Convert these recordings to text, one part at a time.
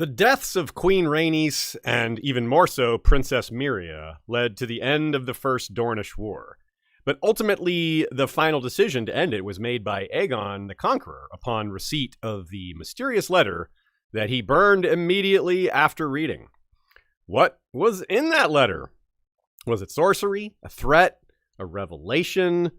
The deaths of Queen Rhaenys, and even more so Princess Meria, led to the end of the First Dornish War. But ultimately, the final decision to end it was made by Aegon the Conqueror upon receipt of the mysterious letter that he burned immediately after reading. What was in that letter? Was it sorcery, a threat, a revelation?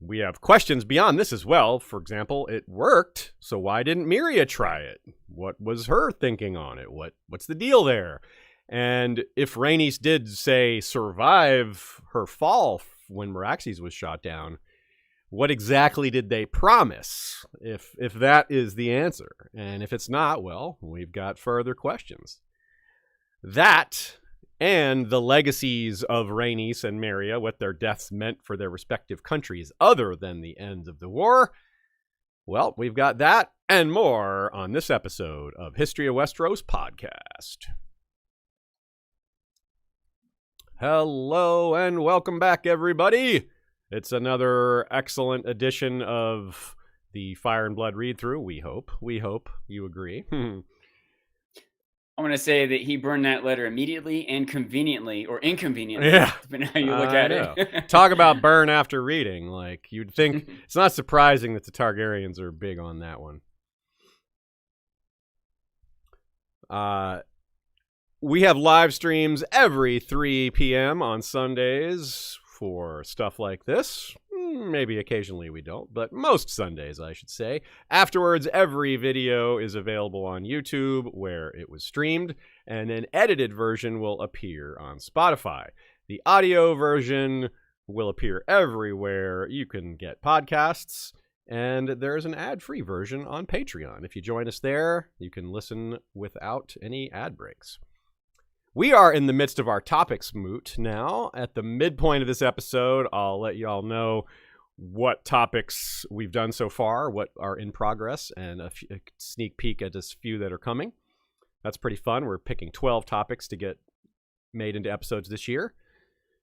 We have questions beyond this as well. For example, it worked, so why didn't Meria try it? What was her thinking on it? What's the deal there? And if Rhaenys did, say, survive her fall when Meraxes was shot down, what exactly did they promise, if that is the answer? And if it's not, well, we've got further questions. That and the legacies of Rhaenys and Meria, what their deaths meant for their respective countries other than the end of the war. Well, we've got that and more on this episode of History of Westeros podcast. Hello and welcome back, everybody. It's another excellent edition of the Fire and Blood read-through, we hope. We hope you agree. I'm going to say that he burned that letter immediately and conveniently, or inconveniently, depending on how you look at it. Talk about burn after reading. Like, you'd think, it's not surprising that the Targaryens are big on that one. We have live streams every 3 p.m. on Sundays for stuff like this. Maybe occasionally we don't, but most Sundays, I should say. Afterwards, every video is available on YouTube where it was streamed, and an edited version will appear on Spotify. The audio version will appear everywhere you can get podcasts, and there's an ad-free version on Patreon. If you join us there, you can listen without any ad breaks. We are in the midst of our topics moot now. At the midpoint of this episode, I'll let you all know what topics we've done so far, what are in progress, and a sneak peek at this few that are coming. That's pretty fun. We're picking 12 topics to get made into episodes this year.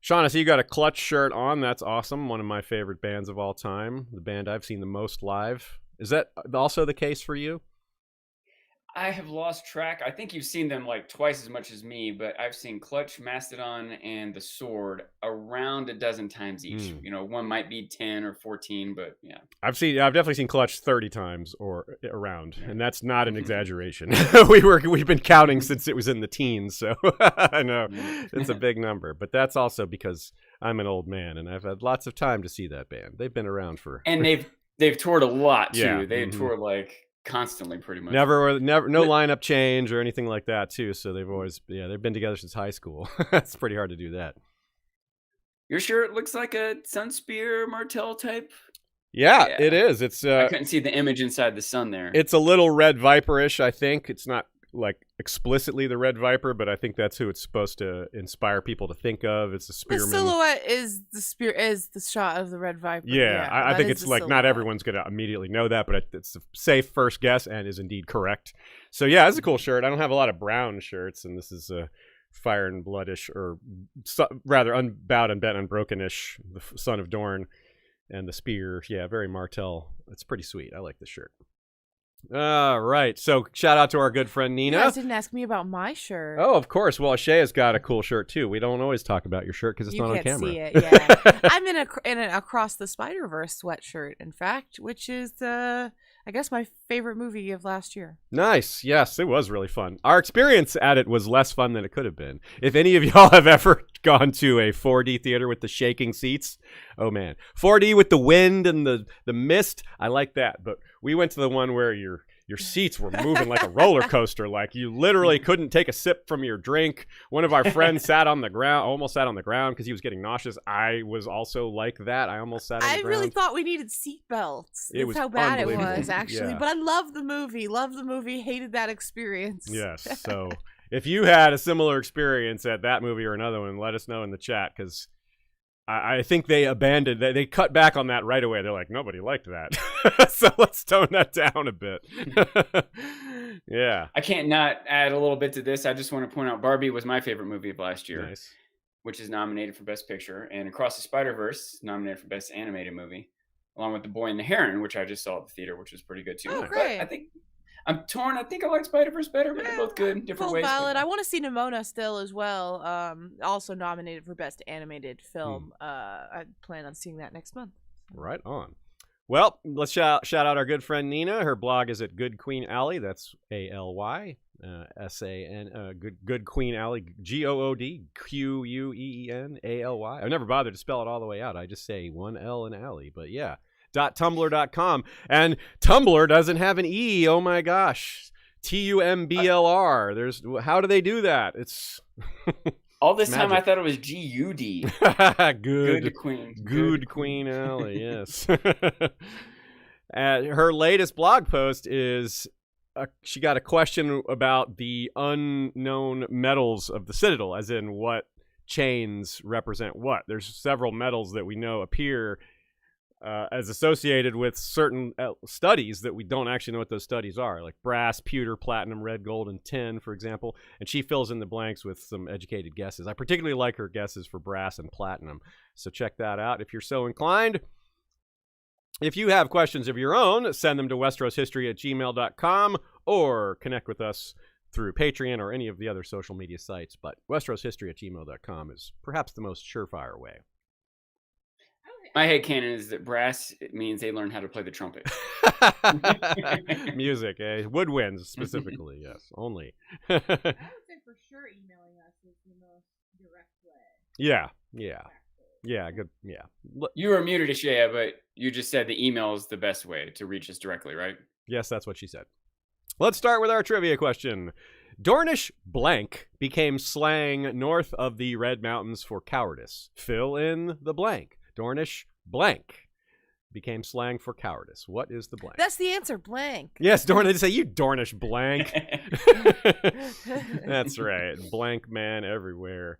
Sean, I see you got a Clutch shirt on. That's awesome. One of my favorite bands of all time. The band I've seen the most live. Is that also the case for you? I have lost track. I think you've seen them like twice as much as me, but I've seen Clutch, Mastodon, and The Sword around a dozen times each. You know, one might be 10 or 14, but yeah. I've definitely seen Clutch 30 times or around, and that's not an exaggeration. We've been counting since it was in the teens, so I know it's a big number. But that's also because I'm an old man and I've had lots of time to see that band. They've been around for, and they've toured a lot too. Yeah. They've toured like constantly, pretty much. Never, no lineup change or anything like that too. So they've always, they've been together since high school. It's pretty hard to do that. Your shirt looks like a Sunspear Martell type. Yeah, it is. It's I couldn't see the image inside the sun there. It's a little Red Viper-ish, I think. It's not like explicitly the Red Viper, but I think that's who it's supposed to inspire people to think of. It's a spearman. The silhouette is the shot of the Red Viper. Yeah, I think it's like not everyone's going to immediately know that, but it's a safe first guess and is indeed correct. So yeah, it's a cool shirt. I don't have a lot of brown shirts, and this is a Fire and Bloodish, or rather Unbowed, Unbent, Unbrokenish, the Son of Dorne, and the spear. Yeah, very Martell. It's pretty sweet. I like this shirt. All right. So shout out to our good friend Nina. You guys didn't ask me about my shirt. Oh, of course. Well, Shay's got a cool shirt too. We don't always talk about your shirt because it's not on camera. You can't see it, yeah. I'm in an Across the Spider-Verse sweatshirt, in fact, which is I guess my favorite movie of last year. Nice. Yes, it was really fun. Our experience at it was less fun than it could have been. If any of y'all have ever gone to a 4D theater with the shaking seats, oh man. 4D with the wind and the mist, I like that. But we went to the one where your seats were moving like a roller coaster. Like you literally couldn't take a sip from your drink. One of our friends almost sat on the ground because he was getting nauseous. I was also like that. I almost sat on the ground. I really thought we needed seatbelts. That's how bad it was, actually. Yeah. But I love the movie. Hated that experience. Yes. So if you had a similar experience at that movie or another one, let us know in the chat, because I think they cut back on that right away. They're like, nobody liked that. So let's tone that down a bit. Yeah. I can't not add a little bit to this. I just want to point out Barbie was my favorite movie of last year. Nice. Which is nominated for Best Picture. And Across the Spider-Verse, nominated for Best Animated Movie, along with The Boy and the Heron, which I just saw at the theater, which was pretty good too. Oh, great. But I'm torn. I think I like Spider-Verse better, but they're both good in different Full ways. valid. I want to see Nimona still as well. Also nominated for Best Animated Film. I plan on seeing that next month. Right on. Well, let's shout out our good friend Nina. Her blog is at Good Queen Alley. That's ALY. SAN, good Queen Alley, GOODQUEENALY. I've never bothered to spell it all the way out. I just say one L in alley, but yeah. .tumblr.com. And Tumblr doesn't have an E. Oh my gosh. TUMBLR. How do they do that? It's all this time I thought it was GUD. Good Queen. Good Queen Alley, yes. Her latest blog post is she got a question about the unknown metals of the Citadel, as in what chains represent what. There's several metals that we know appear as associated with certain studies that we don't actually know what those studies are, like brass, pewter, platinum, red, gold, and tin, for example. And she fills in the blanks with some educated guesses. I particularly like her guesses for brass and platinum, so check that out if you're so inclined. If you have questions of your own, send them to westeroshistory@gmail.com or connect with us through Patreon or any of the other social media sites. But westeroshistory@gmail.com is perhaps the most surefire way. My headcanon is that brass means they learn how to play the trumpet. Music, woodwinds specifically, yes, only. I would say for sure emailing us is the most direct way. Yeah, good, yeah. You were muted, Ashaya, but you just said the email is the best way to reach us directly, right? Yes, that's what she said. Let's start with our trivia question. Dornish blank became slang north of the Red Mountains for cowardice. Fill in the blank. Dornish blank became slang for cowardice. What is the blank? That's the answer, blank. Yes, Dornish. They say, you Dornish blank. That's right. Blank man everywhere.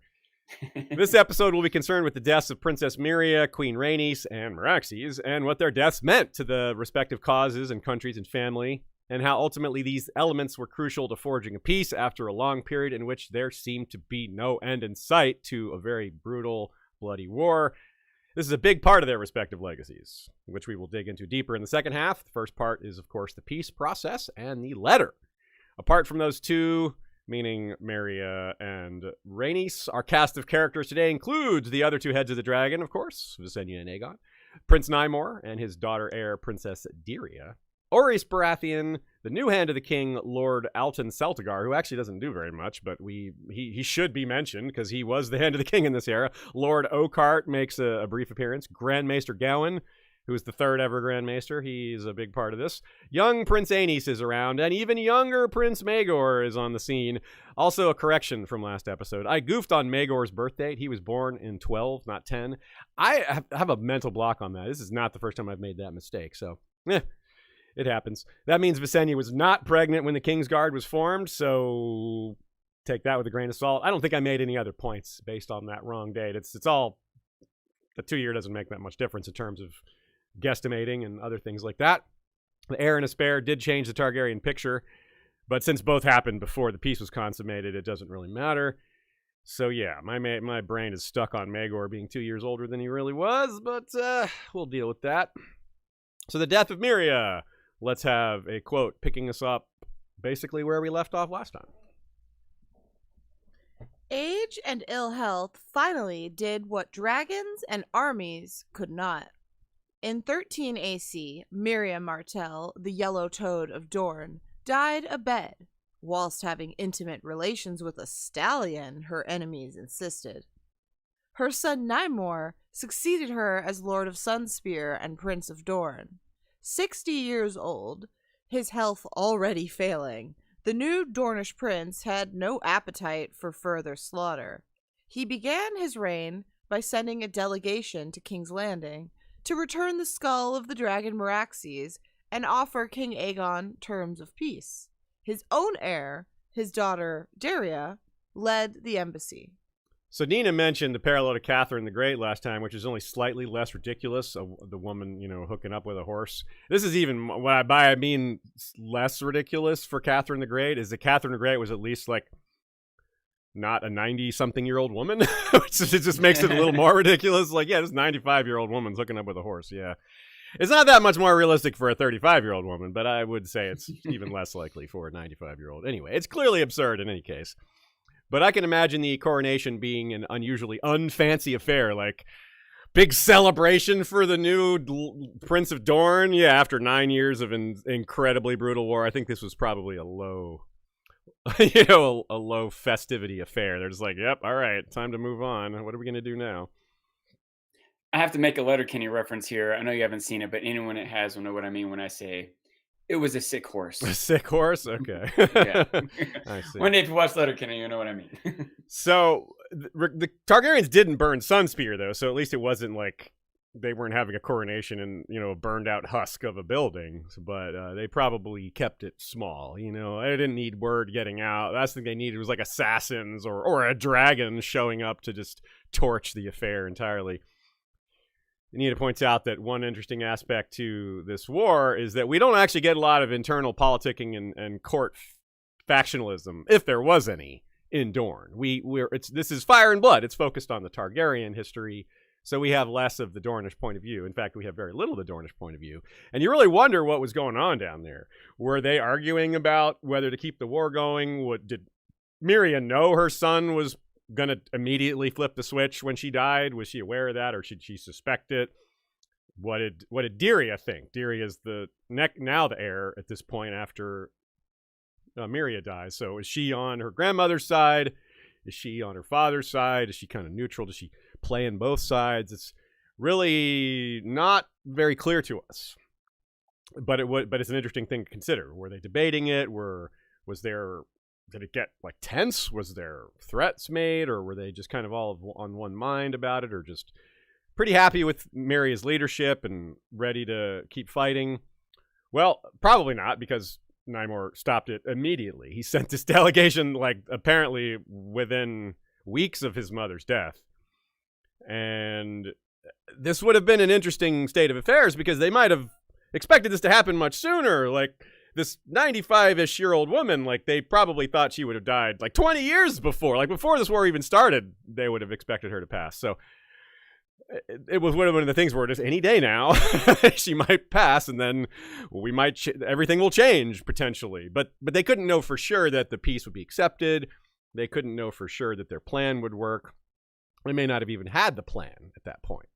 This episode will be concerned with the deaths of Princess Meria, Queen Rhaenys, and Meraxes, and what their deaths meant to the respective causes and countries and family, and how ultimately these elements were crucial to forging a peace after a long period in which there seemed to be no end in sight to a very brutal, bloody war. This is a big part of their respective legacies, which we will dig into deeper in the second half. The first part is, of course, the peace process and the letter. Apart from those two, meaning Meria and Rhaenys, our cast of characters today includes the other two heads of the dragon, of course, Visenya and Aegon, Prince Nymor and his daughter heir, Princess Dyria, Orys Baratheon, the new hand of the king, Lord Alton Celtigar, who actually doesn't do very much, but he should be mentioned because he was the hand of the king in this era. Lord Oakheart makes a brief appearance. Grand Maester Gowan, who is the third ever Grand Maester, he's a big part of this. Young Prince Aenys is around, and even younger Prince Maegor is on the scene. Also, a correction from last episode. I goofed on Maegor's birth date. He was born in 12, not 10. I have a mental block on that. This is not the first time I've made that mistake, so it happens. That means Visenya was not pregnant when the Kingsguard was formed, so take that with a grain of salt. I don't think I made any other points based on that wrong date. It's all, the 2 year doesn't make that much difference in terms of guesstimating and other things like that. The heir and a spare did change the Targaryen picture, but since both happened before the peace was consummated, it doesn't really matter. So yeah, my brain is stuck on Maegor being 2 years older than he really was, but we'll deal with that. So the death of Meria. Let's have a quote picking us up basically where we left off last time. Age and ill health finally did what dragons and armies could not. In 13 AC, Meria Martell, the yellow toad of Dorne, died abed, whilst having intimate relations with a stallion, her enemies insisted. Her son Nymor succeeded her as Lord of Sunspear and Prince of Dorne. 60 years old, his health already failing, the new Dornish prince had no appetite for further slaughter. He began his reign by sending a delegation to King's Landing to return the skull of the dragon Meraxes and offer King Aegon terms of peace. His own heir, his daughter Dyria, led the embassy. So Nina mentioned the parallel to Catherine the Great last time, which is only slightly less ridiculous. The woman, hooking up with a horse. This is even, what I mean less ridiculous for Catherine the Great, is that Catherine the Great was at least like not a 90-something-year-old woman, which just makes it a little more ridiculous. Like, yeah, this 95-year-old woman's hooking up with a horse, yeah. It's not that much more realistic for a 35-year-old woman, but I would say it's even less likely for a 95-year-old. Anyway, it's clearly absurd in any case. But I can imagine the coronation being an unusually unfancy affair, like big celebration for the new Prince of Dorne. Yeah, after 9 years of an incredibly brutal war, I think this was probably a low, a low festivity affair. They're just like, yep, all right, time to move on. What are we going to do now? I have to make a Letterkenny reference here. I know you haven't seen it, but anyone that has will know what I mean when I say it was a sick horse. A sick horse? Okay. Yeah. I see. When they've watched Letterkenny, you know what I mean. So the Targaryens didn't burn Sunspear, though, so at least it wasn't like they weren't having a coronation in, a burned out husk of a building, but they probably kept it small. They didn't need word getting out. The last thing they needed was like assassins or a dragon showing up to just torch the affair entirely. Anita points out that one interesting aspect to this war is that we don't actually get a lot of internal politicking and court factionalism, if there was any, in Dorne. This is Fire and Blood. It's focused on the Targaryen history, so we have less of the Dornish point of view. In fact, we have very little of the Dornish point of view. And you really wonder what was going on down there. Were they arguing about whether to keep the war going? Did Meria know her son was going to immediately flip the switch when she died? Was she aware of that, or should she suspect it? What did Dyria think? Dyria is now the heir at this point after Meria dies. So is she on her grandmother's side? Is she on her father's side? Is she kind of neutral? Does she play in both sides? It's really not very clear to us. But it's an interesting thing to consider. Were they debating it? Did it get like tense? Was there threats made, or were they just kind of all on one mind about it, or just pretty happy with Meria's leadership and ready to keep fighting? Well, probably not, because Nymor stopped it immediately. He sent this delegation, like, apparently within weeks of his mother's death. And this would have been an interesting state of affairs, because they might have expected this to happen much sooner. Like, this 95-ish-year-old woman, like, they probably thought she would have died like 20 years before. Like, before this war even started, they would have expected her to pass. So it was one of the things where just any day now she might pass, and then we might everything will change potentially. But they couldn't know for sure that the peace would be accepted. They couldn't know for sure that their plan would work. They may not have even had the plan at that point.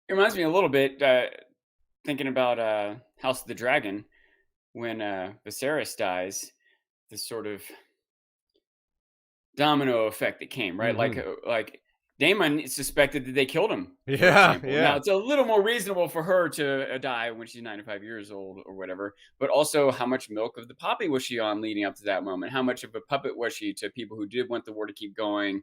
It reminds me a little bit, thinking about House of the Dragon, when Viserys dies, this sort of domino effect that came, right? Mm-hmm. Like Daemon suspected that they killed him. Yeah. Now, it's a little more reasonable for her to die when she's 95 years old or whatever, but also how much milk of the poppy was she on leading up to that moment? How much of a puppet was she to people who did want the war to keep going?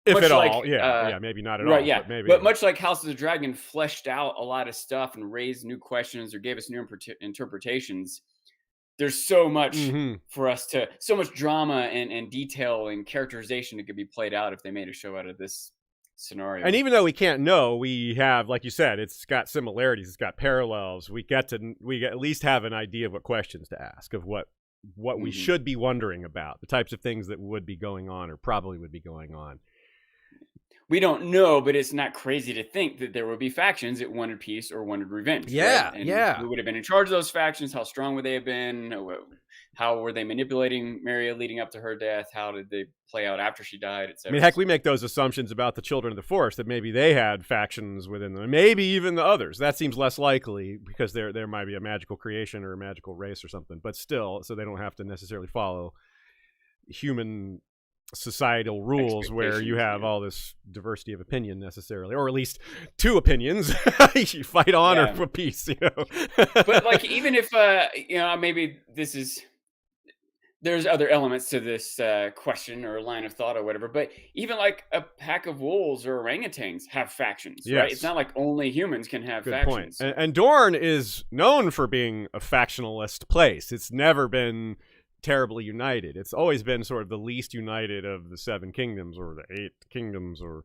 If much at like, all, yeah, maybe not at all. Right, yeah. But maybe. But much like House of the Dragon fleshed out a lot of stuff and raised new questions or gave us new interpretations, there's so much for us to, so much drama and detail and characterization that could be played out if they made a show out of this scenario. And even though we can't know, we have, like you said, it's got similarities, it's got parallels. We at least have an idea of what questions to ask, of what we should be wondering about, the types of things that would be going on or probably would be going on. We don't know, but it's not crazy to think that there would be factions that wanted peace or wanted revenge. Yeah, right? And yeah. who would have been in charge of those factions? How strong would they have been? How were they manipulating Meria leading up to her death? How did they play out after she died, etc.? I mean, heck, we make those assumptions about the Children of the Forest, that maybe they had factions within them, maybe even the others. That seems less likely, because there might be a magical creation or a magical race or something. But still, so they don't have to necessarily follow human societal rules where you have all this diversity of opinion necessarily, or at least two opinions. You fight on or for peace, But like, even if maybe there's other elements to this question or line of thought or whatever, but even like a pack of wolves or orangutans have factions, right? It's not like only humans can have factions. Point. And Dorne is known for being a factionalist place. It's never been terribly united. It's always been sort of the least united of the 7 kingdoms or the 8 kingdoms, or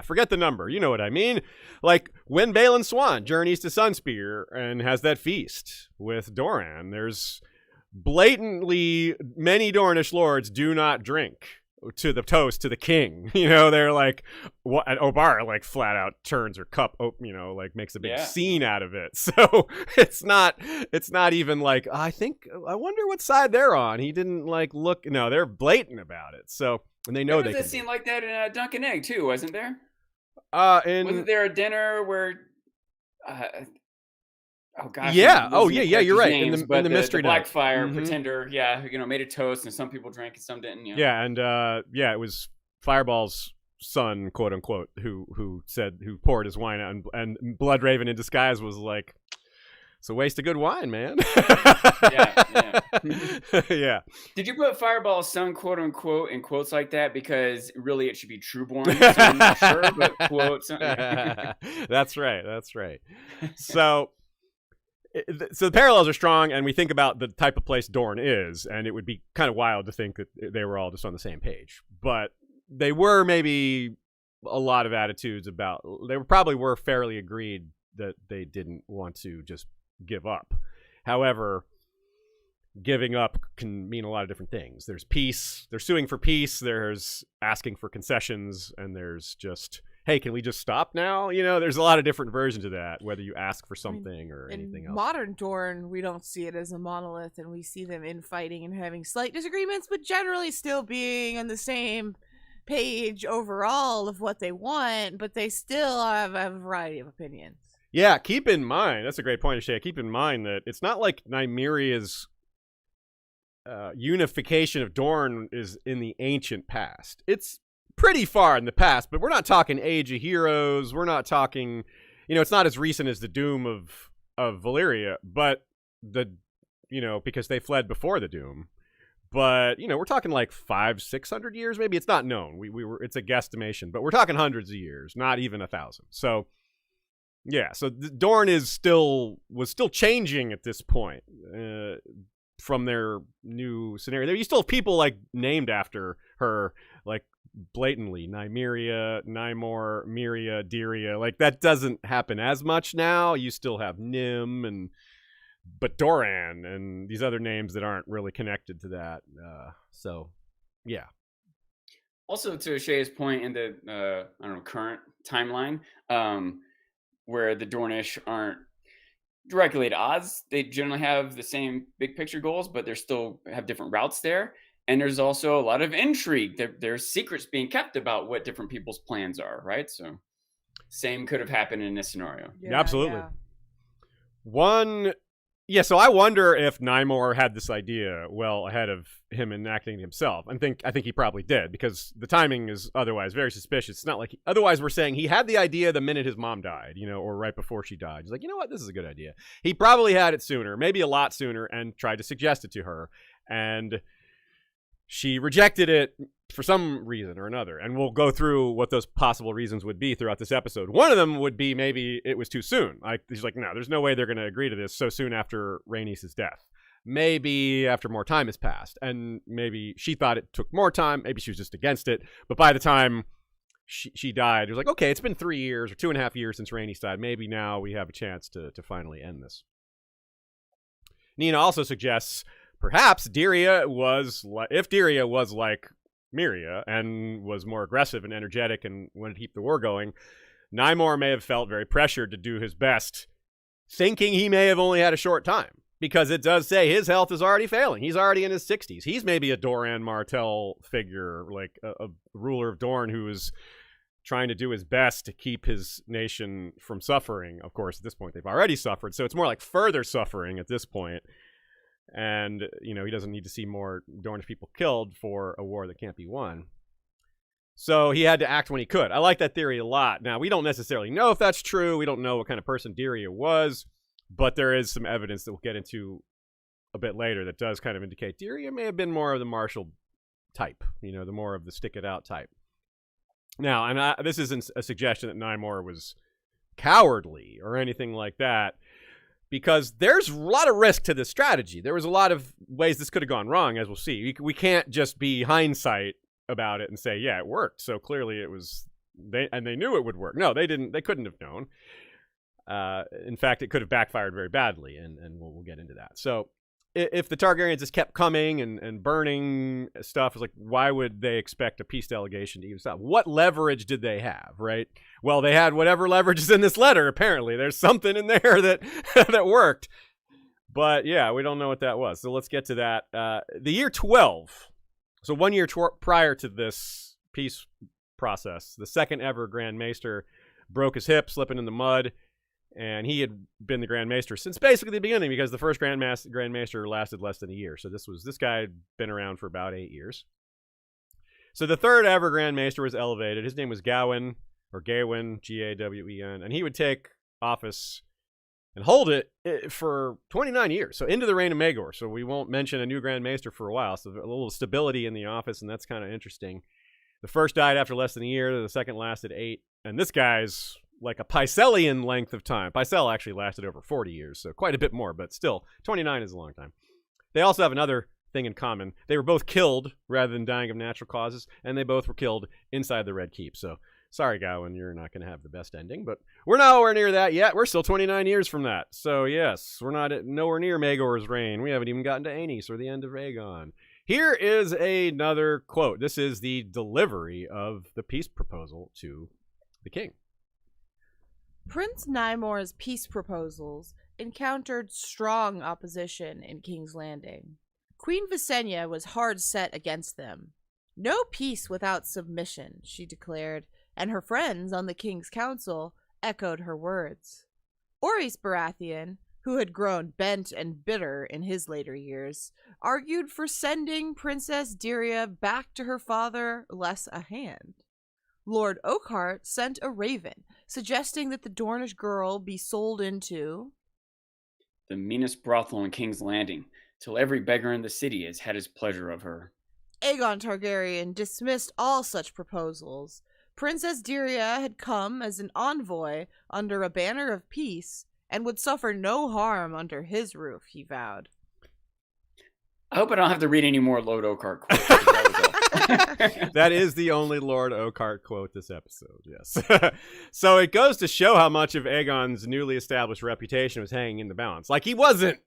forget the number. You know what I mean? Like when Balon Swan journeys to Sunspear and has that feast with Doran, there's blatantly many Dornish lords do not drink to the toast to the king. They're like, what? And Obar like flat out turns her cup, like makes a big scene out of it. So it's not even like, I wonder what side they're on. He didn't like look. No, they're blatant about it. So, and they know there was a scene like that in Dunk and Egg too, wasn't there? Wasn't there a dinner where? Oh gosh! Yeah. Oh yeah. Yeah. You're right. Names, in the mystery the Blackfire night. pretender. Yeah. Made a toast, and some people drank and some didn't. Yeah. And it was Fireball's son, quote unquote, who poured his wine out, and Bloodraven in disguise was like, "It's a waste of good wine, man." Yeah. Yeah. Did you put Fireball's son, quote unquote, in quotes like that because really it should be Trueborn? So I'm not sure, but quotes. That's right. So the parallels are strong, and we think about the type of place Dorne is, and it would be kind of wild to think that they were all just on the same page. But they were maybe a lot of attitudes about. They probably were fairly agreed that they didn't want to just give up. However, giving up can mean a lot of different things. There's peace. They're suing for peace. There's asking for concessions, and there's just, hey, can we just stop now? There's a lot of different versions of that, whether you ask for something or anything else. In modern Dorne, we don't see it as a monolith, and we see them infighting and having slight disagreements, but generally still being on the same page overall of what they want, but they still have a variety of opinions. Yeah, keep in mind, that's a great point, Shay. Keep in mind that it's not like Nymeria's unification of Dorne is in the ancient past. It's pretty far in the past, but we're not talking Age of Heroes. We're not talking, it's not as recent as the doom of Valyria, but because they fled before the doom. But, we're talking like 500-600 years, maybe. It's not known. It's a guesstimation, but we're talking hundreds of years, not even 1,000. So, yeah. So Dorne was still changing at this point from their new scenario. You still have people like named after her, like blatantly Nymeria, Nymor, Meria, Dyria. Like that doesn't happen as much now. You still have Nym but Doran and these other names that aren't really connected to that. So, yeah. Also, to Shay's point in the current timeline, where the Dornish aren't directly at odds, they generally have the same big picture goals, but they still have different routes there. And there's also a lot of intrigue. There's secrets being kept about what different people's plans are, right? So, same could have happened in this scenario. Yeah, absolutely. Yeah. So I wonder if Nymor had this idea well ahead of him enacting it himself. I think he probably did, because the timing is otherwise very suspicious. It's not like otherwise we're saying he had the idea the minute his mom died, or right before she died. He's like, you know what, this is a good idea. He probably had it sooner, maybe a lot sooner, and tried to suggest it to her, and she rejected it for some reason or another. And we'll go through what those possible reasons would be throughout this episode. One of them would be maybe it was too soon. She's like, no, there's no way they're going to agree to this so soon after Rhaenys' death. Maybe after more time has passed. And maybe she thought it took more time. Maybe she was just against it. But by the time she died, it was like, okay, it's been 3 years or 2.5 years since Rhaenys died. Maybe now we have a chance to finally end this. Nina also suggests perhaps Dyria was like Meria and was more aggressive and energetic and wanted to keep the war going, Nymor may have felt very pressured to do his best, thinking he may have only had a short time, because it does say his health is already failing. He's already in his 60s. He's maybe a Doran Martell figure, like a ruler of Dorne who is trying to do his best to keep his nation from suffering. Of course, at this point, they've already suffered, so it's more like further suffering at this point. And, he doesn't need to see more Dornish people killed for a war that can't be won. So he had to act when he could. I like that theory a lot. Now, we don't necessarily know if that's true. We don't know what kind of person Dyria was, but there is some evidence that we'll get into a bit later that does kind of indicate Dyria may have been more of the martial type, the more of the stick-it-out type. Now, and this isn't a suggestion that Nymor was cowardly or anything like that, because there's a lot of risk to this strategy. There was a lot of ways this could have gone wrong, as we'll see. We can't just be hindsight about it and say, yeah, it worked. So clearly it was, they knew it would work. No, they didn't. They couldn't have known. In fact, it could have backfired very badly, and we'll get into that. So if the Targaryens just kept coming and burning stuff, it's like, why would they expect a peace delegation to even stop? What leverage did they have, right? Well, they had whatever leverage is in this letter, apparently. There's something in there that that worked. But yeah, we don't know what that was. So let's get to that. The year 12, so 1 year prior to this peace process, the second ever Grand Maester broke his hip, slipping in the mud. And he had been the Grand Maester since basically the beginning, because the first Grand Maester lasted less than a year. So this guy had been around for about 8 years. So the third ever Grand Maester was elevated. His name was Gawain, or Gawain, Gawen, and he would take office and hold it for 29 years. So into the reign of Maegor. So we won't mention a new Grand Maester for a while. So a little stability in the office, and that's kind of interesting. The first died after less than a year. The second lasted 8. And this guy's like a Pycelian length of time. Pycelle actually lasted over 40 years, so quite a bit more, but still, 29 is a long time. They also have another thing in common. They were both killed rather than dying of natural causes, and they both were killed inside the Red Keep. So, sorry, Gawain, you're not going to have the best ending, but we're nowhere near that yet. We're still 29 years from that. So, yes, we're not nowhere near Maegor's reign. We haven't even gotten to Aenys or the end of Aegon. Here is another quote. This is the delivery of the peace proposal to the king. Prince Nymore's peace proposals encountered strong opposition in King's Landing. Queen Visenya was hard set against them. No peace without submission, she declared, and her friends on the king's council echoed her words. Orys Baratheon, who had grown bent and bitter in his later years, argued for sending Princess Dirya back to her father less a hand. Lord Oakhart sent a raven, suggesting that the Dornish girl be sold into the meanest brothel in King's Landing, till every beggar in the city has had his pleasure of her. Aegon Targaryen dismissed all such proposals. Princess Dirya had come as an envoy under a banner of peace, and would suffer no harm under his roof, he vowed. I hope I don't have to read any more Lord Oakhart quotes. That is the only Lord Oakhart quote this episode, yes. So it goes to show how much of Aegon's newly established reputation was hanging in the balance. Like, he wasn't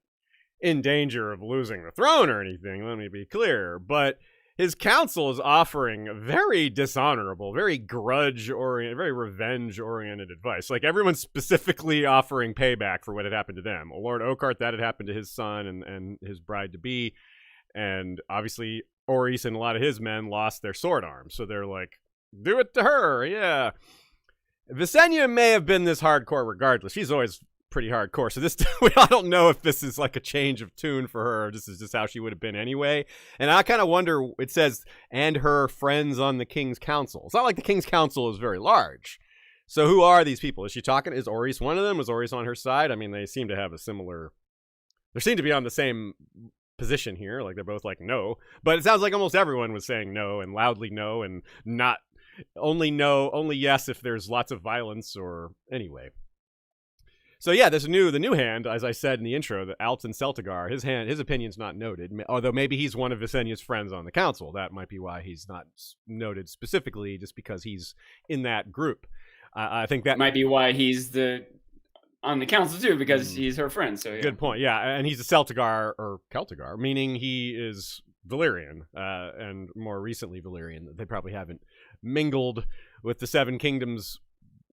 in danger of losing the throne or anything, let me be clear, but his council is offering very dishonorable, very grudge-oriented, very revenge-oriented advice. Like, everyone's specifically offering payback for what had happened to them. Lord Oakhart, that had happened to his son and his bride-to-be, and obviously Orys and a lot of his men lost their sword arms, so they're like, do it to her, yeah. Visenya may have been this hardcore regardless. She's always pretty hardcore, so this I don't know if this is like a change of tune for her, or this is just how she would have been anyway. And I kind of wonder, it says, and her friends on the King's Council. It's not like the King's Council is very large. So who are these people? Is she talking? Is Orys one of them? Was Orys on her side? I mean, they seem to have a similar, they seem to be on the same position here, like they're both like no, but it sounds like almost everyone was saying no, and loudly no, and not only no, only yes if there's lots of violence, or anyway. So yeah, the new hand, as I said in the intro, the Alton Celtigar, his opinion's not noted, although maybe he's one of Visenya's friends on the council. That might be why he's not noted specifically, just because he's in that group. I think that might be why he's on the council too, because he's her friend. So yeah. Good point. Yeah, and he's a Celtigar or Celtigar, meaning he is Valyrian, and more recently Valyrian. They probably haven't mingled with the Seven Kingdoms,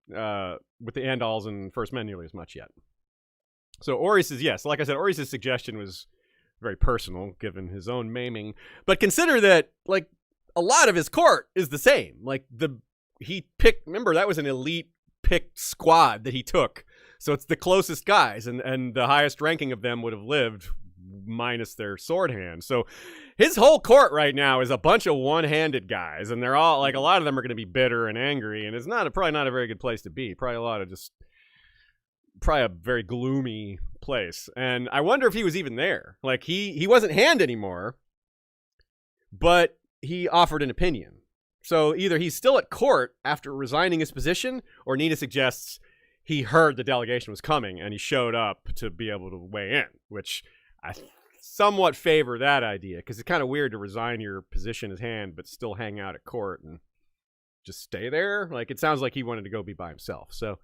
with the Andals and First Men nearly as much yet. So Orys is, yes, like I said, Orys' suggestion was very personal, given his own maiming. But consider that, like, a lot of his court is the same. Like, he picked, remember, that was an elite picked squad that he took. So it's the closest guys, and the highest ranking of them would have lived, minus their sword hand. So his whole court right now is a bunch of one-handed guys, and they're all, like, a lot of them are going to be bitter and angry, and it's probably not a very good place to be. Probably a very gloomy place. And I wonder if he was even there. Like, he wasn't hand anymore, but he offered an opinion. So either he's still at court after resigning his position, or Nina suggests he heard the delegation was coming and he showed up to be able to weigh in, which I somewhat favor that idea, because it's kind of weird to resign your position as hand but still hang out at court and just stay there. Like, it sounds like he wanted to go be by himself. So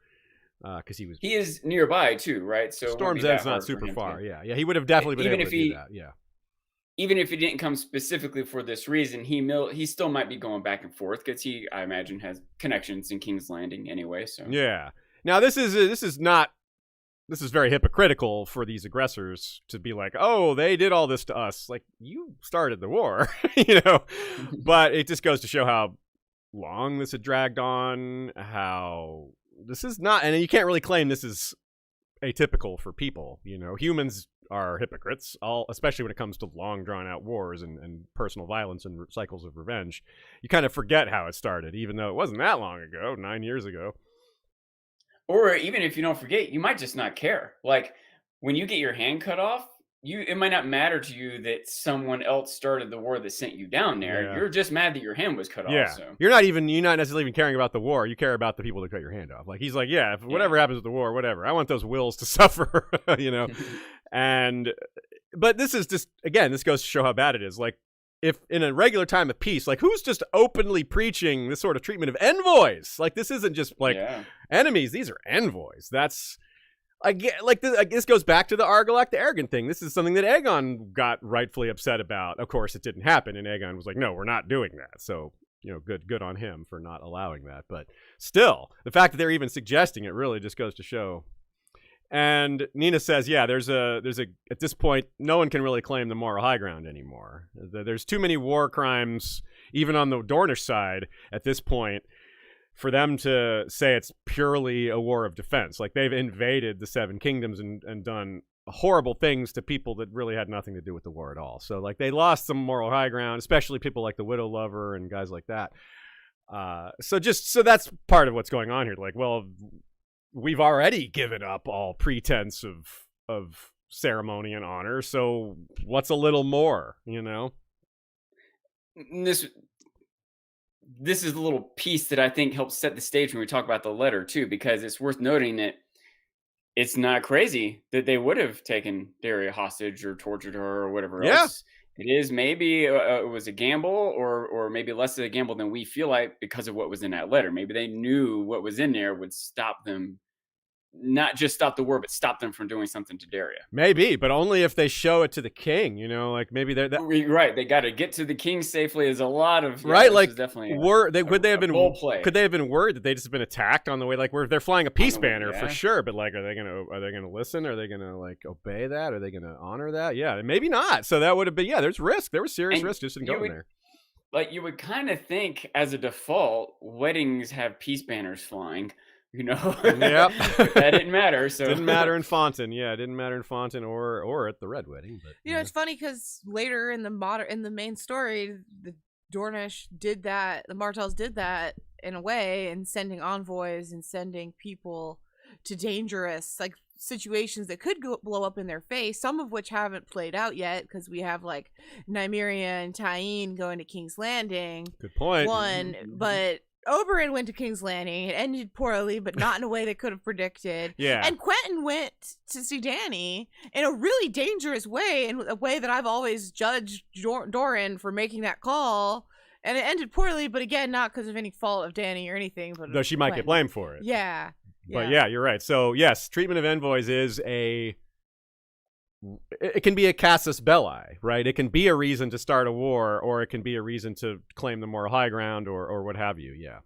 because he is nearby too, right? So Storm's Edge's not super far. Yeah, he would have definitely been able to do that. Yeah. Even if he didn't come specifically for this reason, he still might be going back and forth because I imagine, has connections in King's Landing anyway. So yeah. Now this is very hypocritical for these aggressors to be like, oh, they did all this to us. Like, you started the war, But it just goes to show how long this had dragged on. How this is not, and you can't really claim this is atypical for people. Humans are hypocrites, especially when it comes to long drawn out wars and personal violence and cycles of revenge. You kind of forget how it started, even though it wasn't that long ago, 9 years ago. Or even if you don't forget, you might just not care. Like when you get your hand cut off, it might not matter to you that someone else started the war that sent you down there. Yeah. You're just mad that your hand was cut off. So. You're not necessarily even caring about the war. You care about the people that cut your hand off. Like he's like, if whatever happens with the war, whatever. I want those wills to suffer, But this is just, again, this goes to show how bad it is. Like, if in a regular time of peace, like who's just openly preaching this sort of treatment of envoys? Like this isn't just like enemies; these are envoys. That's this goes back to the Argilac the Arrogant thing. This is something that Aegon got rightfully upset about. Of course, it didn't happen, and Aegon was like, "No, we're not doing that." So good on him for not allowing that. But still, the fact that they're even suggesting it really just goes to show. And Nina says, there's a at this point, no one can really claim the moral high ground anymore. There's too many war crimes, even on the Dornish side at this point, for them to say it's purely a war of defense. Like they've invaded the Seven Kingdoms and done horrible things to people that really had nothing to do with the war at all. So like they lost some moral high ground, especially people like the Widow Lover and guys like that. So that's part of what's going on here. Like, well, we've already given up all pretense of ceremony and honor, so what's a little more, This is the little piece that I think helps set the stage when we talk about the letter too, because it's worth noting that it's not crazy that they would have taken Daria hostage or tortured her or whatever else. It is maybe it was a gamble or maybe less of a gamble than we feel like because of what was in that letter. Maybe they knew what was in there would stop them, not just stop the war, but stop them from doing something to Daria. Maybe, but only if they show it to the king, like maybe they're right. They got to get to the king safely. Is a lot of right. Like definitely could they have been worried that they just been attacked on the way? Like they're flying a peace banner for sure, but like, are they gonna listen? Are they gonna like obey that? Are they gonna honor that? Yeah, maybe not. So that would have been there's risk. There was serious risk just in going there. Like you would kind of think as a default, weddings have peace banners flying. Yep. That didn't matter. So didn't matter in Fontaine. Yeah, it didn't matter in Fontaine or at the Red Wedding. But it's funny because later in the main story, the Dornish did that. The Martells did that in a way, in sending envoys and sending people to dangerous situations that could blow up in their face. Some of which haven't played out yet because we have like Nymeria and Tyene going to King's Landing. Good point. But Oberyn went to King's Landing. It ended poorly, but not in a way they could have predicted. Yeah. And Quentyn went to see Dany in a really dangerous way, in a way that I've always judged Doran for making that call. And it ended poorly, but again, not because of any fault of Dany or anything. But though she might get blamed for it. Yeah. But yeah, you're right. So yes, treatment of envoys is it can be a casus belli, right? It can be a reason to start a war, or it can be a reason to claim the moral high ground, or what have you. Yeah.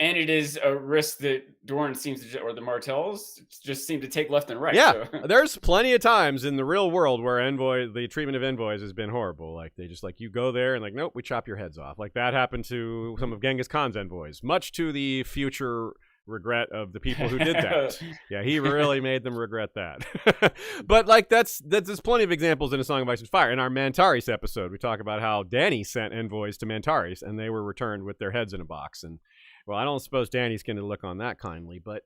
And it is a risk that Doran or the Martells just seem to take left and right. Yeah, so. There's plenty of times in the real world where the treatment of envoys has been horrible. Like they just you go there and nope, we chop your heads off. Like that happened to some of Genghis Khan's envoys, much to the future regret of the people who did that. Yeah, he really made them regret that. But there's plenty of examples in A Song of Ice and Fire. In our Mantaris episode, we talk about how Dany sent envoys to Mantaris and they were returned with their heads in a box. And well, I don't suppose Dany's going to look on that kindly, but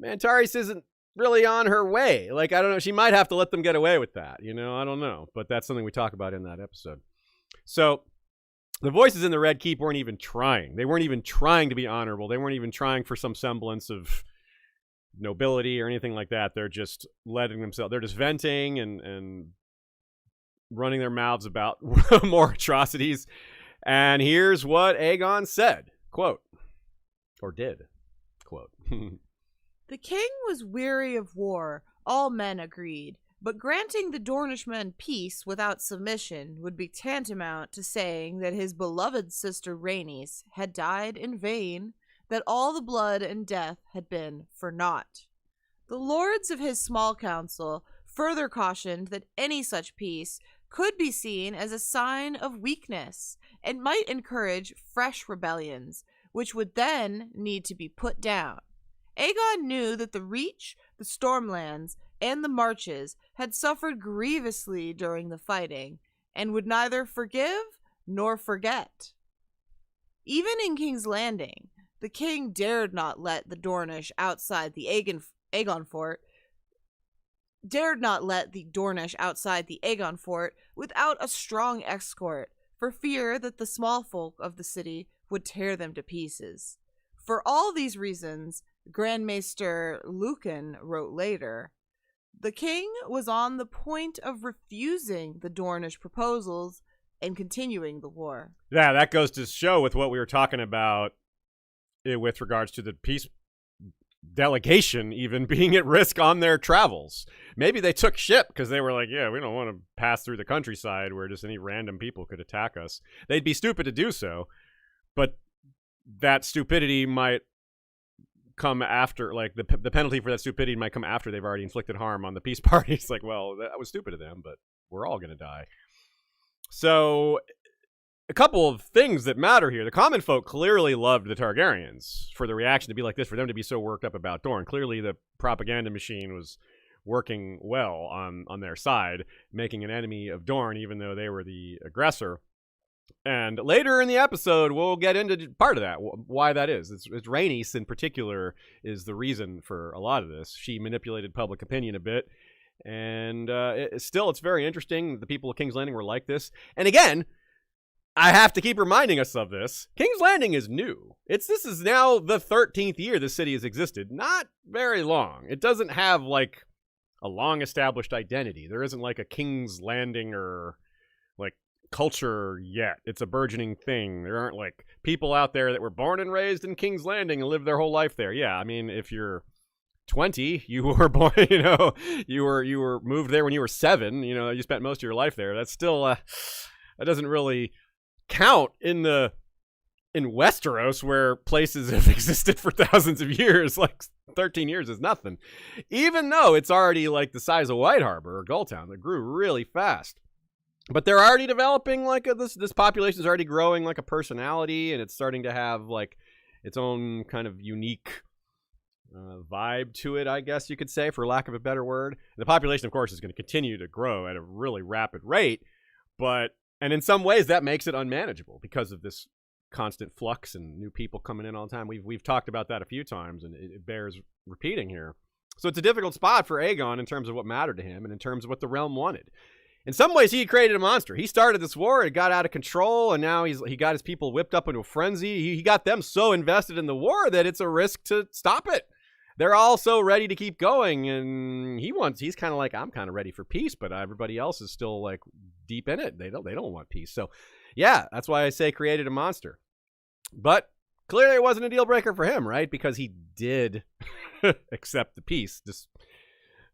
Mantaris isn't really on her way. I don't know, she might have to let them get away with that, I don't know, but that's something we talk about in that episode. So the voices in the Red Keep weren't even trying. They weren't even trying to be honorable. They weren't even trying for some semblance of nobility or anything like that. They're just they're just venting and running their mouths about more atrocities. And here's what Aegon said, quote, or did, quote. The king was weary of war, all men agreed, but granting the Dornishmen peace without submission would be tantamount to saying that his beloved sister Rhaenys had died in vain, that all the blood and death had been for naught. The lords of his small council further cautioned that any such peace could be seen as a sign of weakness and might encourage fresh rebellions, which would then need to be put down. Aegon knew that the Reach, the Stormlands, and the Marches had suffered grievously during the fighting, and would neither forgive nor forget. Even in King's Landing, the king dared not let the Dornish outside the Aegon fort without a strong escort, for fear that the small folk of the city would tear them to pieces. For all these reasons, Grand Maester Lucan wrote later, the king was on the point of refusing the Dornish proposals and continuing the war. Yeah, that goes to show with what we were talking about with regards to the peace delegation even being at risk on their travels. Maybe they took ship because they were like, yeah, we don't want to pass through the countryside where just any random people could attack us. They'd be stupid to do so, but that stupidity might come after, like the penalty for that stupidity might come after they've already inflicted harm on the peace party. It's like, well, that was stupid of them, but we're all going to die. So a couple of things that matter here. The common folk clearly loved the Targaryens for the reaction to be like this, for them to be so worked up about Dorne. Clearly the propaganda machine was working well on their side, making an enemy of Dorne even though they were the aggressor. And later in the episode, we'll get into part of that, why that is. It's Rhaenys in particular is the reason for a lot of this. She manipulated public opinion a bit. And it's very interesting. The people of King's Landing were like this. And again, I have to keep reminding us of this. King's Landing is new. This is now the 13th year the city has existed. Not very long. It doesn't have like a long established identity. There isn't like a King's Landing or like culture yet. It's a burgeoning thing. There aren't like people out there that were born and raised in King's Landing and lived their whole life there. Yeah, I mean, if you're 20, you were born, you were moved there when you were 7, you spent most of your life there. That's still that doesn't really count in Westeros, where places have existed for thousands of years. Like 13 years is nothing, even though it's already like the size of White Harbor or Gulltown that grew really fast. But they're already developing like this population is already growing like a personality, and it's starting to have like its own kind of unique vibe to it, I guess you could say, for lack of a better word. And the population, of course, is going to continue to grow at a really rapid rate, and in some ways that makes it unmanageable because of this constant flux and new people coming in all the time. We've talked about that a few times, and it bears repeating here. So it's a difficult spot for Aegon in terms of what mattered to him and in terms of what the realm wanted. In some ways, he created a monster. He started this war, it got out of control, and now he got his people whipped up into a frenzy. He got them so invested in the war that it's a risk to stop it. They're all so ready to keep going, and he's kind of like, I'm kind of ready for peace, but everybody else is still like deep in it. They don't want peace. So yeah, that's why I say created a monster. But clearly it wasn't a deal breaker for him, right? Because he did accept the peace. Just,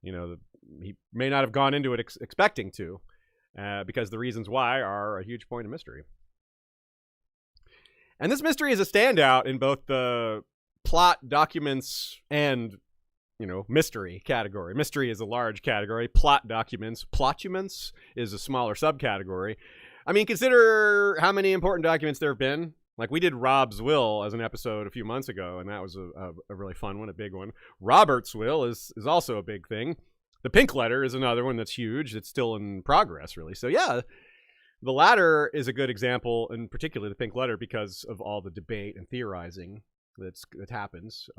he may not have gone into it expecting to, because the reasons why are a huge point of mystery. And this mystery is a standout in both the plot, documents, and, mystery category. Mystery is a large category. Plot documents, plotuments, is a smaller subcategory. I mean, consider how many important documents there have been. Like, we did Robb's will as an episode a few months ago, and that was a really fun one, a big one. Robert's will is also a big thing. The Pink Letter is another one that's huge. It's still in progress, really. So, yeah, the latter is a good example, in particular the Pink Letter, because of all the debate and theorizing that happens.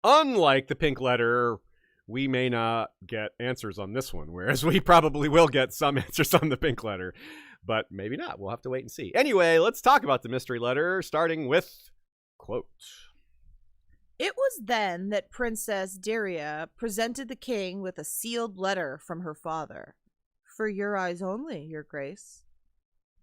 Unlike the Pink Letter, we may not get answers on this one, whereas we probably will get some answers on the Pink Letter, but maybe not. We'll have to wait and see. Anyway, let's talk about the mystery letter, starting with, quote, "It was then that Princess Daria presented the king with a sealed letter from her father. For your eyes only, your grace."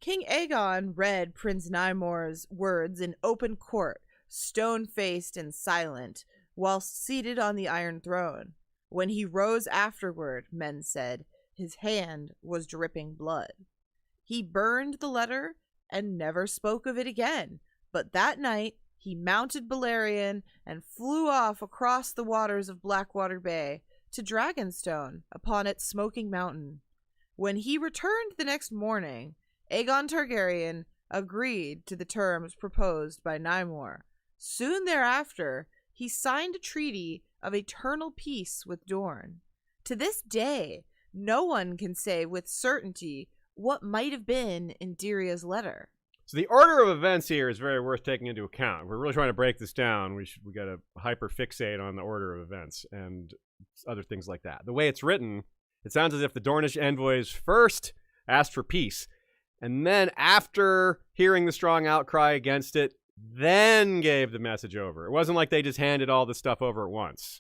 King Aegon read Prince Nymore's words in open court, stone-faced and silent, while seated on the Iron Throne. When he rose afterward, men said, his hand was dripping blood. He burned the letter and never spoke of it again, but that night he mounted Balerion and flew off across the waters of Blackwater Bay to Dragonstone upon its smoking mountain. When he returned the next morning, Aegon Targaryen agreed to the terms proposed by Nymor. Soon thereafter, he signed a treaty of eternal peace with Dorne. To this day, no one can say with certainty what might have been in Diria's letter. So the order of events here is very worth taking into account. If we're really trying to break this down, we got to hyper fixate on the order of events and other things like that. The way it's written, it sounds as if the Dornish envoys first asked for peace, and then after hearing the strong outcry against it, then gave the message over. It wasn't like they just handed all this stuff over at once.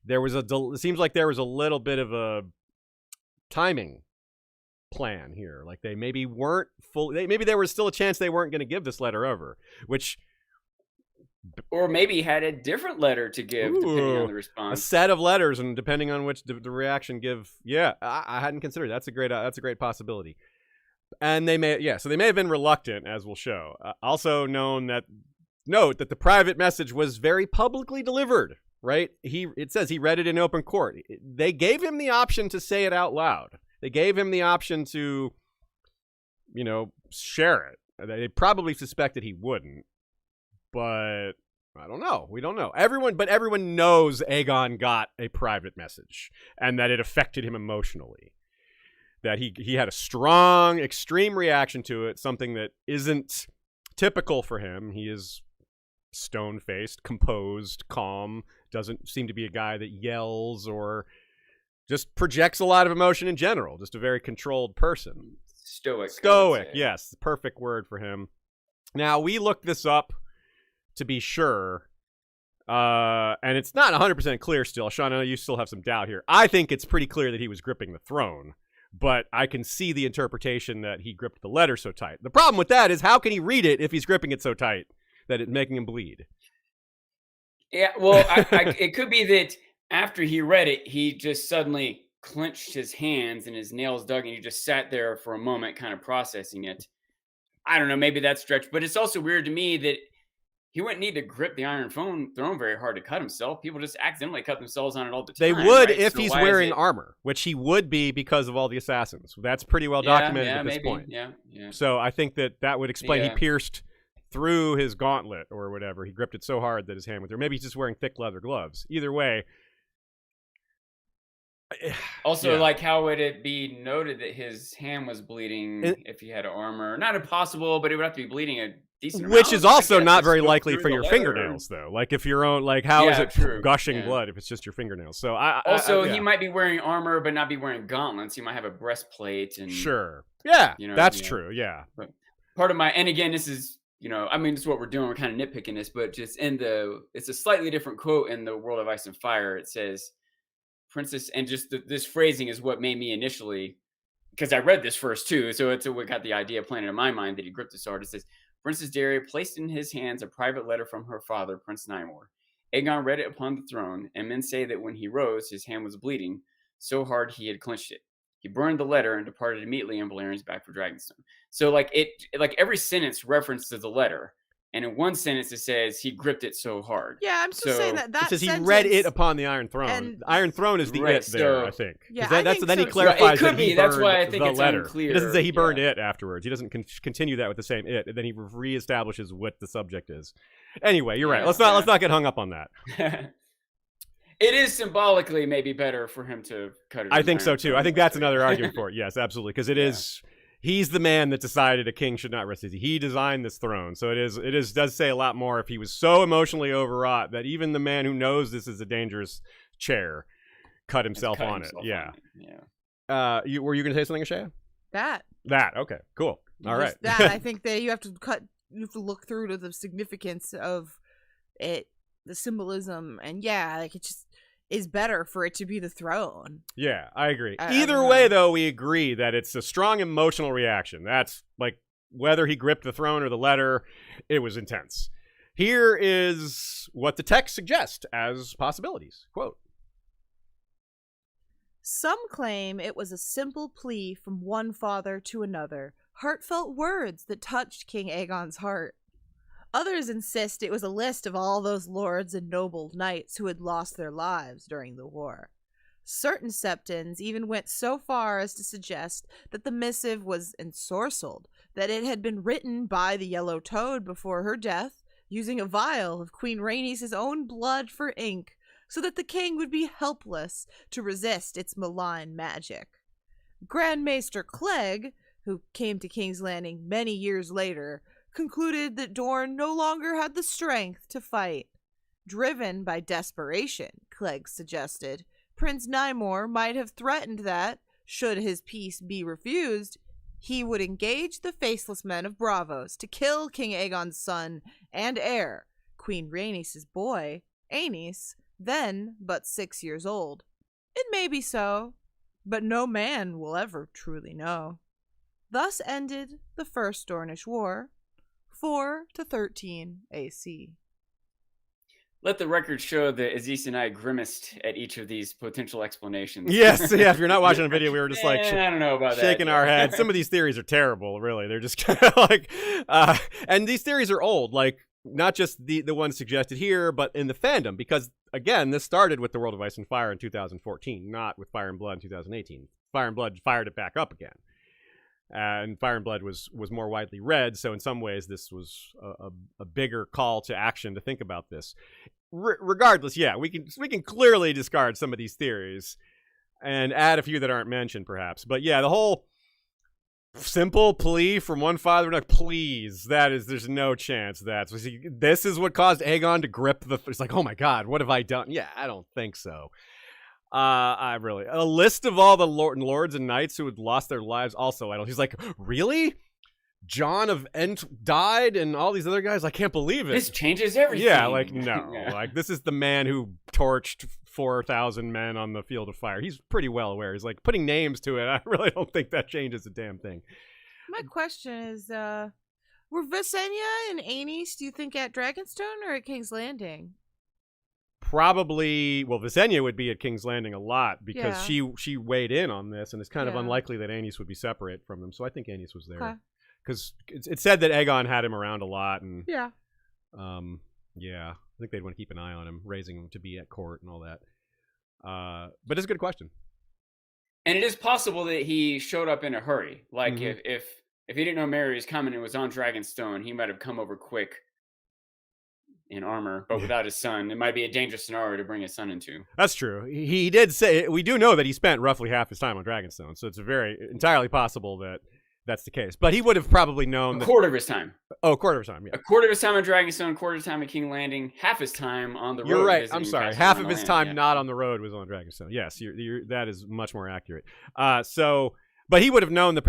It seems like there was a little bit of a timing plan here. Like they maybe weren't maybe there was still a chance they weren't going to give this letter over, which... Or maybe had a different letter to give, depending on the response. A set of letters, and depending on which the reaction give. Yeah, I hadn't considered. That's a great possibility. And they may have been reluctant, as we'll show. Also note that the private message was very publicly delivered. Right? It says he read it in open court. They gave him the option to say it out loud. They gave him the option to, share it. They probably suspected he wouldn't. But I don't know. We don't know. Everyone knows Aegon got a private message and that it affected him emotionally. That he had a strong, extreme reaction to it, something that isn't typical for him. He is stone-faced, composed, calm, doesn't seem to be a guy that yells or just projects a lot of emotion in general. Just a very controlled person. Stoic, yes. Perfect word for him. Now, we looked this up to be sure, and it's not 100% clear still. Sean, I know you still have some doubt here. I think it's pretty clear that he was gripping the throne, but I can see the interpretation that he gripped the letter so tight. The problem with that is, how can he read it if he's gripping it so tight that it's making him bleed? Yeah, well, it could be that after he read it, he just suddenly clenched his hands and his nails dug, and he just sat there for a moment kind of processing it. I don't know, maybe that's stretched, but it's also weird to me that he wouldn't need to grip the Iron Throne very hard to cut himself. People just accidentally cut themselves on it all the time. They would, right? If he's wearing armor, which he would be because of all the assassins. That's pretty well documented at this point. Yeah. So I think that would explain he pierced through his gauntlet or whatever. He gripped it so hard that his hand was there. Maybe he's just wearing thick leather gloves. Either way. Also, like, how would it be noted that his hand was bleeding if he had armor? Not impossible, but it would have to be bleeding a decent amount. Which is also not very likely for your fingernails, though. Like, if your own, like, how is it gushing blood if it's just your fingernails? So he might be wearing armor, but not be wearing gauntlets. He might have a breastplate and sure, yeah, that's true, yeah. But part of my, and again, this is this is what we're doing. We're kind of nitpicking this, but just it's a slightly different quote in the World of Ice and Fire. It says, Princess, and just this phrasing is what made me initially, because I read this first too, so it's what got the idea planted in my mind that he gripped the sword. It says, Princess Daria placed in his hands a private letter from her father, Prince Nymor. Aegon read it upon the throne, and men say that when he rose, his hand was bleeding so hard he had clenched it. He burned the letter and departed immediately on Valyrian's back for Dragonstone. So like every sentence references the letter. And in one sentence, it says he gripped it so hard. Yeah, I'm still saying that it says he read it upon the Iron Throne. The Iron Throne is the it there, I think. Yeah, then he clarifies that he burned that's why I think the it's letter. Unclear. He doesn't say he burned it afterwards. He doesn't continue that with the same it. And then he reestablishes what the subject is. Anyway, you're right. Let's not get hung up on that. It is symbolically maybe better for him to cut it. I think so too. I think that's another argument for it. Yes, absolutely, because it is. He's the man that decided a king should not rest easy. He designed this throne, so it does say a lot more. If he was so emotionally overwrought that even the man who knows this is a dangerous chair cut himself on it. Yeah. Were you going to say something, Ashaya? That. Okay. Cool. All right. That I think that you have to look through to the significance of it, the symbolism, and it just is better for it to be the throne. Yeah, I agree. Either way, though, we agree that it's a strong emotional reaction. That's like whether he gripped the throne or the letter, it was intense. Here is what the text suggests as possibilities. Quote, "Some claim it was a simple plea from one father to another, heartfelt words that touched King Aegon's heart. Others insist it was a list of all those lords and noble knights who had lost their lives during the war. Certain septons even went so far as to suggest that the missive was ensorcelled, that it had been written by the Yellow Toad before her death, using a vial of Queen Rhaenys' own blood for ink, so that the king would be helpless to resist its malign magic. Grand Maester Clegg, who came to King's Landing many years later, concluded that Dorne no longer had the strength to fight. Driven by desperation, Clegg suggested, Prince Nymor might have threatened that, should his peace be refused, he would engage the faceless men of Braavos to kill King Aegon's son and heir, Queen Rhaenys' boy, Aenys, then but 6 years old. It may be so, but no man will ever truly know. Thus ended the First Dornish War, 4 to 13 AC. Let the record show that Aziz and I grimaced at each of these potential explanations. Yes, yeah. If you're not watching the video, we were just like, I don't know about shaking that. our heads. Some of these theories are terrible, really. They're just kind of like, and these theories are old, like not just the ones suggested here, but in the fandom, because again, this started with the World of Ice and Fire in 2014, not with Fire and Blood in 2018. Fire and Blood fired it back up again. And Fire and Blood was more widely read, so in some ways this was a bigger call to action to think about this. Regardless, yeah, we can clearly discard some of these theories and add a few that aren't mentioned, perhaps. But yeah, the whole simple plea from one father to please, there's no chance this is what caused Aegon to grip it's like, oh my god, what have I done? Yeah, I don't think so. A list of all the lords and knights who had lost their lives also idle. He's like, really? John of Ent died and all these other guys? I can't believe it. This changes everything. Yeah, like, no. Yeah. Like, this is the man who torched 4,000 men on the field of fire. He's pretty well aware. He's like, putting names to it, I really don't think that changes a damn thing. My question is, were Visenya and Aenys, do you think, at Dragonstone or at King's Landing? Probably, well, Visenya would be at King's Landing a lot because Yeah. she weighed in on this, and it's kind of Yeah. unlikely that Aenys would be separate from them. So I think Aenys was there Okay. because it said that Aegon had him around a lot, and Yeah. yeah, I think they'd want to keep an eye on him, raising him to be at court and all that. But it's a good question. And it is possible that he showed up in a hurry. Like Mhm. if he didn't know Mary was coming and was on Dragonstone, he might have come over quick in armor, but without his son. It might be a dangerous scenario to bring his son into. That's true. He did say, we do know that he spent roughly half his time on Dragonstone, so it's entirely possible that that's the case. But he would have probably known A quarter of his time. a quarter of his time, yeah. A quarter of his time on Dragonstone, a quarter of his time at King Landing, half his time on the road. You're right. visiting I'm sorry. castles Half around of the his land, time yeah. not on the road was on Dragonstone. Yes, that is much more accurate. But he would have known the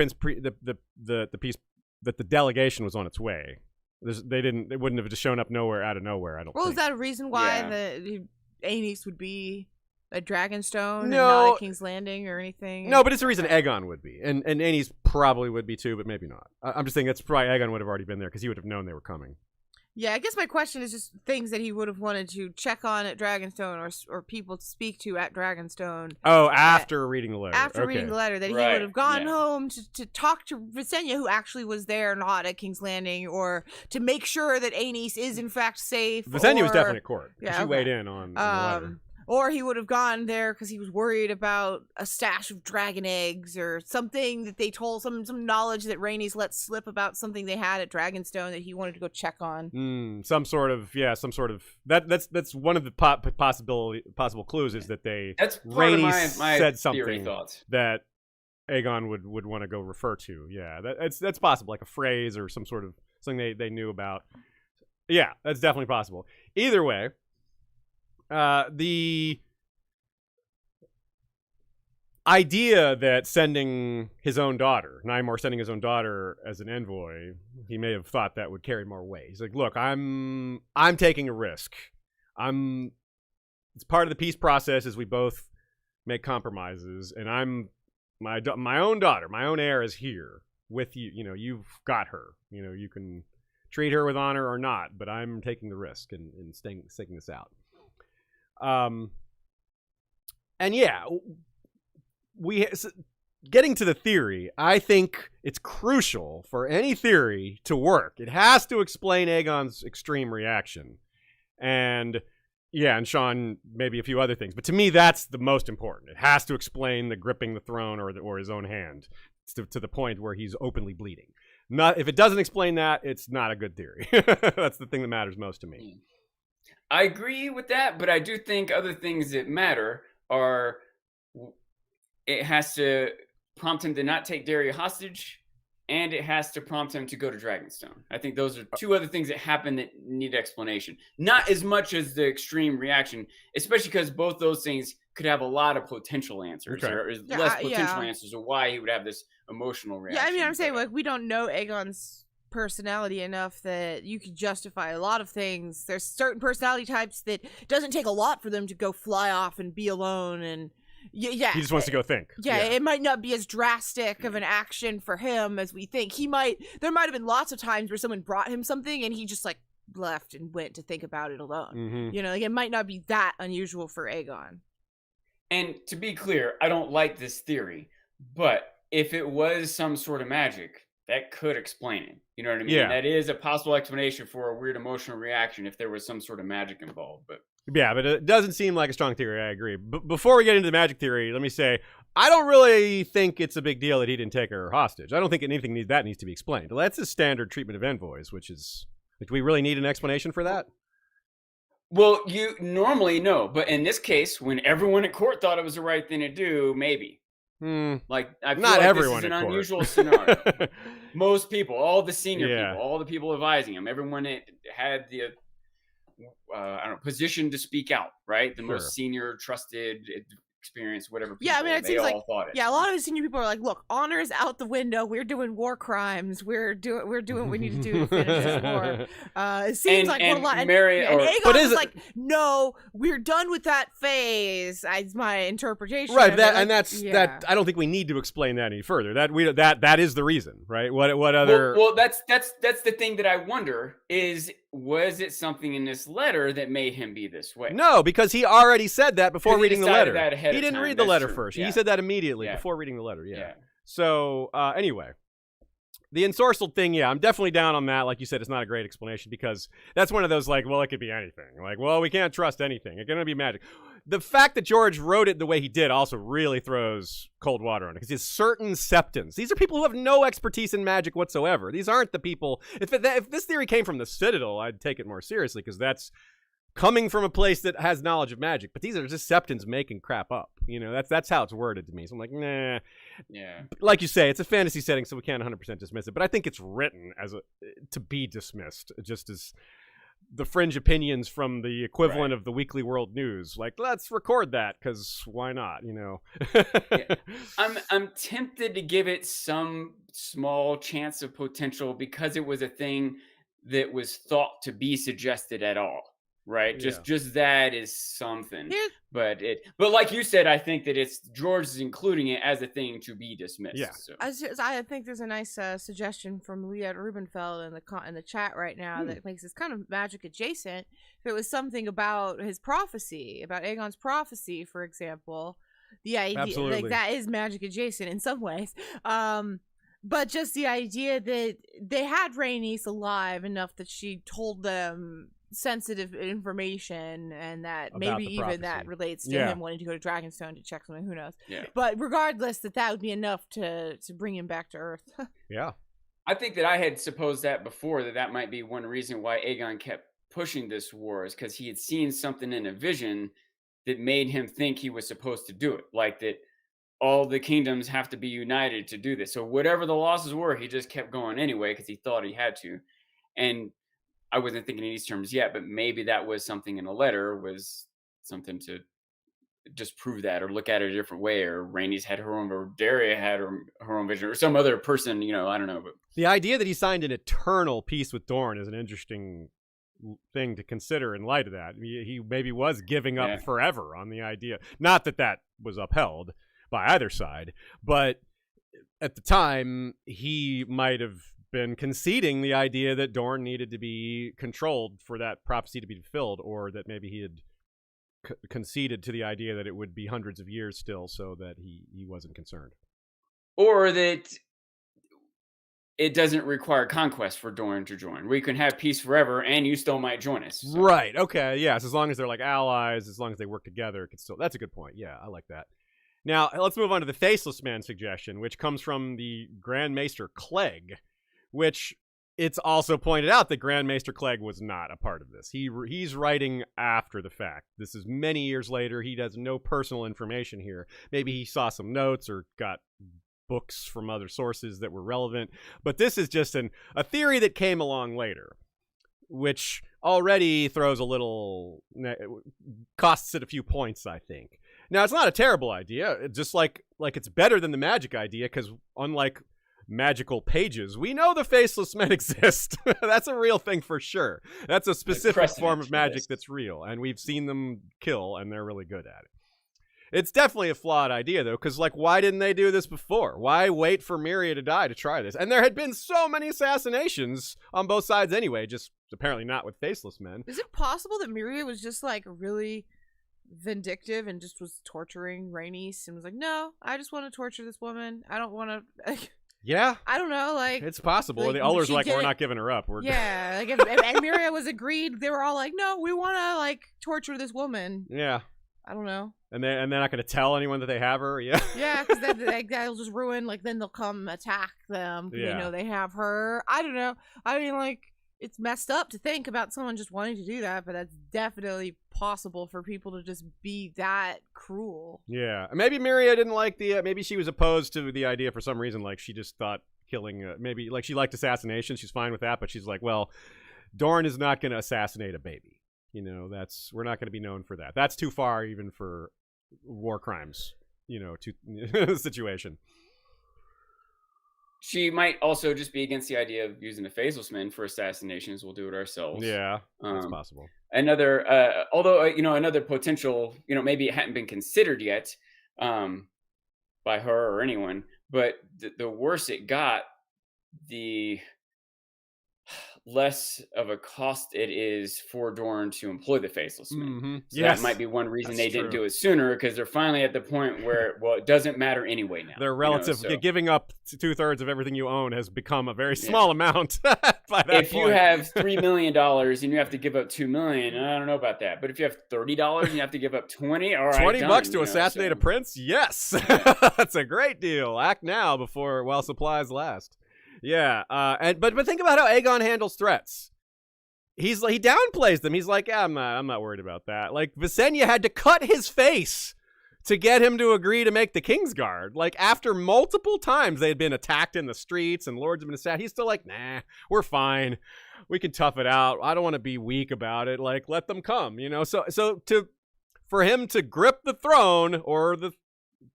piece that the delegation was on its way. They wouldn't have just shown up out of nowhere. I don't. Well, think. is that a reason why Yeah. the Aenys would be at Dragonstone and No. not at King's Landing or anything? No, but it's a reason Aegon would be, and Aenys probably would be too, but maybe not. I'm just thinking that's probably Aegon would have already been there because he would have known they were coming. Yeah, I guess my question is just things that he would have wanted to check on at Dragonstone or people to speak to at Dragonstone. Oh, after reading the letter. After Okay. reading the letter, that he Right, would have gone yeah. home to talk to Visenya, who actually was there, not at King's Landing, or to make sure that Aenys is in fact safe. Visenya was or- definitely at court. Yeah, She okay. weighed in on the letter. Or he would have gone there because he was worried about a stash of dragon eggs or something that they told, some knowledge that Rhaenys let slip about something they had at Dragonstone that he wanted to go check on. Some sort of that's one of the possible clues is that That's part of Rhaenys my said theory something thoughts. that Aegon would want to go refer to. Yeah, that's possible, like a phrase or some sort of something they knew about. Yeah, that's definitely possible. Either way, the idea that Nymor sending his own daughter as an envoy, he may have thought that would carry more weight. He's like, look, I'm taking a risk. It's part of the peace process as we both make compromises, and my own daughter, my own heir is here with you. You know, you've got her. You know, you can treat her with honor or not, but I'm taking the risk and sticking this out. And yeah, getting to the theory, I think it's crucial for any theory to work. It has to explain Aegon's extreme reaction. And yeah, and Sean, maybe a few other things. But to me, that's the most important. It has to explain the gripping the throne or his own hand to the point where he's openly bleeding. If it doesn't explain that, it's not a good theory. That's the thing that matters most to me. I agree with that, but I do think other things that matter are it has to prompt him to not take Daria hostage, and it has to prompt him to go to Dragonstone. I think those are two other things that happen that need explanation. Not as much as the extreme reaction, especially because both those things could have a lot of potential answers, or less potential answers of why he would have this emotional reaction. Yeah, I mean, I'm saying, like, we don't know Aegon's personality enough that you could justify a lot of things. There's certain personality types that doesn't take a lot for them to go fly off and be alone, and yeah, he just wants to go think. Yeah, it might not be as drastic of an action for him as we think. There might have been lots of times where someone brought him something and he just like left and went to think about it alone. Mm-hmm. You know, like, it might not be that unusual for Aegon. And to be clear, I don't like this theory, but if it was some sort of magic, that could explain it. You know what I mean? Yeah. That is a possible explanation for a weird emotional reaction if there was some sort of magic involved. But yeah, but it doesn't seem like a strong theory. I agree. But before we get into the magic theory, let me say, I don't really think it's a big deal that he didn't take her hostage. I don't think anything needs to be explained. That's a standard treatment of envoys, which is, do we really need an explanation for that? Well, you normally know, but in this case, when everyone at court thought it was the right thing to do, maybe. Like, I feel not like everyone this is an at court. unusual scenario. Most people, all the senior Yeah. people, all the people advising him, everyone that had the position to speak out, right? The most senior, trusted, experienced, whatever people, I mean, it they seems all thought it. Yeah, a lot of the senior people are like, look, honor is out the window. We're doing war crimes. We're doing what we need to do to finish this war. It seems like what a lot. And Aegon is like, no, we're done with that phase. That's my interpretation. Right, that. I don't think we need to explain that any further. That is the reason, right? What other? Well, that's the thing that I wonder is, was it something in this letter that made him be this way? No, because he already said that before reading the letter. He didn't read the letter first. Yeah. He said that immediately before reading the letter. Yeah. So anyway, the ensorcelled thing, I'm definitely down on that. Like you said, it's not a great explanation because that's one of those like, well, it could be anything. Like, well, we can't trust anything. It's gonna be magic. The fact that George wrote it the way he did also really throws cold water on it because he's certain septons. These are people who have no expertise in magic whatsoever. These aren't the people. If this theory came from the Citadel, I'd take it more seriously because that's coming from a place that has knowledge of magic. But these are just septons making crap up. You know, that's how it's worded to me. So I'm like, nah. Yeah. Like you say, it's a fantasy setting, so we can't 100% dismiss it. But I think it's written to be dismissed, just as the fringe opinions from the equivalent of the Weekly World News. Like, let's record that because why not? You know. I'm tempted to give it some small chance of potential because it was a thing that was thought to be suggested at all. Right, just that is something, but like you said, I think that it's George is including it as a thing to be dismissed. Yeah, so. I think there's a nice suggestion from Leah Rubenfeld in the chat right now that makes this kind of magic adjacent. If it was something about his prophecy, about Aegon's prophecy, for example, the idea like that is magic adjacent in some ways. But just the idea that they had Rhaenys alive enough that she told them sensitive information, and that about maybe even that relates to him wanting to go to Dragonstone to check something, who knows. But regardless, that would be enough to bring him back to Earth. I think that I had supposed that before, that might be one reason why Aegon kept pushing this war, is because he had seen something in a vision that made him think he was supposed to do it, like that all the kingdoms have to be united to do this. So whatever the losses were, he just kept going anyway because he thought he had to. And I wasn't thinking in these terms yet, but maybe that was something in a letter, was something to just prove that, or look at it a different way, or Rhaenys had her own, or Daria had her own vision, or some other person, you know, I don't know. But the idea that he signed an eternal peace with Dorne is an interesting thing to consider in light of that. He maybe was giving up forever on the idea. Not that was upheld by either side, but at the time he might have been conceding the idea that Dorne needed to be controlled for that prophecy to be fulfilled, or that maybe he had conceded to the idea that it would be hundreds of years still, so that he wasn't concerned. Or that it doesn't require conquest for Dorne to join. We can have peace forever, and you still might join us. So. Right. Okay. Yes. As long as they're like allies, as long as they work together, it can still. That's a good point. Yeah, I like that. Now let's move on to the Faceless Man suggestion, which comes from the Grand Maester Clegg, which it's also pointed out that Grand Maester Clegg was not a part of this. He's writing after the fact. This is many years later. He has no personal information here. Maybe he saw some notes or got books from other sources that were relevant, but this is just a theory that came along later, which already throws a little, costs it a few points, I think. Now, it's not a terrible idea. It's just like it's better than the magic idea, because unlike magical pages, we know the Faceless Men exist. That's a real thing for sure. That's a specific form of magic that's real, and we've seen them kill, and they're really good at it. It's definitely a flawed idea, though, because, like, why didn't they do this before? Why wait for Meria to die to try this? And there had been so many assassinations on both sides anyway, just apparently not with Faceless Men. Is it possible that Meria was just, like, really vindictive and just was torturing Rhaenys and was like, no, I just want to torture this woman. I don't want to... Yeah. I don't know, like... It's possible. Like, the Ullers are like, we're not giving her up. Yeah, like, and Meria was agreed. They were all like, no, we want to, like, torture this woman. Yeah. I don't know. And they're not going to tell anyone that they have her? Yeah. Yeah, because that'll just ruin, like, then they'll come attack them because they know they have her. I don't know. I mean, like, it's messed up to think about someone just wanting to do that, but that's definitely possible for people to just be that cruel. Yeah. Maybe Meria didn't like maybe she was opposed to the idea for some reason. Like, she just thought killing, maybe, like, she liked assassination. She's fine with that, but she's like, well, Dorne is not going to assassinate a baby. You know, we're not going to be known for that. That's too far even for war crimes, situation. She might also just be against the idea of using the Faceless Men for assassinations. We'll do it ourselves. Yeah, that's possible. Another, another potential, maybe it hadn't been considered yet by her or anyone, but the worse it got, the less of a cost it is for Dorne to employ the Faceless Men. Mm-hmm. So that might be one reason they didn't do it sooner, because they're finally at the point where, well, it doesn't matter anyway now. Their relative, giving up 2/3 of everything you own has become a very small amount by that point. If you have $3 million and you have to give up $2 million, I don't know about that. But if you have $30 and you have to give up $20, all right, $20 to assassinate a prince? Yes. That's a great deal. Act now while supplies last. Yeah, but think about how Aegon handles threats. He downplays them. He's like, I'm not worried about that. Like, Visenya had to cut his face to get him to agree to make the Kingsguard. Like, after multiple times they had been attacked in the streets and lords have been attacked, he's still like, nah, we're fine. We can tough it out. I don't want to be weak about it. Like, let them come, So for him to grip the throne or the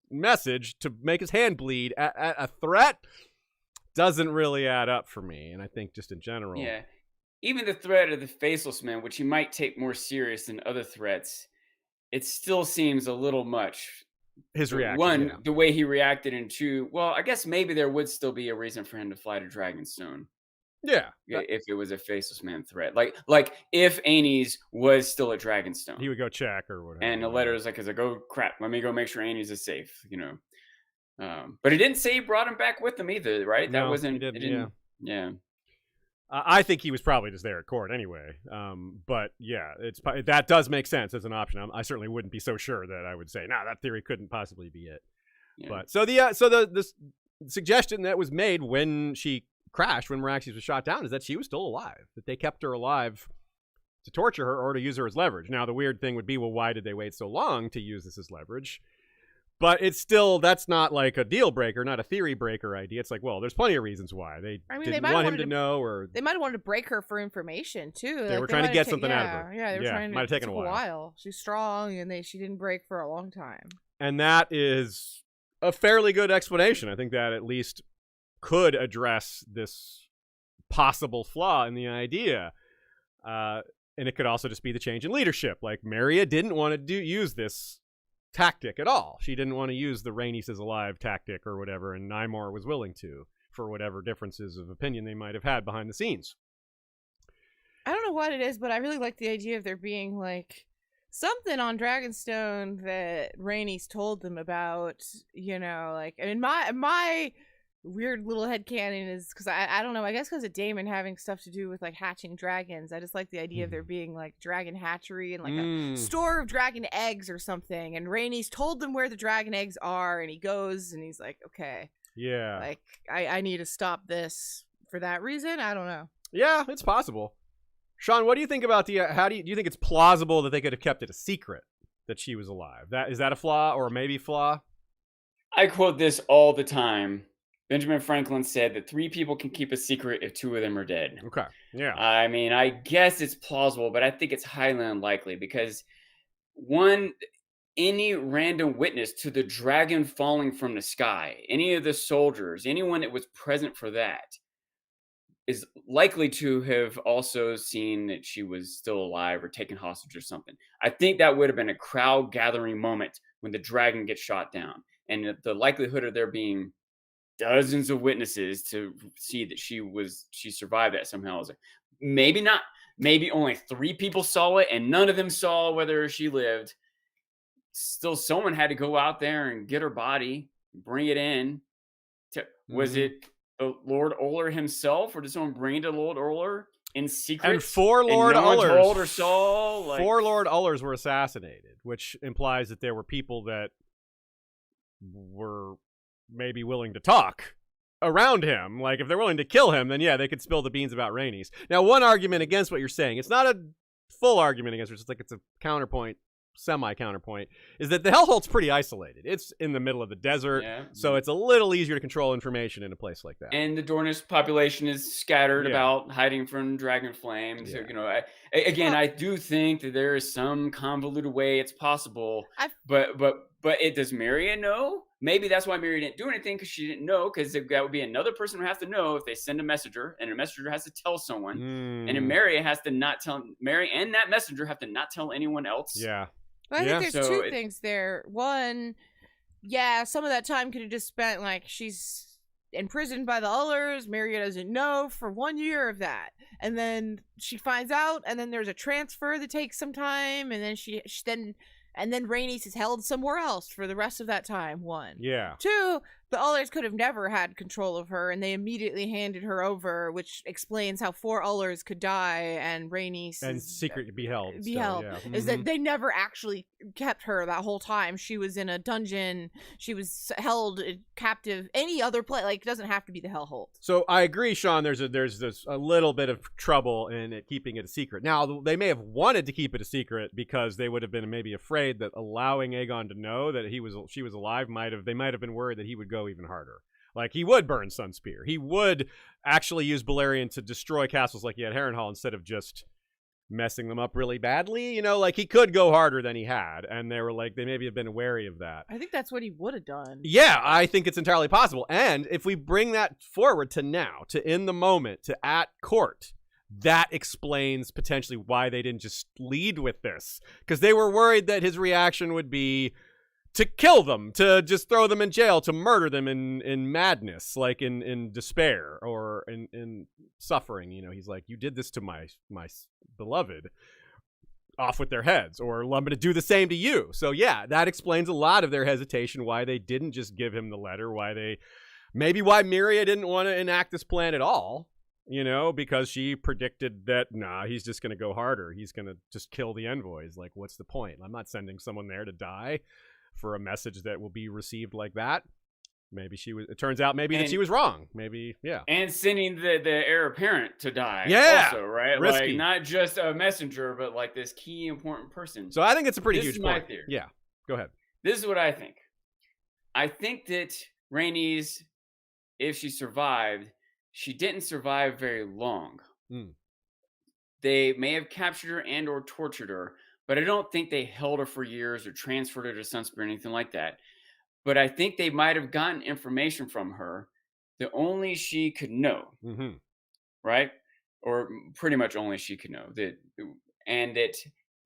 message to make his hand bleed at a threat doesn't really add up for me, and I think just in general. Yeah. Even the threat of the Faceless Men, which he might take more serious than other threats, it still seems a little much. His reaction. One, the way he reacted, and two, well, I guess maybe there would still be a reason for him to fly to Dragonstone. Yeah. If it was a Faceless Man threat. Like if Rhaenys was still at Dragonstone. He would go check or whatever. And the letter is like, oh crap, let me go make sure Rhaenys is safe, But it didn't say he brought him back with him either, right? No, that wasn't. He didn't. Yeah. I think he was probably just there at court anyway. But yeah, that does make sense as an option. I certainly wouldn't be so sure that I would say, that theory couldn't possibly be it. Yeah. But the suggestion that was made when she crashed, when Meraxes was shot down, is that she was still alive. That they kept her alive to torture her or to use her as leverage. Now the weird thing would be, well, why did they wait so long to use this as leverage? But it's still, that's not like a deal breaker, not a theory breaker idea. It's like, well, there's plenty of reasons why. They didn't want him to know, or they might have wanted to break her for information too. They were trying to get something out of her. Yeah, they were trying to. Might have taken a while. She's strong, and she didn't break for a long time. And that is a fairly good explanation. I think that at least could address this possible flaw in the idea. And it could also just be the change in leadership. Like, Meria didn't want to use this tactic at all. She didn't want to use the Rhaenys is alive tactic or whatever, and Nymor was willing to for whatever differences of opinion they might have had behind the scenes. I don't know what it is, but I really like the idea of there being like something on Dragonstone that Rhaenys told them about, like, I mean, my weird little headcanon is because I don't know, I guess because of Daemon having stuff to do with like hatching dragons. I just like the idea of there being like dragon hatchery and like a store of dragon eggs or something, and Rhaenys told them where the dragon eggs are, and he goes and he's like, okay, yeah, like I need to stop this for that reason. I don't know. Yeah, it's possible. Sean, what do you think about do you think it's plausible that they could have kept it a secret that she was alive? Is that a flaw or maybe flaw? I quote this all the time. Benjamin Franklin said that 3 people can keep a secret if 2 of them are dead. Okay. Yeah. I mean, I guess it's plausible, but I think it's highly unlikely because any random witness to the dragon falling from the sky, any of the soldiers, anyone that was present for that is likely to have also seen that she was still alive or taken hostage or something. I think that would have been a crowd gathering moment when the dragon gets shot down. And the likelihood of there being dozens of witnesses to see that she survived that somehow is maybe not. Maybe only 3 people saw it and none of them saw whether she lived. Still, someone had to go out there and get her body, bring it in. Was it Lord Oler himself, or did someone bring it to Lord Oler in secret? And 4 Lord Olers. Told or saw, 4 Lord Olers were assassinated, which implies that there were people that were maybe willing to talk around him. Like, if they're willing to kill him, then yeah, they could spill the beans about Rhaenys. Now, one argument against what you're saying, it's not a full argument against her, it's just like it's a counterpoint, semi-counterpoint, is that the Hellholt's pretty isolated. It's in the middle of the desert, so it's a little easier to control information in a place like that. And the Dornish population is scattered about, hiding from dragon flames. Yeah. So, I do think that there is some convoluted way it's possible. But does Meria know? Maybe that's why Meria didn't do anything, because she didn't know, because that would be another person who has to know if they send a messenger, and a messenger has to tell someone, and then Meria has to not tell. Meria and that messenger have to not tell anyone else. Yeah. Well, I think there's 2 things there. One, some of that time could have just spent like she's imprisoned by the Ullers. Meria doesn't know for 1 year of that, and then she finds out, and then there's a transfer that takes some time, and then and then Rhaenys is held somewhere else for the rest of that time. 1. Yeah. 2, the Ullers could have never had control of her, and they immediately handed her over, which explains how 4 Ullers could die and Rhaenys and secret be held. Is that they never actually kept her that whole time. She was in a dungeon. She was held captive. Any other place, like, it doesn't have to be the Hellholt. So I agree, Sean. There's a little bit of trouble in it keeping it a secret. Now, they may have wanted to keep it a secret because they would have been maybe afraid that allowing Aegon to know that she was alive they might have been worried that he would go even harder. Like, he would burn Sunspear. He would actually use Balerion to destroy castles like he had Harrenhal instead of just messing them up really badly. Like, he could go harder than he had, and they maybe have been wary of that. I think that's what he would have done. Yeah, I think it's entirely possible. And if we bring that forward to now, to in the moment, to at court, that explains potentially why they didn't just lead with this, because they were worried that his reaction would be to kill them, to just throw them in jail, to murder them in madness, like in despair or in suffering. He's like, you did this to my beloved, off with their heads, or I'm going to do the same to you. So yeah, that explains a lot of their hesitation, why they didn't just give him the letter, why Meria didn't want to enact this plan at all. Because she predicted that, he's just going to go harder. He's going to just kill the envoys. Like, what's the point? I'm not sending someone there to die for a message that will be received like that. It turns out that she was wrong. Maybe, yeah. And sending the heir apparent to die. Yeah. Also, right? Risky. Like, not just a messenger, but like this key important person. So I think it's a pretty huge point. This is my theory. Yeah. Go ahead. This is what I think. I think that Rhaenys, if she survived, she didn't survive very long. They may have captured her and or tortured her, but I don't think they held her for years or transferred her to Sunspear or anything like that. But I think they might have gotten information from her that only she could know, right? Or pretty much only she could know.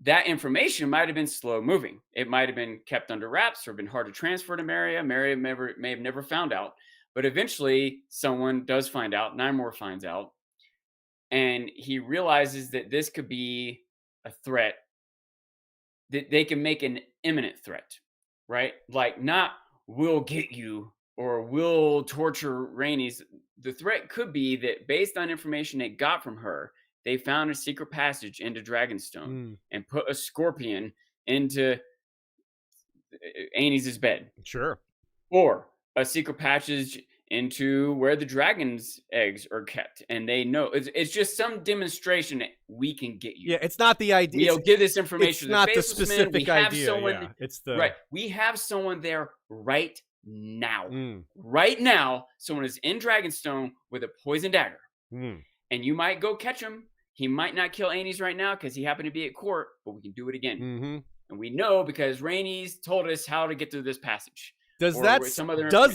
That information might have been slow moving. It might have been kept under wraps or been hard to transfer to Meria. Meria may have never found out. But eventually someone does find out, Nymor finds out, and he realizes that this could be a threat, that they can make an imminent threat, right? Like, not we'll get you or we'll torture Rhaenys. The threat could be that based on information they got from her, they found a secret passage into Dragonstone and put a scorpion into Aenys' bed. Sure. Or a secret passage into where the dragon's eggs are kept, and they know it's just some demonstration that we can get you. Yeah, it's not the idea. We'll give this information. It's not the specific idea. Yeah, it's the right. We have someone there right now. Right now, someone is in Dragonstone with a poison dagger, and you might go catch him. He might not kill Aenys right now because he happened to be at court, but we can do it again. And we know because Rhaenys told us how to get through this passage. Does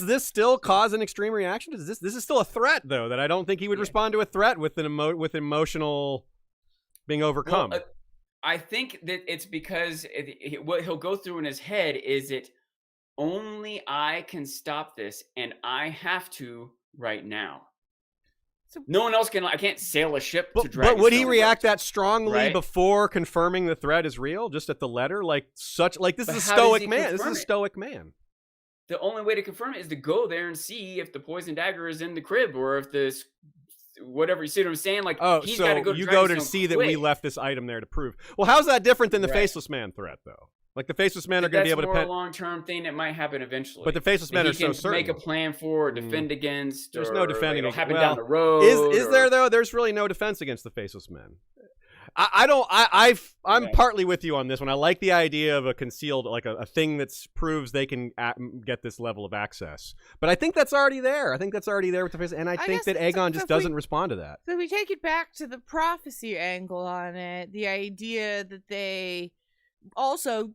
this still cause an extreme reaction? This is still a threat, though, that I don't think he would respond to a threat with emotional being overcome. Well, I think that it's because what he'll go through in his head is that only I can stop this, and I have to right now. So, no one else can. I can't sail a ship to Dragonstone. But would he react that strongly before confirming the threat is real? Just at the letter, this is a stoic man. This is a stoic man. The only way to confirm it is to go there and see if the poison dagger is in the crib or if this, whatever. You see what I'm saying? Like, he's got to go to you go to see that we left this item there to prove. Well, how's that different than the Faceless Man threat, though? Like, the Faceless Men are going to be able to... That's more a long-term thing that might happen eventually. But the Faceless Men are so certain. He can make a plan for, defend against, There's no defending. It'll happen down the road. Is there, though? There's really no defense against the Faceless Men. I'm partly with you on this one. I like the idea of a concealed, like a thing that proves they can get this level of access. But I think that's already there. I think that's already there with the face, and I think that Aegon just doesn't respond to that. So we take it back to the prophecy angle on it. The idea that they also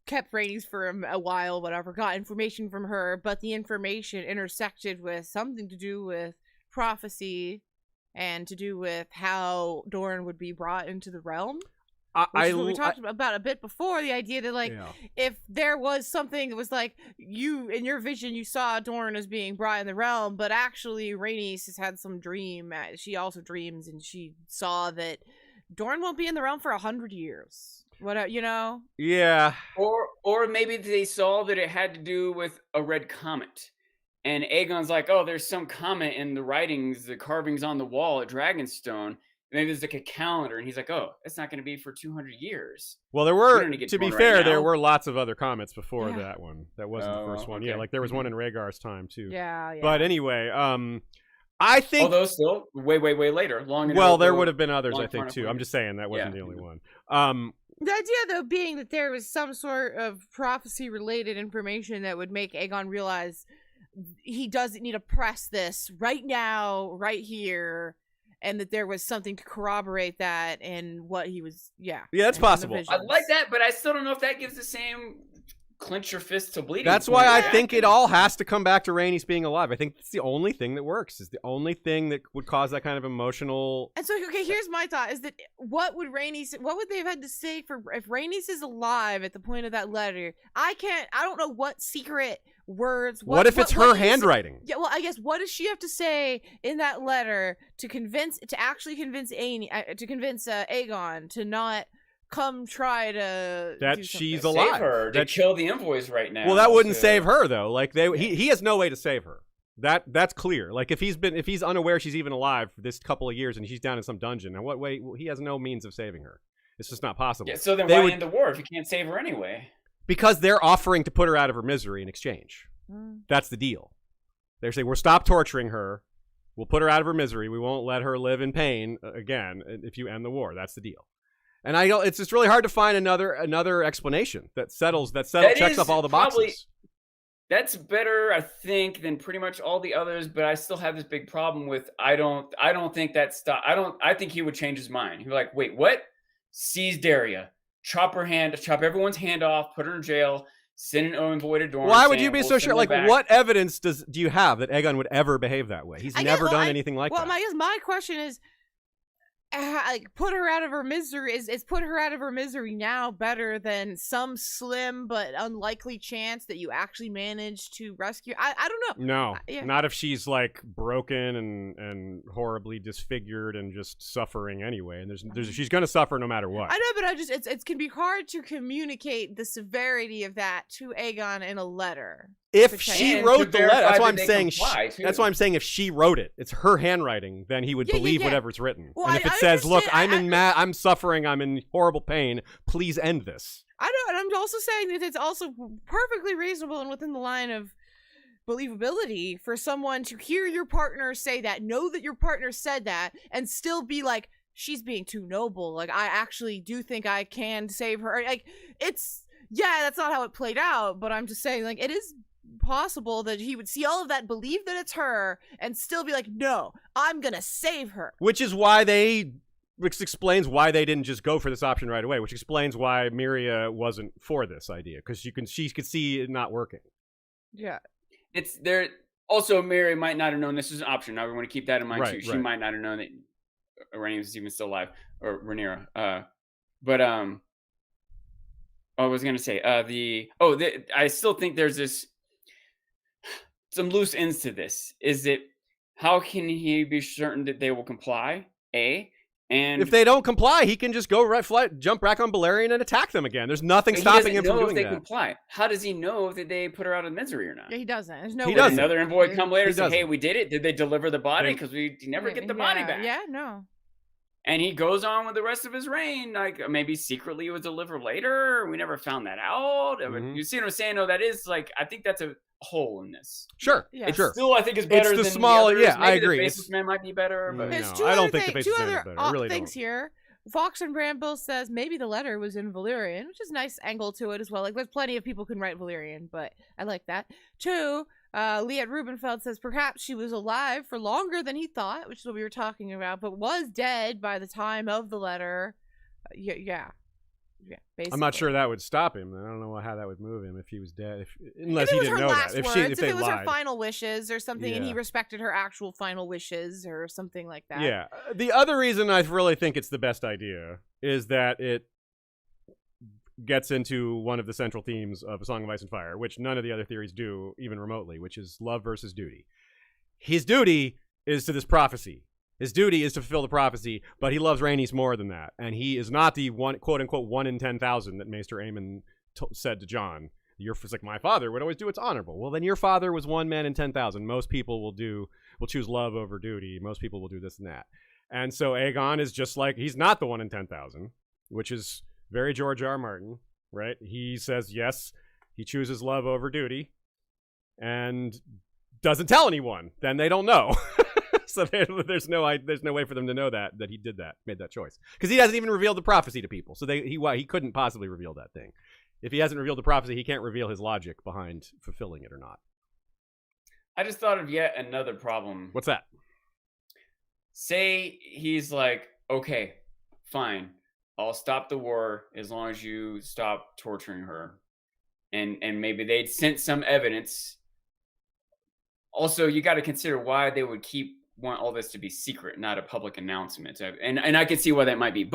kept Rhaenys for a while, whatever, got information from her, but the information intersected with something to do with prophecy and to do with how Dorne would be brought into the realm. Which is what we talked about a bit before, the idea that, if there was something that was like, you, in your vision, you saw Dorne as being brought in the realm, but actually Rhaenys has had some dream. She also dreams, and she saw that Dorne won't be in the realm for 100 years. What, Yeah. Or maybe they saw that it had to do with a red comet. And Aegon's like, oh, there's some comment in the writings, the carvings on the wall at Dragonstone. And then there's like a calendar. And he's like, oh, it's not going to be for 200 years. Well, there were, to be fair, there were lots of other comments before that one. That wasn't the first one. Okay. Yeah, like there was one in Rhaegar's time, too. Yeah. But anyway, I think... Although still, way later. There would have been others, I think, too. I'm just saying that wasn't the only one. The idea, though, being that there was some sort of prophecy-related information that would make Aegon realize he doesn't need to press this right now, right here, and that there was something to corroborate that and what he was, Yeah, that's possible. I like that, but I still don't know if that gives the same clench your fist to bleeding. That's why I think it all has to come back to Rhaenys being alive. I think it's the only thing that works. It's the only thing that would cause that kind of emotional... And so, okay, here's my thought, is that what would they have had to say if Rhaenys is alive at the point of that letter? I don't know what secret words... What if it's her handwriting? Yeah, well, I guess, what does she have to say in that letter to actually convince Aegon to not... come try to that she's alive, save her, to kill the envoys right now. Well, that wouldn't save her though. Like he has no way to save her. That's clear. Like if he's unaware she's even alive for this couple of years and she's down in some dungeon, in what way? He has no means of saving her. It's just not possible. Yeah, so then why end the war if you can't save her anyway? Because they're offering to put her out of her misery in exchange. That's the deal. They're saying, we'll stop torturing her. We'll put her out of her misery. We won't let her live in pain again if you end the war. That's the deal. And I know it's just really hard to find another explanation that checks off all the boxes. That's better, I think, than pretty much all the others. But I still have this big problem with I don't think that stuff. I think he would change his mind. He'd be like, wait, what? Seize Daria, chop everyone's hand off, put her in jail, send an envoy to Dorne. Why would you be so sure? Like, what evidence do you have that Aegon would ever behave that way? He's never done anything like that. Well, my question is, like put her out of her misery is put her out of her misery now better than some slim but unlikely chance that you actually manage to rescue? I don't know. No, Yeah. not if she's like broken and horribly disfigured and just suffering anyway. And there's she's gonna suffer no matter what. I know, but it can be hard to communicate the severity of that to Aegon in a letter. If she wrote the letter, that's why I'm saying. That's why I'm saying if she wrote it, it's her handwriting. Then he would believe whatever's written. Well, and if it says, "Look, I'm suffering, I'm in horrible pain. Please end this." I know, and I'm also saying that it's also perfectly reasonable and within the line of believability for someone to hear your partner say that, know that your partner said that, and still be like, "She's being too noble. Like, I actually do think I can save her." Like, that's not how it played out. But I'm just saying, like, it is possible that he would see all of that, believe that it's her, and still be like, no, I'm gonna save her. Which explains why they didn't just go for this option right away, which explains why Meria wasn't for this idea, because she could see it not working. Yeah. It's there. Also, Meria might not have known this is an option. Now we want to keep that in mind too. She might not have known that Rhaenys was even still alive, or Rhaenyra. I was gonna say I still think there's some loose ends to this. Is it how can he be certain that they will comply? And if they don't comply, he can just go jump back on Balerion and attack them again. There's nothing stopping him from doing that. Comply. How does he know that they put her out of misery or not? Yeah, he doesn't. There's no. He doesn't. Another envoy come later and say, "Hey, we did it. Did they deliver the body? Because we never get the body back." Yeah, no. And he goes on with the rest of his reign. Like maybe secretly it was delivered later. We never found that out. Mm-hmm. You see what I'm saying? No, that is like I think that's a hole in this. Sure, yeah. Sure. Still, I think it's better than small. the others. Yeah, Maybe I agree. The Faceless Man might be better, but I don't think the Faceless Man is better. I really things don't. here. Fox and Bramble says maybe the letter was in Valyrian, which is a nice angle to it as well. Like, there's plenty of people who can write Valyrian, but I like that. 2, Liet Rubenfeld says perhaps she was alive for longer than he thought, which is what we were talking about, but was dead by the time of the letter. Yeah, basically. I'm not sure that would stop him. I don't know how that would move him if he was dead, unless he didn't know that. If it was her final wishes or something, and he respected her actual final wishes or something like that. Yeah. The other reason I really think it's the best idea is that it gets into one of the central themes of A Song of Ice and Fire, which none of the other theories do, even remotely, which is love versus duty. His duty is to this prophecy. His duty is to fulfill the prophecy, but he loves Rhaenys more than that. And he is not the one, quote unquote, 1 in 10,000 that Maester Aemon said to Jon. It's like, my father would always do what's honorable. Well, then your father was 1 man in 10,000. Most people will choose love over duty. Most people will do this and that. And so Aegon is just like, he's not the 1 in 10,000, which is very George R. Martin, right? He says, yes, he chooses love over duty and doesn't tell anyone. Then they don't know. So there's no way for them to know that he made that choice, because he hasn't even revealed the prophecy to people. So he couldn't possibly reveal that thing. If he hasn't revealed the prophecy, he can't reveal his logic behind fulfilling it or not. I just thought of yet another problem. What's that? Say he's like, okay, fine, I'll stop the war as long as you stop torturing her, and maybe they'd sent some evidence. Also, you got to consider why they would want all this to be secret, not a public announcement. And I can see why that might be,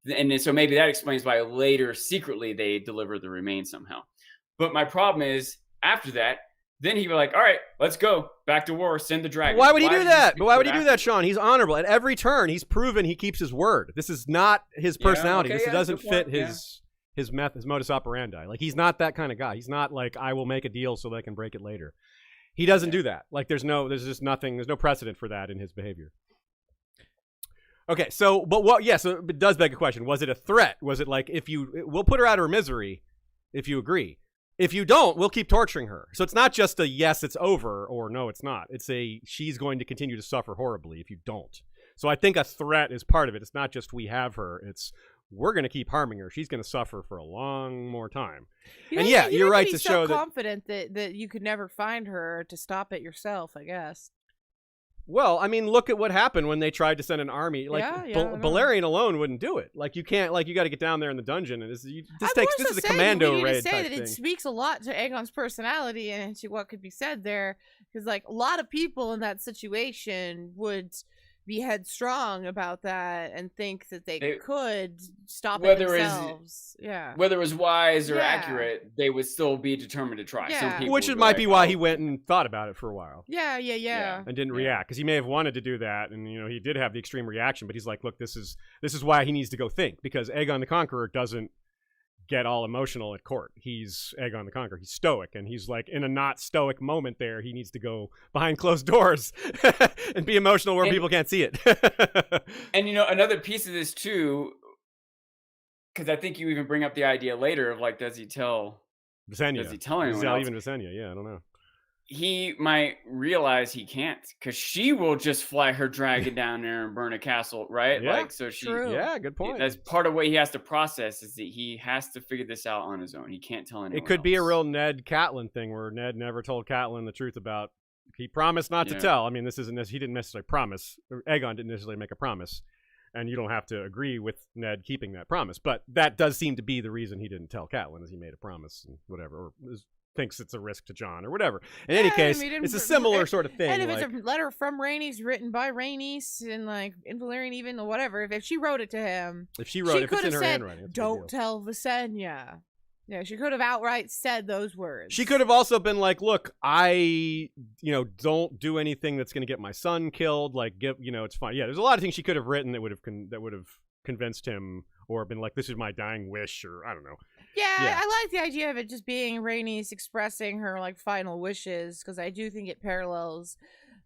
and so maybe that explains why later secretly they deliver the remains somehow. But my problem is after that, then he'd be like, all right, let's go back to war, send the dragon. Why would he do that? But why would he do that, Sean? He's honorable. At every turn, he's proven he keeps his word. This is not his personality. This doesn't fit his modus operandi. Like, he's not that kind of guy. He's not like, I will make a deal so that I can break it later. He doesn't do that. Like, there's no precedent for that in his behavior. Okay, so it does beg a question. Was it a threat? Was it like, we'll put her out of her misery if you agree. If you don't, we'll keep torturing her. So it's not just a yes, it's over, or no, it's not. It's she's going to continue to suffer horribly if you don't. So I think a threat is part of it. It's not just we have her. It's we're going to keep harming her. She's going to suffer for a long more time. You're right to show that. Confident that you could never find her to stop it yourself, I guess. Well, I mean, look at what happened when they tried to send an army. Like, Balerion alone wouldn't do it. Like, you can't. Like, you got to get down there in the dungeon, and this is a commando raid type thing. It speaks a lot to Aegon's personality and to what could be said there, because like a lot of people in that situation would be headstrong about that and think that they could stop it whether themselves. Whether it was wise or Yeah. accurate, they would still be determined to try. Yeah. Some people Which would might like, be why "Oh, he went and thought about it for a while. Yeah. And didn't Yeah. react, because he may have wanted to do that, and he did have the extreme reaction, but he's like, look, this is why he needs to go think, because Aegon the Conqueror doesn't get all emotional at court. He's Aegon the Conqueror. He's stoic, and he's like, in a not stoic moment there, he needs to go behind closed doors and be emotional where people can't see it. And another piece of this too, because I think you even bring up the idea later of like, does he tell Visenya. Does he tell anyone else? Even Visenya, yeah, I don't know. He might realize he can't, because she will just fly her dragon down there and burn a castle, right? Yeah, like, so she. true. Yeah, good point. That's part of what he has to process, is that he has to figure this out on his own. He can't tell anyone. It could be a else. real Ned Catelyn thing, where Ned never told Catelyn the truth about. He promised not to tell. I mean, this isn't. He didn't necessarily promise. Aegon didn't necessarily make a promise, and you don't have to agree with Ned keeping that promise. But that does seem to be the reason he didn't tell Catelyn, is he made a promise and whatever, or thinks it's a risk to Jon or whatever. In any case, it's a similar sort of thing. And if it's a letter from Rhaenys written by Rhaenys and like in Valyrian even or whatever, if she wrote it to him, if it's in her handwriting, don't tell Visenya. Yeah, she could have outright said those words. She could have also been like, look, I, don't do anything that's going to get my son killed. Like, it's fine. Yeah, there's a lot of things she could have written that would have convinced him, or been like, this is my dying wish, or I don't know. Yeah, I like the idea of it just being Rhaenys expressing her like final wishes, because I do think it parallels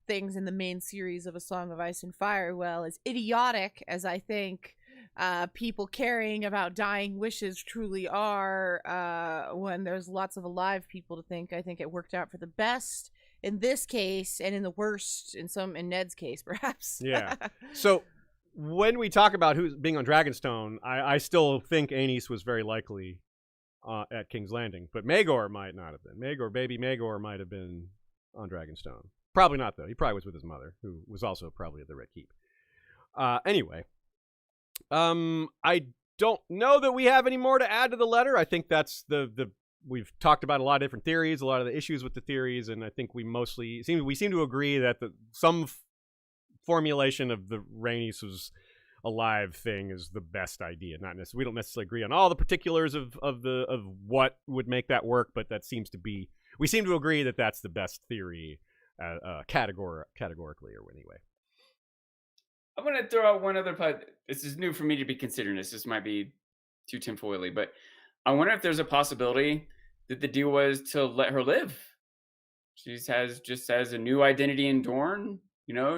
things in the main series of A Song of Ice and Fire well, as idiotic as I think people caring about dying wishes truly are when there's lots of alive people to think. I think it worked out for the best in this case, and in the worst in Ned's case, perhaps. Yeah. So when we talk about who's being on Dragonstone, I still think Aenys was very likely at King's Landing, but Maegor might not have been. Baby Maegor might have been on Dragonstone. Probably not, though. He probably was with his mother, who was also probably at the Red Keep. Anyway, I don't know that we have any more to add to the letter. I think that's we've talked about a lot of different theories, a lot of the issues with the theories, and I think we seem to agree that some formulation of the Rhaenys was alive thing is the best idea. Not necessarily, we don't necessarily agree on all the particulars of what would make that work, but that seems to be, we seem to agree that that's the best theory, categorically, or anyway. I'm going to throw out one other part. This is new for me to be considering this. This might be too tinfoily, but I wonder if there's a possibility that the deal was to let her live. She just has a new identity in Dorne.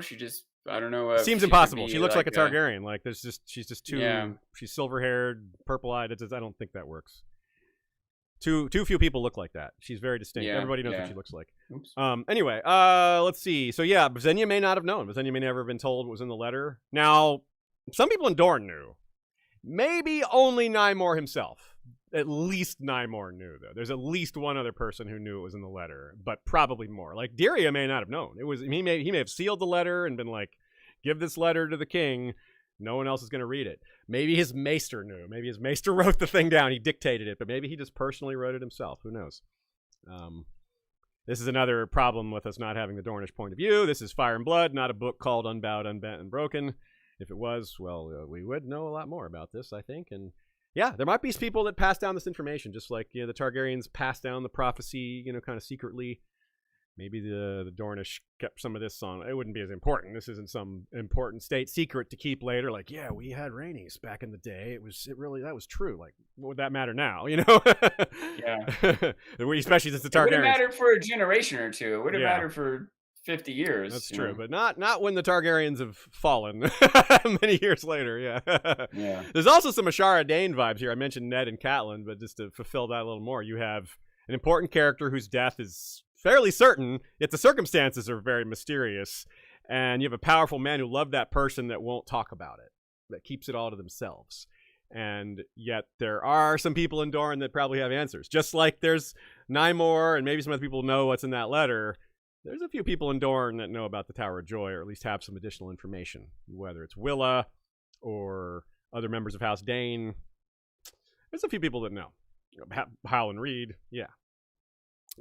She just, I don't know. Seems impossible. She looks like a Targaryen. Like she's just too. She's silver haired, purple eyed. I don't think that works. Too few people look like that. She's very distinct. Everybody knows what she looks like. Oops. Anyway, let's see. So yeah, Visenya may not have known. Visenya may never have been told what was in the letter. Now, some people in Dorne knew. Maybe only Nymor himself. At least Nymor knew, though. There's at least one other person who knew it was in the letter, but probably more. Like, Dyria may not have known. He may have sealed the letter and been like, give this letter to the king. No one else is going to read it. Maybe his maester knew. Maybe his maester wrote the thing down. He dictated it, but maybe he just personally wrote it himself. Who knows? This is another problem with us not having the Dornish point of view. This is Fire and Blood, not a book called Unbowed, Unbent, and Broken. If it was, well, we would know a lot more about this, I think. And yeah, there might be people that pass down this information, just like the Targaryens passed down the prophecy, kind of secretly. Maybe the Dornish kept some of this on. It wouldn't be as important. This isn't some important state secret to keep later. Like, yeah, we had Rhaenys back in the day. That was true. Like, what would that matter now? Yeah. Especially since the Targaryens. It would have mattered for a generation or two. It would have mattered for 50 years. That's true, but not when the Targaryens have fallen many years later. Yeah. There's also some Ashara Dane vibes here. I mentioned Ned and Catelyn, but just to fulfill that a little more, you have an important character whose death is fairly certain, yet the circumstances are very mysterious, and you have a powerful man who loved that person that won't talk about it, that keeps it all to themselves. And yet there are some people in Dorne that probably have answers. Just like there's Nymor, and maybe some other people know what's in that letter. There's a few people in Dorne that know about the Tower of Joy, or at least have some additional information, whether it's Willa or other members of House Dane. There's a few people that know. Howland Reed, yeah.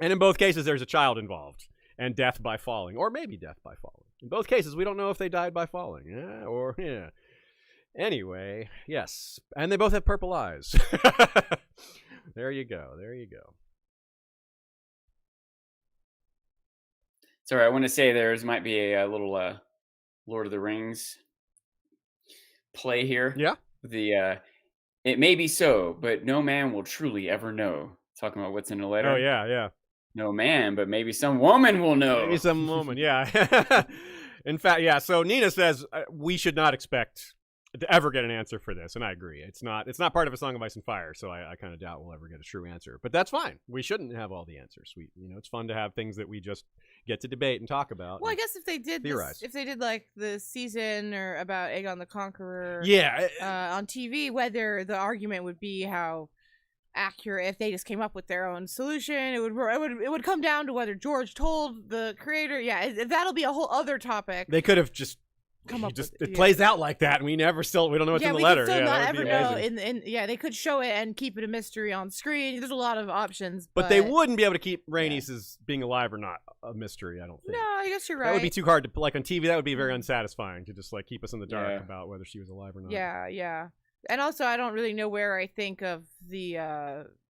And in both cases, there's a child involved. and death by falling, or maybe death by falling. In both cases, we don't know if they died by falling. Yeah. Anyway, yes. And they both have purple eyes. There you go. Sorry, I want to say there might be a little Lord of the Rings play here. Yeah. It may be so, but no man will truly ever know. Talking about what's in the letter. Oh, yeah. No man, but maybe some woman will know. Maybe some woman, yeah. In fact, yeah, so Nina says we should not expect to ever get an answer for this, and I agree. It's not part of A Song of Ice and Fire, so I kind of doubt we'll ever get a true answer. But that's fine. We shouldn't have all the answers. It's fun to have things that we just get to debate and talk about. Well, I guess if they did if they did like the season or about Aegon the Conqueror, on TV, whether the argument would be how accurate, if they just came up with their own solution, it would come down to whether George told the creator. Yeah, that'll be a whole other topic. They could have just it plays out like that, and we don't know what's in the letter. We could still not ever know. They could show it and keep it a mystery on screen. There's a lot of options, but they wouldn't be able to keep Rhaenys as being alive or not a mystery. I don't think. No, I guess you're right. That would be too hard to on TV. That would be very unsatisfying to just keep us in the dark about whether she was alive or not. Yeah. And also, I don't really know where I think of the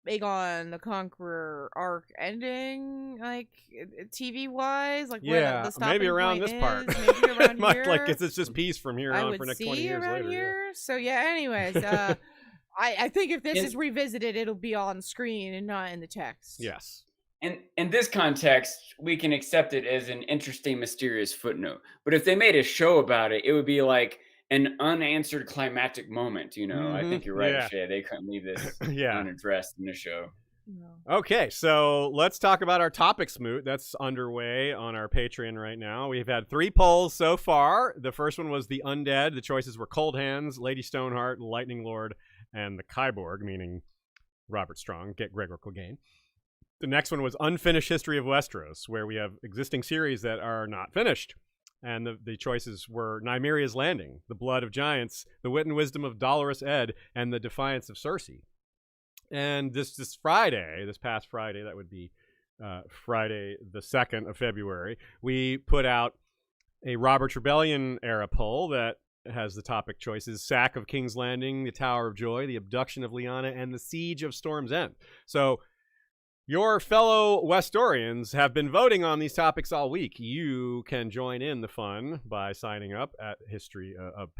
Aegon the Conqueror arc ending, TV wise, where the stopping maybe around point this part. Maybe around here. It's just peace from here on for next 20 years later. Here. So anyways, I think if this is revisited, it'll be on screen and not in the text. Yes. And in this context, we can accept it as an interesting, mysterious footnote. But if they made a show about it, it would be like an unanswered climactic moment. I think you're right, Shay. They couldn't leave this unaddressed in the show. No. Okay, so let's talk about our topic smoot that's underway on our Patreon right now. We've had 3 polls so far. The first one was the undead. The choices were Cold Hands, Lady Stoneheart, Lightning Lord, and the Kyborg, meaning Robert Strong, get Gregor Clegane. The next one was Unfinished History of Westeros, where we have existing series that are not finished. And the choices were Nymeria's Landing, The Blood of Giants, The Wit and Wisdom of Dolorous Ed, and The Defiance of Cersei. And this past Friday, that would be Friday the 2nd of February, we put out a Robert's Rebellion era poll that has the topic choices: Sack of King's Landing, The Tower of Joy, The Abduction of Lyanna, and The Siege of Storm's End. So your fellow Westorians have been voting on these topics all week. You can join in the fun by signing up at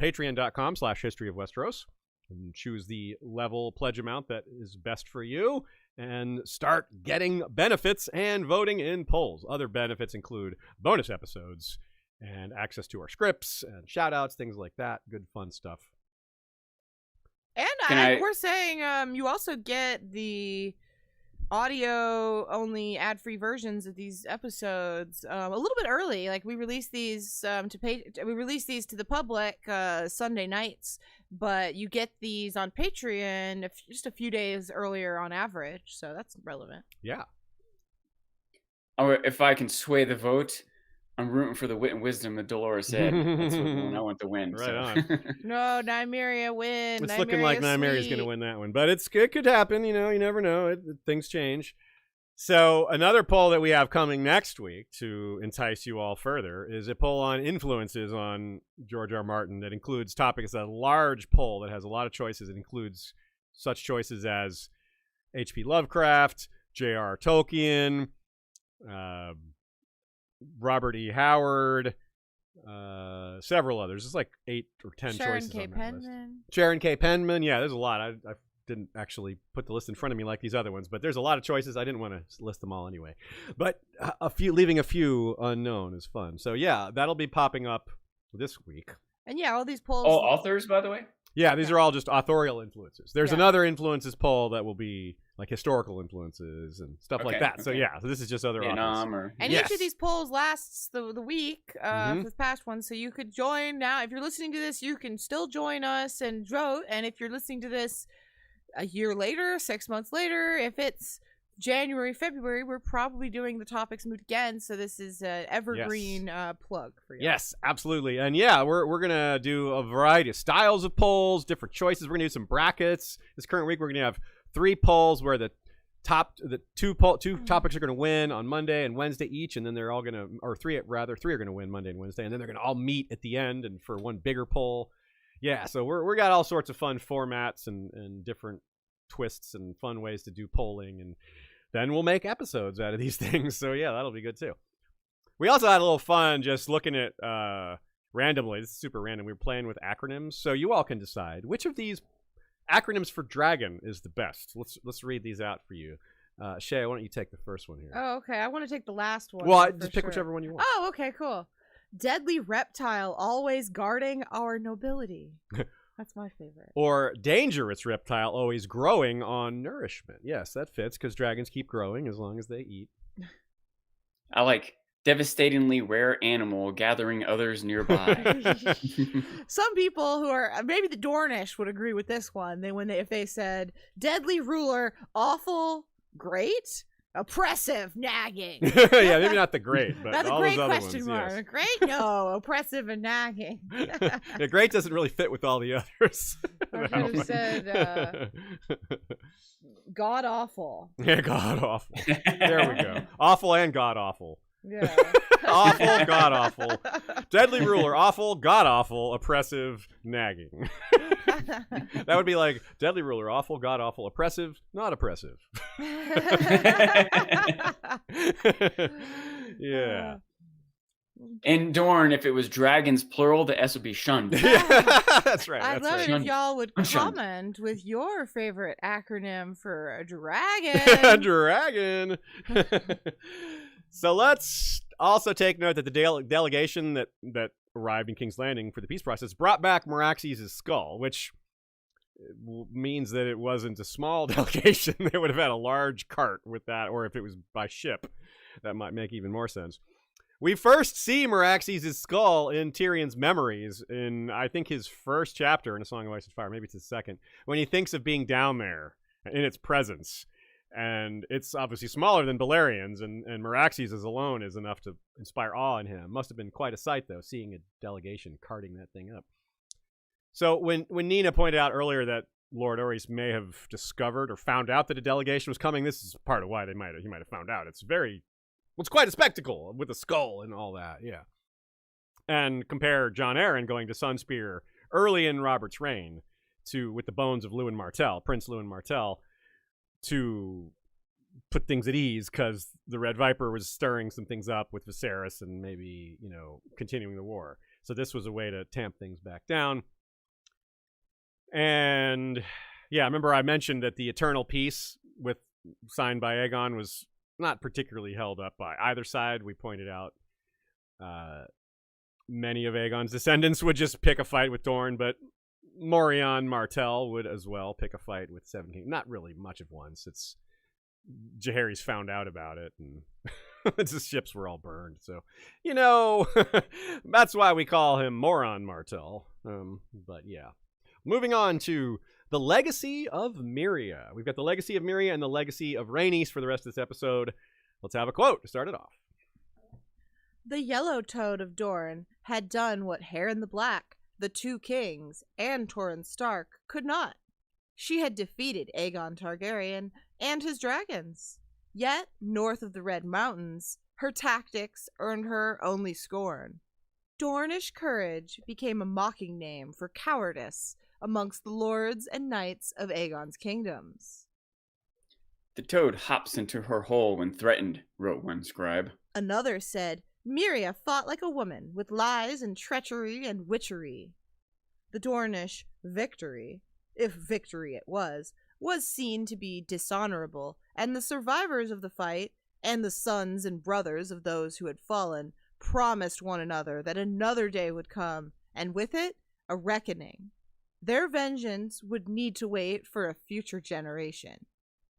patreon.com/History of Westeros and choose the level pledge amount that is best for you and start getting benefits and voting in polls. Other benefits include bonus episodes and access to our scripts and shout outs, things like that. Good fun stuff. And we're saying you also get the audio only ad-free versions of these episodes a little bit early. We release these to the public Sunday nights, but you get these on Patreon just a few days earlier on average, so that's relevant. Yeah. Or if I can sway the vote, I'm rooting for the wit and wisdom of Dolorous Ed. That's what I want to win. Right on. No, Nymeria win. It's looking like Nymeria's going to win that one. But it could happen. You never know. Things change. So another poll that we have coming next week to entice you all further is a poll on influences on George R. Martin that includes topics. It's a large poll that has a lot of choices. It includes such choices as H.P. Lovecraft, J.R.R. Tolkien, Robert E. Howard, several others. It's 8 or 10 choices on that list. Sharon K. Penman. Yeah, there's a lot. I didn't actually put the list in front of me like these other ones, but there's a lot of choices. I didn't want to list them all anyway. But leaving a few unknown is fun. So yeah, that'll be popping up this week. And all these polls. All authors, by the way? Yeah, these are all just authorial influences. There's another influences poll that will be historical influences and stuff like that. So so this is just other authors. And each of these polls lasts the week for the past one, so you could join now. If you're listening to this, you can still join us and vote. And if you're listening to this a year later, 6 months later, if it's January, February, we're probably doing the topics moot again. So this is an evergreen plug for you. Yes, absolutely. And we're going to do a variety of styles of polls, different choices. We're going to do some brackets. This current week, we're going to have 3 polls where the the two topics are going to win on Monday and Wednesday each, and then they're all going to, or three are going to win Monday and Wednesday, and then they're going to all meet at the end and for one bigger poll. Yeah, so we got all sorts of fun formats and different twists and fun ways to do polling, and then we'll make episodes out of these things. So yeah, that'll be good too. We also had a little fun just looking at randomly. This is super random. We were playing with acronyms, so you all can decide which of these acronyms for dragon is the best. Let's read these out for you. Shay, why don't you take the first one here? Oh, okay. I want to take the last one. Well, just pick whichever one you want. Oh, okay, cool. Deadly reptile always guarding our nobility. That's my favorite. Or dangerous reptile always growing on nourishment. Yes, that fits because dragons keep growing as long as they eat. I like devastatingly rare animal gathering others nearby. Some people who are maybe the Dornish would agree with this one. If they said deadly ruler, awful, great, oppressive, nagging. Yeah, maybe not the great, but that's all a great those other question ones, mark. yes. Great, no, oppressive and nagging. Yeah, great doesn't really fit with all the others. I should have said god awful. Yeah, god awful. There we go. Awful and god awful. Yeah. Awful, god awful. Deadly ruler, awful, god awful, oppressive, nagging. That would be like deadly ruler, awful, god awful, oppressive, not oppressive. Yeah. And Dorne, if it was dragons plural, the S would be shunned. Yeah, that's right. I'd That's love right. it if y'all would Shunned. comment with your favorite acronym for a dragon. Dragon. So let's also take note that the delegation that arrived in King's Landing for the peace process brought back Meraxes' skull, which means that it wasn't a small delegation. They would have had a large cart with that, or if it was by ship, that might make even more sense. We first see Meraxes' skull in Tyrion's memories in, I think, his first chapter in A Song of Ice and Fire. Maybe it's his second, when he thinks of being down there in its presence. And it's obviously smaller than Balerian's, and Meraxes alone is enough to inspire awe in him. Must have been quite a sight, though, seeing a delegation carting that thing up. So when Nina pointed out earlier that Lord Orys may have discovered or found out that a delegation was coming, this is part of why he might have found out. It's quite a spectacle with a skull and all that, yeah. And compare Jon Arryn going to Sunspear early in Robert's reign with the bones of Lewin Martell, Prince Lewin Martell, to put things at ease because the Red Viper was stirring some things up with Viserys and maybe, continuing the war. So this was a way to tamp things back down. And yeah, remember I mentioned that the Eternal Peace signed by Aegon was not particularly held up by either side. We pointed out many of Aegon's descendants would just pick a fight with Dorne, but Morion Martell would as well pick a fight with Seven Kings. Not really much of one, since Jaehaerys found out about it and the ships were all burned. So, that's why we call him Moron Martell. But yeah. Moving on to the legacy of Meria. We've got the legacy of Meria and the legacy of Rhaenys for the rest of this episode. Let's have a quote to start it off. The yellow toad of Dorne had done what Harren the Black, the two kings, and Torrhen Stark could not. She had defeated Aegon Targaryen and his dragons. Yet, north of the Red Mountains, her tactics earned her only scorn. Dornish courage became a mocking name for cowardice amongst the lords and knights of Aegon's kingdoms. The toad hops into her hole when threatened, wrote one scribe. Another said, Meria fought like a woman, with lies and treachery and witchery. The Dornish victory, if victory it was seen to be dishonorable, and the survivors of the fight, and the sons and brothers of those who had fallen, promised one another that another day would come, and with it, a reckoning. Their vengeance would need to wait for a future generation,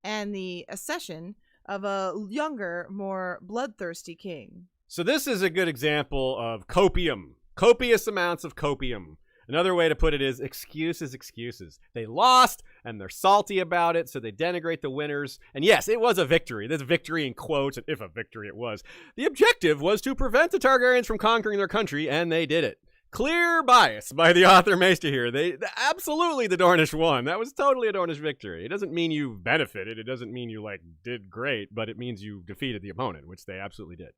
and the accession of a younger, more bloodthirsty king. So this is a good example of copium. Copious amounts of copium. Another way to put it is excuses. They lost, and they're salty about it, so they denigrate the winners. And yes, it was a victory. There's victory in quotes, and if a victory it was. The objective was to prevent the Targaryens from conquering their country, and they did it. clear bias by the author Maester here. Absolutely the Dornish won. That was totally a Dornish victory. It doesn't mean you benefited. It doesn't mean you like did great, but it means you defeated the opponent, which they absolutely did.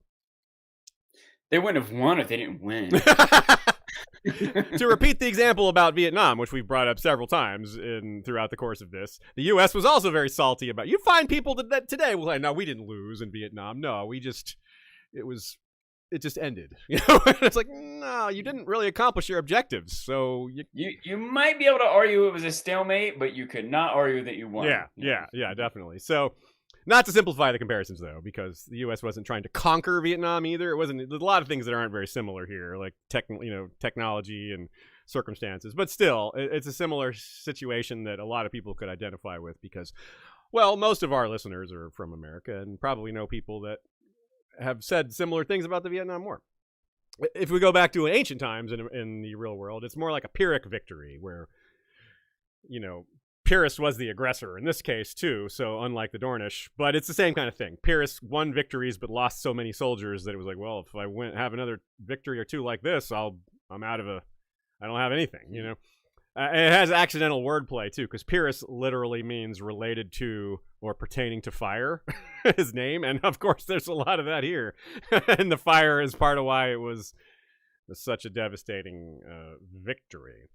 They wouldn't have won if they didn't win. To repeat the example about Vietnam, which we've brought up several times throughout the course of this, the U.S. was also very salty about. You find people that today will say, "No, we didn't lose in Vietnam. No, it just ended." You know, it's like, no, you didn't really accomplish your objectives. So you might be able to argue it was a stalemate, but you could not argue that you won. Yeah, definitely. So. Not to simplify the comparisons, though, because the U.S. wasn't trying to conquer Vietnam either. There's a lot of things that aren't very similar here, like technology and circumstances. But still, it's a similar situation that a lot of people could identify with because, well, most of our listeners are from America and probably know people that have said similar things about the Vietnam War. If we go back to ancient times in the real world, it's more like a Pyrrhic victory where, Pyrrhus was the aggressor in this case too, so unlike the Dornish, but it's the same kind of thing. Pyrrhus won victories but lost so many soldiers that it was like, well, if I have another victory or two like this, I don't have anything, It has accidental wordplay too, because Pyrrhus literally means related to or pertaining to fire, his name, and of course there's a lot of that here, and the fire is part of why it was such a devastating victory.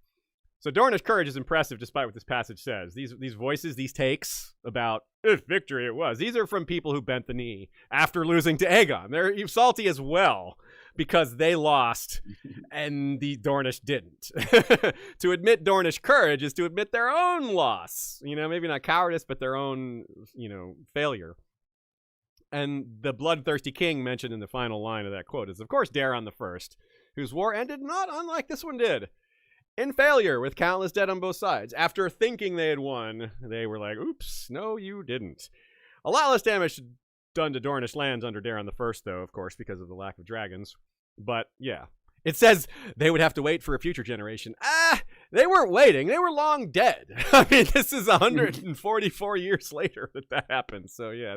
So Dornish courage is impressive despite what this passage says. These voices, these takes about victory it was, these are from people who bent the knee after losing to Aegon. They're salty as well because they lost and the Dornish didn't. To admit Dornish courage is to admit their own loss. Maybe not cowardice, but their own, failure. And the bloodthirsty king mentioned in the final line of that quote is, of course, Daeron the First, whose war ended not unlike this one did. In failure, with countless dead on both sides. After thinking they had won, they were like, oops, no, you didn't. A lot less damage done to Dornish lands under Daeron the First, though, of course, because of the lack of dragons. But, yeah. It says they would have to wait for a future generation. They weren't waiting. They were long dead. I mean, this is 144 years later that happened. So, yeah,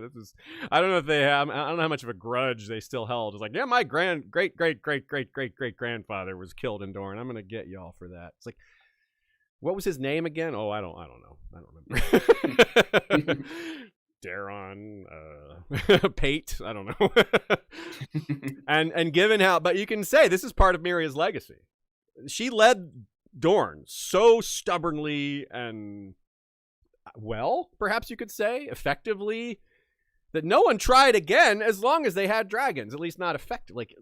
I don't know if they have, I don't know how much of a grudge they still held. It's like, yeah, my great-great-great-great-great-great-grandfather was killed in Dorne. I'm going to get y'all for that. It's like, what was his name again? Oh, I don't know. I don't remember. Daeron, Pate, I don't know. and given how, but you can say this is part of Meria's legacy. She led Dorne so stubbornly and, well, perhaps you could say, effectively, that no one tried again as long as they had dragons, at least not effective, like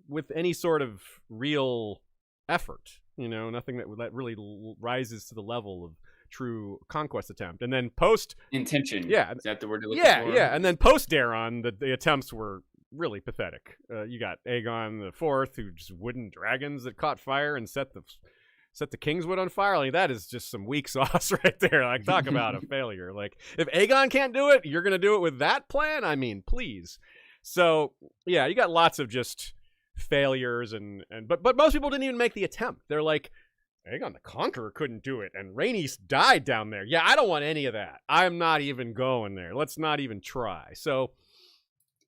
with any sort of real effort, nothing that really rises to the level of true conquest attempt. And then post intention, is that the word you're looking for? And then post Daeron, the attempts were really pathetic. You got Aegon the Fourth, who just wooden dragons that caught fire and set the Kingswood on fire. Like, that is just some weak sauce right there. Like, talk about a failure. Like, if Aegon can't do it, you're gonna do it with that plan? I mean, please. So yeah, you got lots of just failures but most people didn't even make the attempt. They're like, Aegon the Conqueror couldn't do it, and Rhaenys died down there. Yeah, I don't want any of that. I'm not even going there. Let's not even try. So,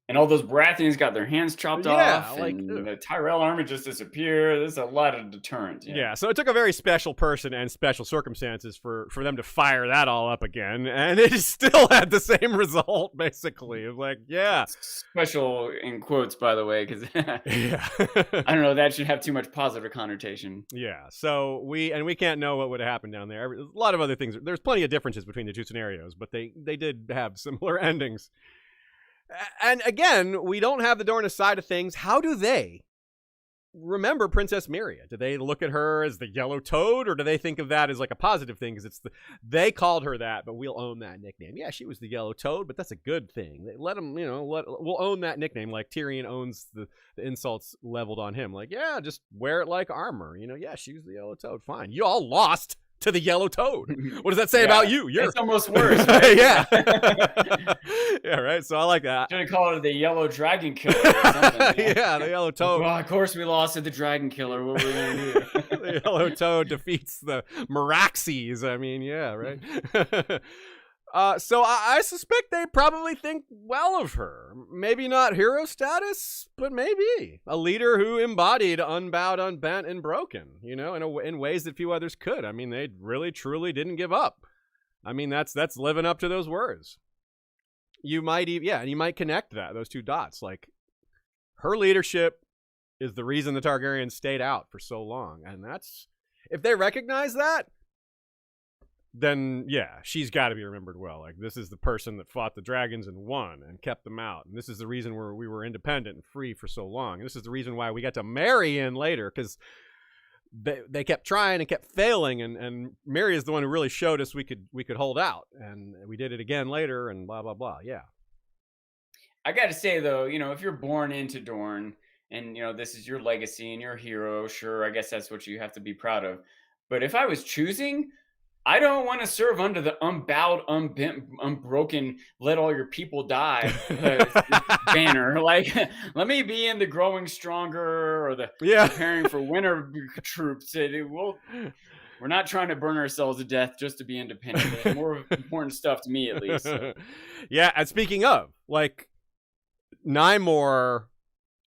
and all those Baratheons got their hands chopped off, and the Tyrell army just disappeared. There's a lot of deterrent. Yeah, so it took a very special person and special circumstances for them to fire that all up again, and it still had the same result, basically. It was like, yeah. Special in quotes, by the way, because I don't know, that should have too much positive connotation. Yeah, so we can't know what would have happened down there. A lot of other things. There's plenty of differences between the two scenarios, but they did have similar endings. And again, we don't have the Dornish side of things. How do they remember Princess Meria? Do they look at her as the yellow toad, or do they think of that as like a positive thing? Because they called her that, but we'll own that nickname. Yeah, she was the yellow toad, but that's a good thing. Let them, we'll own that nickname. Like Tyrion owns the insults leveled on him. Like, yeah, just wear it like armor. Yeah, she was the yellow toad. Fine. You all lost to the yellow toad. What does that say about you? It's almost worse. Right? Yeah. Yeah, right. So I like that. Should have called it the yellow dragon killer or something. Yeah, the yellow toad. Well, of course we lost to the dragon killer. What were we going to do? The yellow toad defeats the Meraxes. I mean, yeah, right. So I suspect they probably think well of her. Maybe not hero status, but maybe a leader who embodied unbowed, unbent, and broken. In ways that few others could. I mean, they really, truly didn't give up. I mean, that's living up to those words. You might and you might connect those two dots. Like, her leadership is the reason the Targaryens stayed out for so long, and that's, if they recognize that, then she's got to be remembered well. Like, this is the person that fought the dragons and won and kept them out. And this is the reason we were independent and free for so long. And this is the reason why we got to marry in later, because they kept trying and kept failing. And Meria is the one who really showed us we could hold out. And we did it again later and blah, blah, blah. Yeah. I got to say, though, if you're born into Dorne and, this is your legacy and your hero, sure, I guess that's what you have to be proud of. But if I was choosing, I don't want to serve under the unbowed, unbent, unbroken, let all your people die banner. Like, let me be in the growing stronger or the preparing for winter troops. We're not trying to burn ourselves to death just to be independent. There's more important stuff to me, at least. So. Yeah, and speaking of, like, Nymor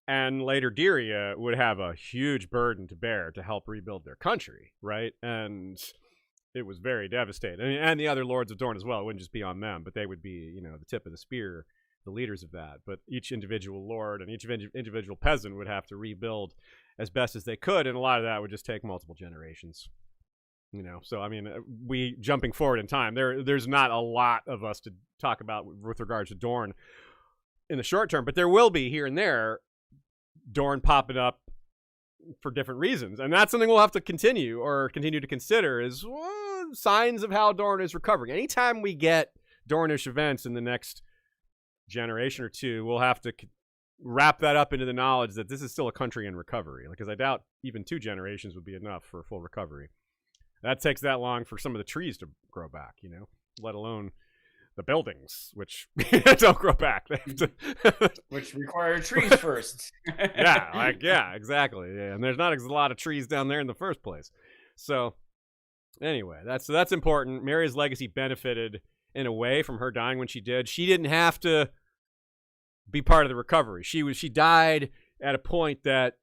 and later Dyria would have a huge burden to bear to help rebuild their country, right? And it was very devastating. And the other lords of Dorne as well. It wouldn't just be on them, but they would be, the tip of the spear, the leaders of that. But each individual lord and each individual peasant would have to rebuild as best as they could, and a lot of that would just take multiple generations. So I mean, we jumping forward in time, there's not a lot of us to talk about with regards to Dorne in the short term, but there will be here and there Dorne popping up for different reasons, and that's something we'll have to continue to consider is signs of how Dorne is recovering. Anytime we get Dornish events in the next generation or two, we'll have to wrap that up into the knowledge that this is still a country in recovery, because I doubt even 2 generations would be enough for a full recovery. That takes that long for some of the trees to grow back, let alone the buildings, which don't grow back. They have to which require trees first. Exactly. Yeah, and there's not a lot of trees down there in the first place. So anyway, that's important. Meria's legacy benefited in a way from her dying when she did. She didn't have to be part of the recovery. She died at a point that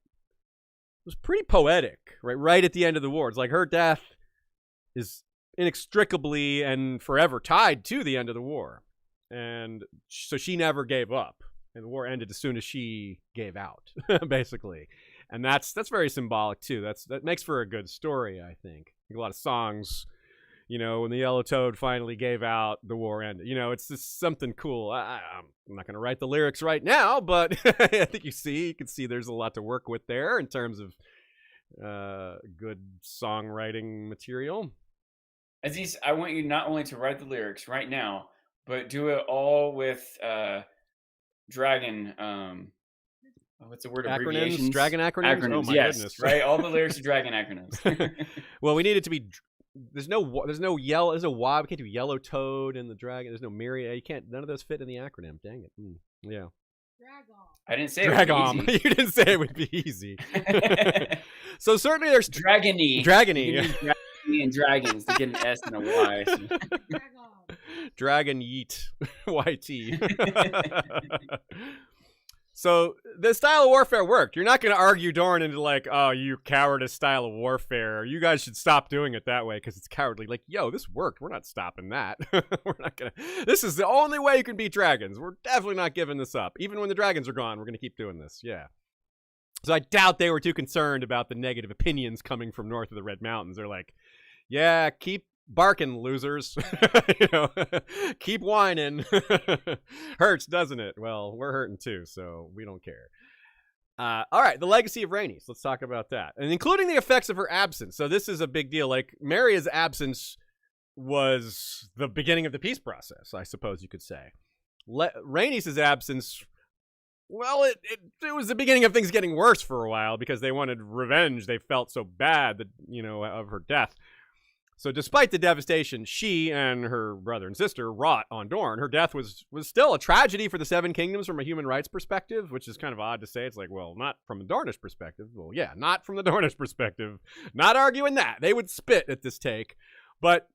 was pretty poetic, right at the end of the war. It's like her death is inextricably and forever tied to the end of the war, and so she never gave up, and the war ended as soon as she gave out, basically. And that's very symbolic too. That makes for a good story, I think. A lot of songs, when the Yellow Toad finally gave out, the war ended. It's just something cool. I'm not going to write the lyrics right now, but I think you can see there's a lot to work with there in terms of good songwriting material. Aziz, I want you not only to write the lyrics right now, but do it all with dragon. What's the word? Acronyms? Abbreviations? Dragon acronyms? Oh my goodness! Right, all the lyrics are dragon acronyms. Well, we need it to be. There's no yellow. There's no Y. We can't do Yellow Toad and the dragon. There's no Meria. You can't. None of those fit in the acronym. Dang it. Yeah. I didn't say it would be easy. You didn't say it would be easy. So certainly there's Dragony. And dragons to get an S and a Y. So. Dragon yeet. YT. So the style of warfare worked. You're not going to argue Dorne into like, oh, you cowardice style of warfare. You guys should stop doing it that way because it's cowardly. Like, yo, this worked. We're not stopping that. We're not going to. This is the only way you can beat dragons. We're definitely not giving this up. Even when the dragons are gone, we're going to keep doing this. Yeah. So I doubt they were too concerned about the negative opinions coming from north of the Red Mountains. They're like, yeah, keep barking, losers. Keep whining. Hurts, doesn't it? Well, we're hurting too, so we don't care. All right, the legacy of Rhaenys. Let's talk about that, and including the effects of her absence. So this is a big deal. Like, Meria's absence was the beginning of the peace process, I suppose you could say. Rhaenys' absence, well, it was the beginning of things getting worse for a while because they wanted revenge. They felt so bad that of her death. So despite the devastation she and her brother and sister wrought on Dorne, her death was still a tragedy for the Seven Kingdoms from a human rights perspective, which is kind of odd to say. It's like, well, not from the Dornish perspective. Well, yeah, not from the Dornish perspective. Not arguing that. They would spit at this take. But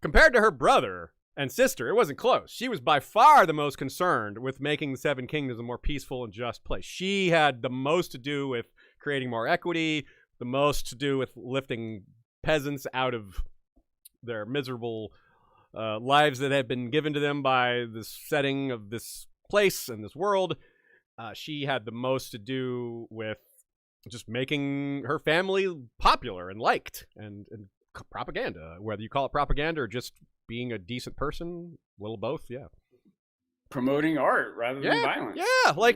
compared to her brother, and sister. It wasn't close. She was by far the most concerned with making the Seven Kingdoms a more peaceful and just place. She had the most to do with creating more equity, the most to do with lifting peasants out of their miserable lives that had been given to them by this setting of this place and this world. She had the most to do with just making her family popular and liked, and propaganda, whether you call it propaganda or just being a decent person, a little both, yeah. Promoting art rather than violence.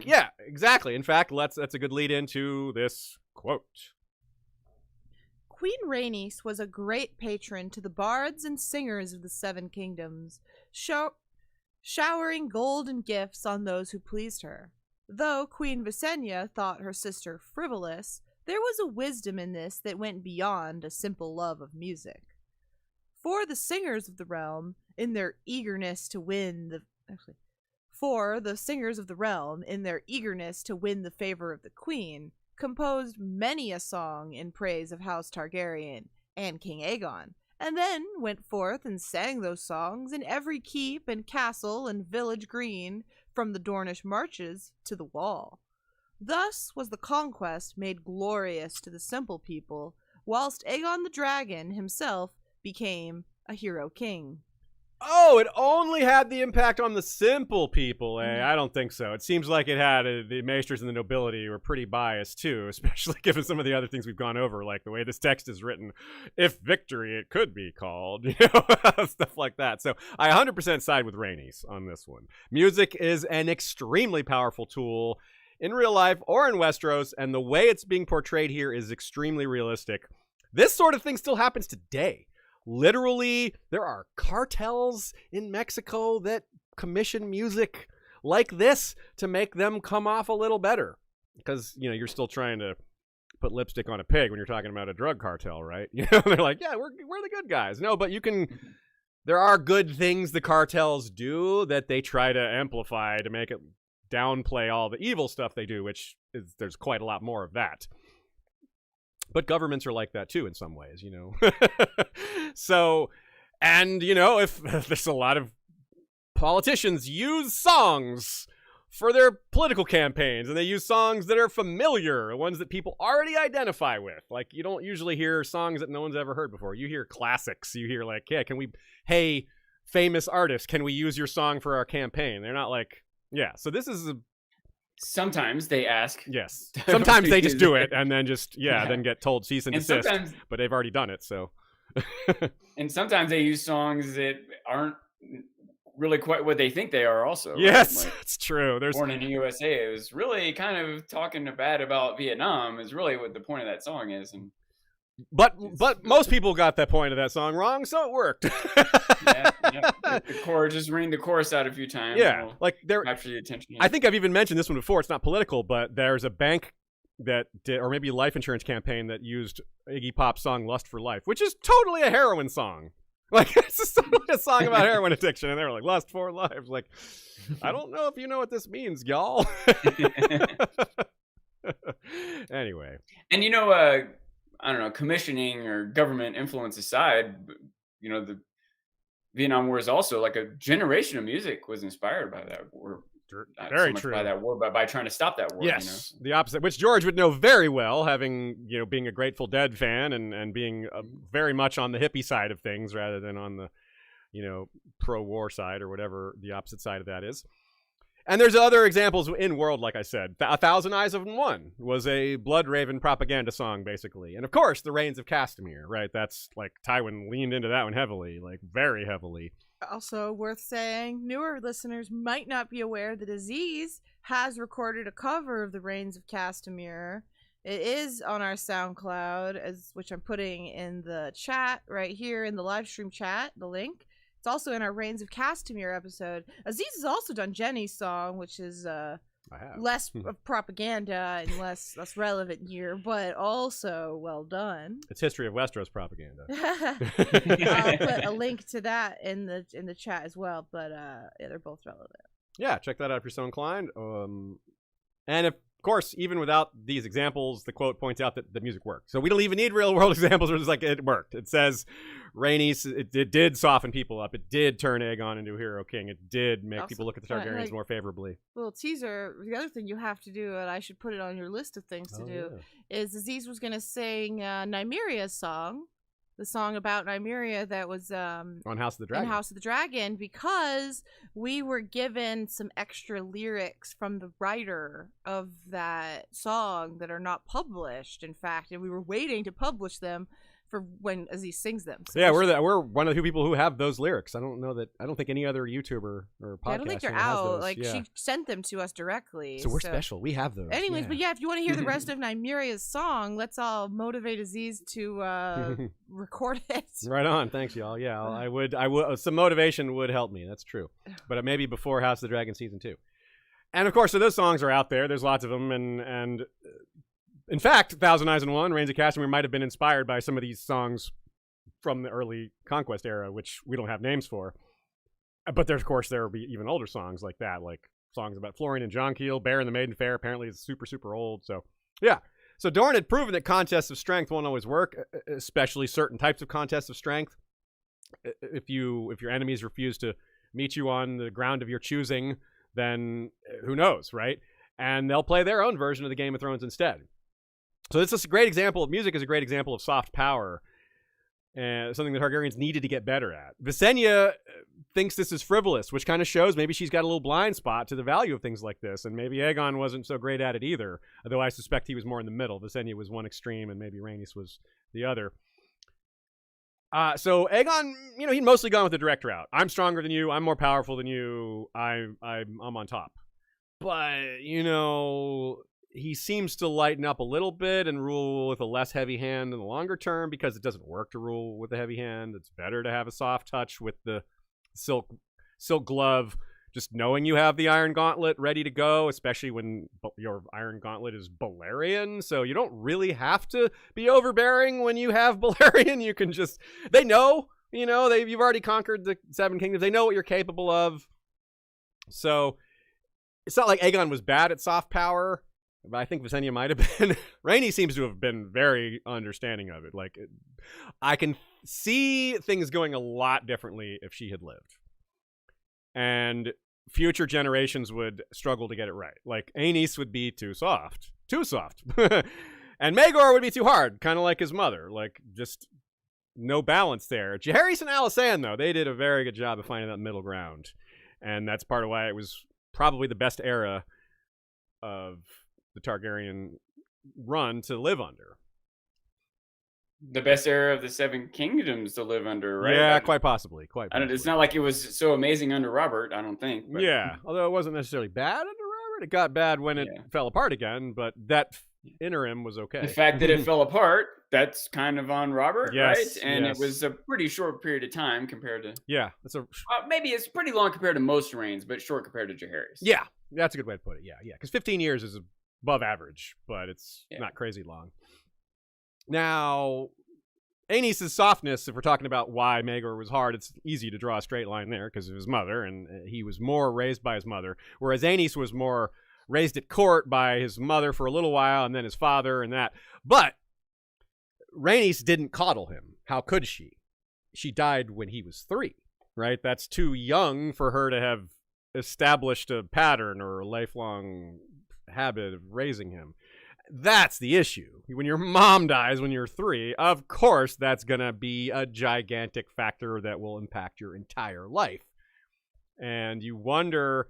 Yeah, exactly. In fact, that's a good lead into this quote. Queen Rhaenys was a great patron to the bards and singers of the Seven Kingdoms, showering gold and gifts on those who pleased her. Though Queen Visenya thought her sister frivolous, there was a wisdom in this that went beyond a simple love of music. For the singers of the realm, in their eagerness to win the favor of the queen, composed many a song in praise of House Targaryen and King Aegon, and then went forth and sang those songs in every keep and castle and village green, from the Dornish marches to the wall. Thus was the conquest made glorious to the simple people, whilst Aegon the Dragon himself became a hero king. Oh, it only had the impact on the simple people, eh? I don't think so. It seems like it had the maesters and the nobility were pretty biased too, especially given some of the other things we've gone over, like the way this text is written. If victory, it could be called, stuff like that. So I 100% side with Rhaenys on this one. Music is an extremely powerful tool in real life or in Westeros, and the way it's being portrayed here is extremely realistic. This sort of thing still happens today. Literally, there are cartels in Mexico that commission music like this to make them come off a little better. Because, you're still trying to put lipstick on a pig when you're talking about a drug cartel, right? They're like, yeah, we're the good guys. No, but there are good things the cartels do that they try to amplify to make it downplay all the evil stuff they do, which there's quite a lot more of that. But governments are like that too in some ways, So, and, if there's a lot of politicians use songs for their political campaigns, and they use songs that are familiar, ones that people already identify with. Like, you don't usually hear songs that no one's ever heard before. You hear classics. You hear like, hey, famous artist, can we use your song for our campaign? They're not like, yeah. So this is sometimes they ask. Yes. Sometimes they just do it and then then get told cease and desist. But they've already done it, so. And sometimes they use songs that aren't really quite what they think they are also. Yes, right? Like, it's true. Born in the USA, it was really kind of talking bad about Vietnam is really what the point of that song is. And But most people got that point of that song wrong, so it worked. yeah. The chorus, just ring the chorus out a few times. Yeah, like there. Capture the attention. I think I've even mentioned this one before. It's not political, but there's a bank that did, or maybe a life insurance campaign that used Iggy Pop's song "Lust for Life," which is totally a heroin song. Like, it's just a song about heroin addiction, and they were like, "Lust for Life." Like, I don't know if you know what this means, y'all. Anyway, and I don't know, commissioning or government influence aside, the Vietnam War is also like a generation of music was inspired by that war. Very true. By that war, but by trying to stop that war. Yes, the opposite, which George would know very well, having being a Grateful Dead fan and being very much on the hippie side of things rather than on the pro-war side or whatever the opposite side of that is. And there's other examples in world, like I said. A Thousand Eyes of One was a Blood Raven propaganda song, basically. And of course, The Rains of Castamere, right? That's like Tywin leaned into that one heavily, like very heavily. Also worth saying, newer listeners might not be aware that Aziz has recorded a cover of The Rains of Castamere. It is on our SoundCloud, which I'm putting in the chat right here in the live stream chat, the link. It's also in our Reigns of Castamere episode. Aziz has also done Jenny's song, which is less of propaganda and less relevant here, but also well done. It's History of Westeros propaganda. I'll put a link to that in the chat as well, but they're both relevant. Yeah, check that out if you're so inclined. And of course, even without these examples, the quote points out that the music worked. So we don't even need real world examples. We're just like, it worked. It says Rhaenys, it did soften people up. It did turn Aegon into a hero king. It did make Also, people look at the Targaryens more favorably. Little teaser. The other thing you have to do, and I should put it on your list of things to do, is Aziz was going to sing Nymeria's song. The song about Nymeria that was On House of the Dragon. in House of the Dragon, because we were given some extra lyrics from the writer of that song that are not published, in fact, and we were waiting to publish them for when Aziz sings them. So Yeah, we're one of the few people who have those lyrics. I don't think any other YouTuber or podcast. I don't think they're has out. those. Like, Yeah. she sent them to us directly. So we're special. We have those. Anyways, yeah. but yeah, if you want to hear the rest of Nymeria's song, let's all motivate Aziz to record it. Right on. Thanks, y'all. Yeah, I would. Some motivation would help me. That's true. But maybe before House of the Dragon season 2. And of course, so those songs are out there. There's lots of them, and in fact, Thousand Eyes and One, Reigns of Castamere might have been inspired by some of these songs from the early Conquest era, which we don't have names for. But of course, there will be even older songs like that, like songs about Florian and Jonquil, Bear and the Maiden Fair. Apparently, it's super, super old. So, yeah. So Dorne had proven that contests of strength won't always work, especially certain types of contests of strength. If your enemies refuse to meet you on the ground of your choosing, then who knows, right? And they'll play their own version of the Game of Thrones instead. So this is a great example of music, is a great example of soft power, and something that Targaryens needed to get better at. Visenya thinks this is frivolous, which kind of shows maybe she's got a little blind spot to the value of things like this, and maybe Aegon wasn't so great at it either, although I suspect he was more in the middle. Visenya was one extreme, and maybe Rhaenys was the other. So Aegon, he'd mostly gone with the direct route. I'm stronger than you. I'm more powerful than you. I'm on top. But, he seems to lighten up a little bit and rule with a less heavy hand in the longer term, because it doesn't work to rule with a heavy hand. It's better to have a soft touch with the silk glove, just knowing you have the Iron Gauntlet ready to go, especially when your Iron Gauntlet is Balerion. So you don't really have to be overbearing when you have Balerion. You can just, they know, you've already conquered the Seven Kingdoms. They know what you're capable of. So it's not like Aegon was bad at soft power, but I think Visenya might have been. Rhaenys seems to have been very understanding of it. Like, I can see things going a lot differently if she had lived. And future generations would struggle to get it right. Like, Aenys would be too soft. And Maegor would be too hard, kind of like his mother. Like, just no balance there. Jaehaerys and Alysanne, though, they did a very good job of finding that middle ground. And that's part of why it was probably the best era of the Targaryen run to live under. The best era of the Seven Kingdoms to live under, right? Yeah, quite possibly. It's not like it was so amazing under Robert, I don't think. But. Yeah, although it wasn't necessarily bad under Robert. It got bad when it fell apart again, but that interim was okay. The fact that it fell apart, that's kind of on Robert, yes, right? And yes. It was a pretty short period of time compared to... Yeah. maybe it's pretty long compared to most reigns, but short compared to Jaehaerys. Yeah, that's a good way to put it. Yeah, because 15 years is above average, but it's not crazy long. Now, Aenys' softness, if we're talking about why Maegor was hard, it's easy to draw a straight line there because of his mother, and he was more raised by his mother, whereas Aenys was more raised at court by his mother for a little while, and then his father and that. But Rhaenys didn't coddle him. How could she? She died when he was 3, right? That's too young for her to have established a pattern or a lifelong habit of raising him. That's the issue. When your mom dies when you're 3, of course that's going to be a gigantic factor that will impact your entire life. And you wonder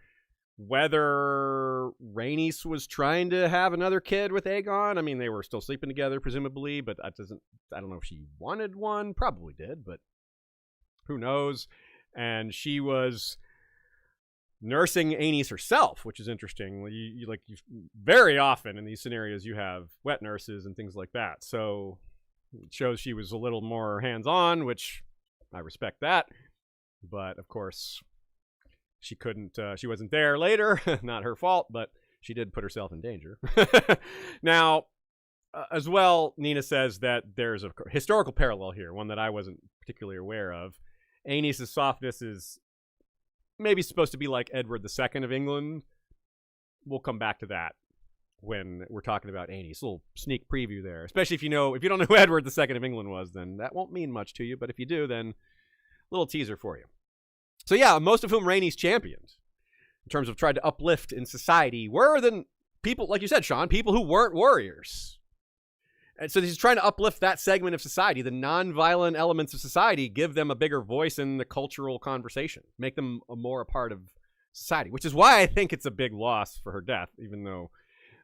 whether Rhaenys was trying to have another kid with Aegon. I mean, they were still sleeping together, presumably, but I don't know if she wanted one. Probably did, but who knows? And she was nursing Aenys herself, which is interesting. You very often in these scenarios you have wet nurses and things like that. So it shows she was a little more hands-on, which I respect that. But of course, she couldn't. She wasn't there later. Not her fault, but she did put herself in danger. Now, as well, Nina says that there's a historical parallel here, one that I wasn't particularly aware of. Aenys' softness is maybe supposed to be like Edward II of England. We'll come back to that when we're talking about Aenys. A little sneak preview there, especially if you don't know who Edward II of England was, then that won't mean much to you. But if you do, then a little teaser for you. So yeah, most of whom Rhaenys championed in terms of tried to uplift in society were then people, like you said, Sean, people who weren't warriors. And so he's trying to uplift that segment of society, the non-violent elements of society, give them a bigger voice in the cultural conversation, make them more a part of society, which is why I think it's a big loss for her death, even though,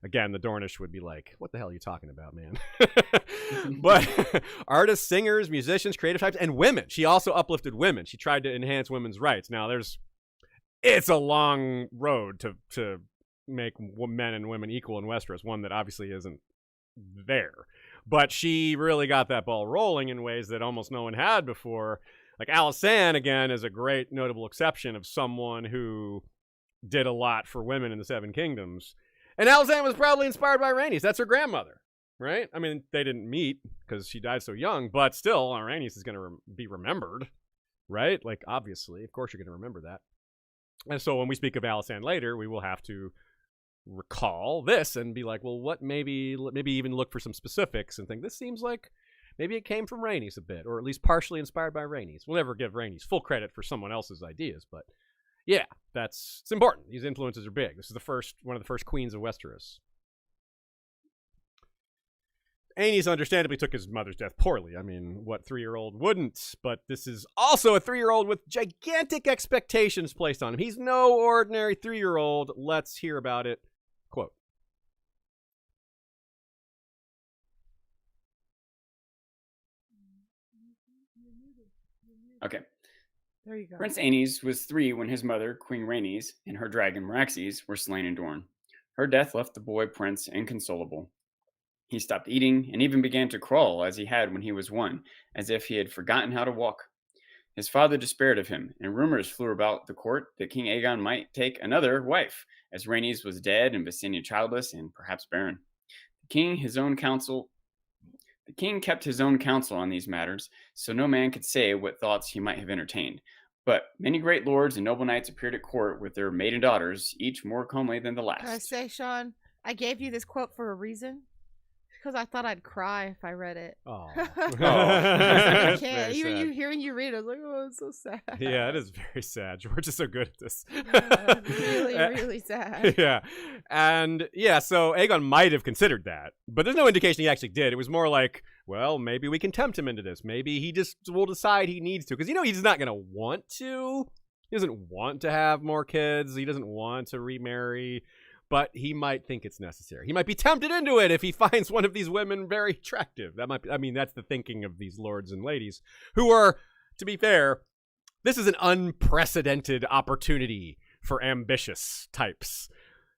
again, the Dornish would be like, what the hell are you talking about, man? But artists, singers, musicians, creative types, and women. She also uplifted women. She tried to enhance women's rights. Now, it's a long road to make men and women equal in Westeros, one that obviously isn't there. But she really got that ball rolling in ways that almost no one had before. Like Alysanne, again, is a great notable exception of someone who did a lot for women in the Seven Kingdoms. And Alysanne was probably inspired by Rhaenys. That's her grandmother, right? I mean, they didn't meet because she died so young, but still, Rhaenys is going to be remembered, right? Like, obviously, of course you're going to remember that. And so when we speak of Alysanne later, we will have to recall this and be like, well, what maybe even look for some specifics and think this seems like maybe it came from Rhaenys a bit, or at least partially inspired by Rhaenys. We'll never give Rhaenys full credit for someone else's ideas, but yeah, it's important. These influences are big. This is one of the first queens of Westeros. Aenys understandably took his mother's death poorly. I mean, what 3-year-old wouldn't? But this is also a 3-year-old with gigantic expectations placed on him. He's no ordinary 3-year-old. Let's hear about it. Quote. Okay. There you go. Prince Aenys was 3 when his mother, Queen Rhaenys, and her dragon Meraxes were slain in Dorne. Her death left the boy prince inconsolable. He stopped eating and even began to crawl as he had when he was 1, as if he had forgotten how to walk. His father despaired of him, and rumors flew about the court that King Aegon might take another wife, as Rhaenys was dead and Visenya childless and perhaps barren. The king kept his own counsel on these matters, so no man could say what thoughts he might have entertained. But many great lords and noble knights appeared at court with their maiden daughters, each more comely than the last. Can I say, Sean, I gave you this quote for a reason. Because I thought I'd cry if I read it. Oh. I can't. Even you hearing you read it, I was like, oh, it's so sad. Yeah, it is very sad. George is so good at this. Yeah, really, really sad. Yeah. And yeah, so Aegon might have considered that, but there's no indication he actually did. It was more like, well, maybe we can tempt him into this. Maybe he just will decide he needs to. Because, he's not going to want to. He doesn't want to have more kids. He doesn't want to remarry. But he might think it's necessary. He might be tempted into it if he finds one of these women very attractive. That might be, that's the thinking of these lords and ladies who are, to be fair, this is an unprecedented opportunity for ambitious types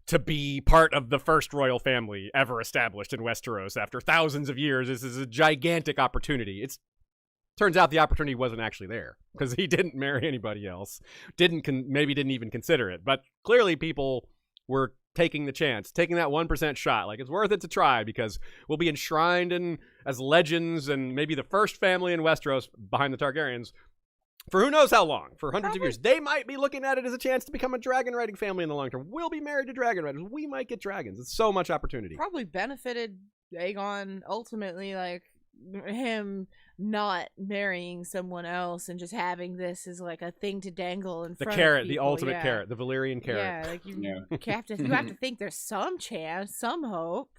to be part of the first royal family ever established in Westeros after thousands of years. This is a gigantic opportunity. Turns out the opportunity wasn't actually there because he didn't marry anybody else. Maybe didn't even consider it. But clearly people were taking the chance, taking that 1% shot. Like, it's worth it to try because we'll be enshrined as legends and maybe the first family in Westeros behind the Targaryens for who knows how long, for hundreds of years. They might be looking at it as a chance to become a dragon riding family in the long term. We'll be married to dragon riders. We might get dragons. It's so much opportunity. Probably benefited Aegon ultimately, like him not marrying someone else and just having this as like a thing to dangle in front of people. The ultimate carrot, the Valyrian carrot. Yeah, like you have to think there's some chance, some hope.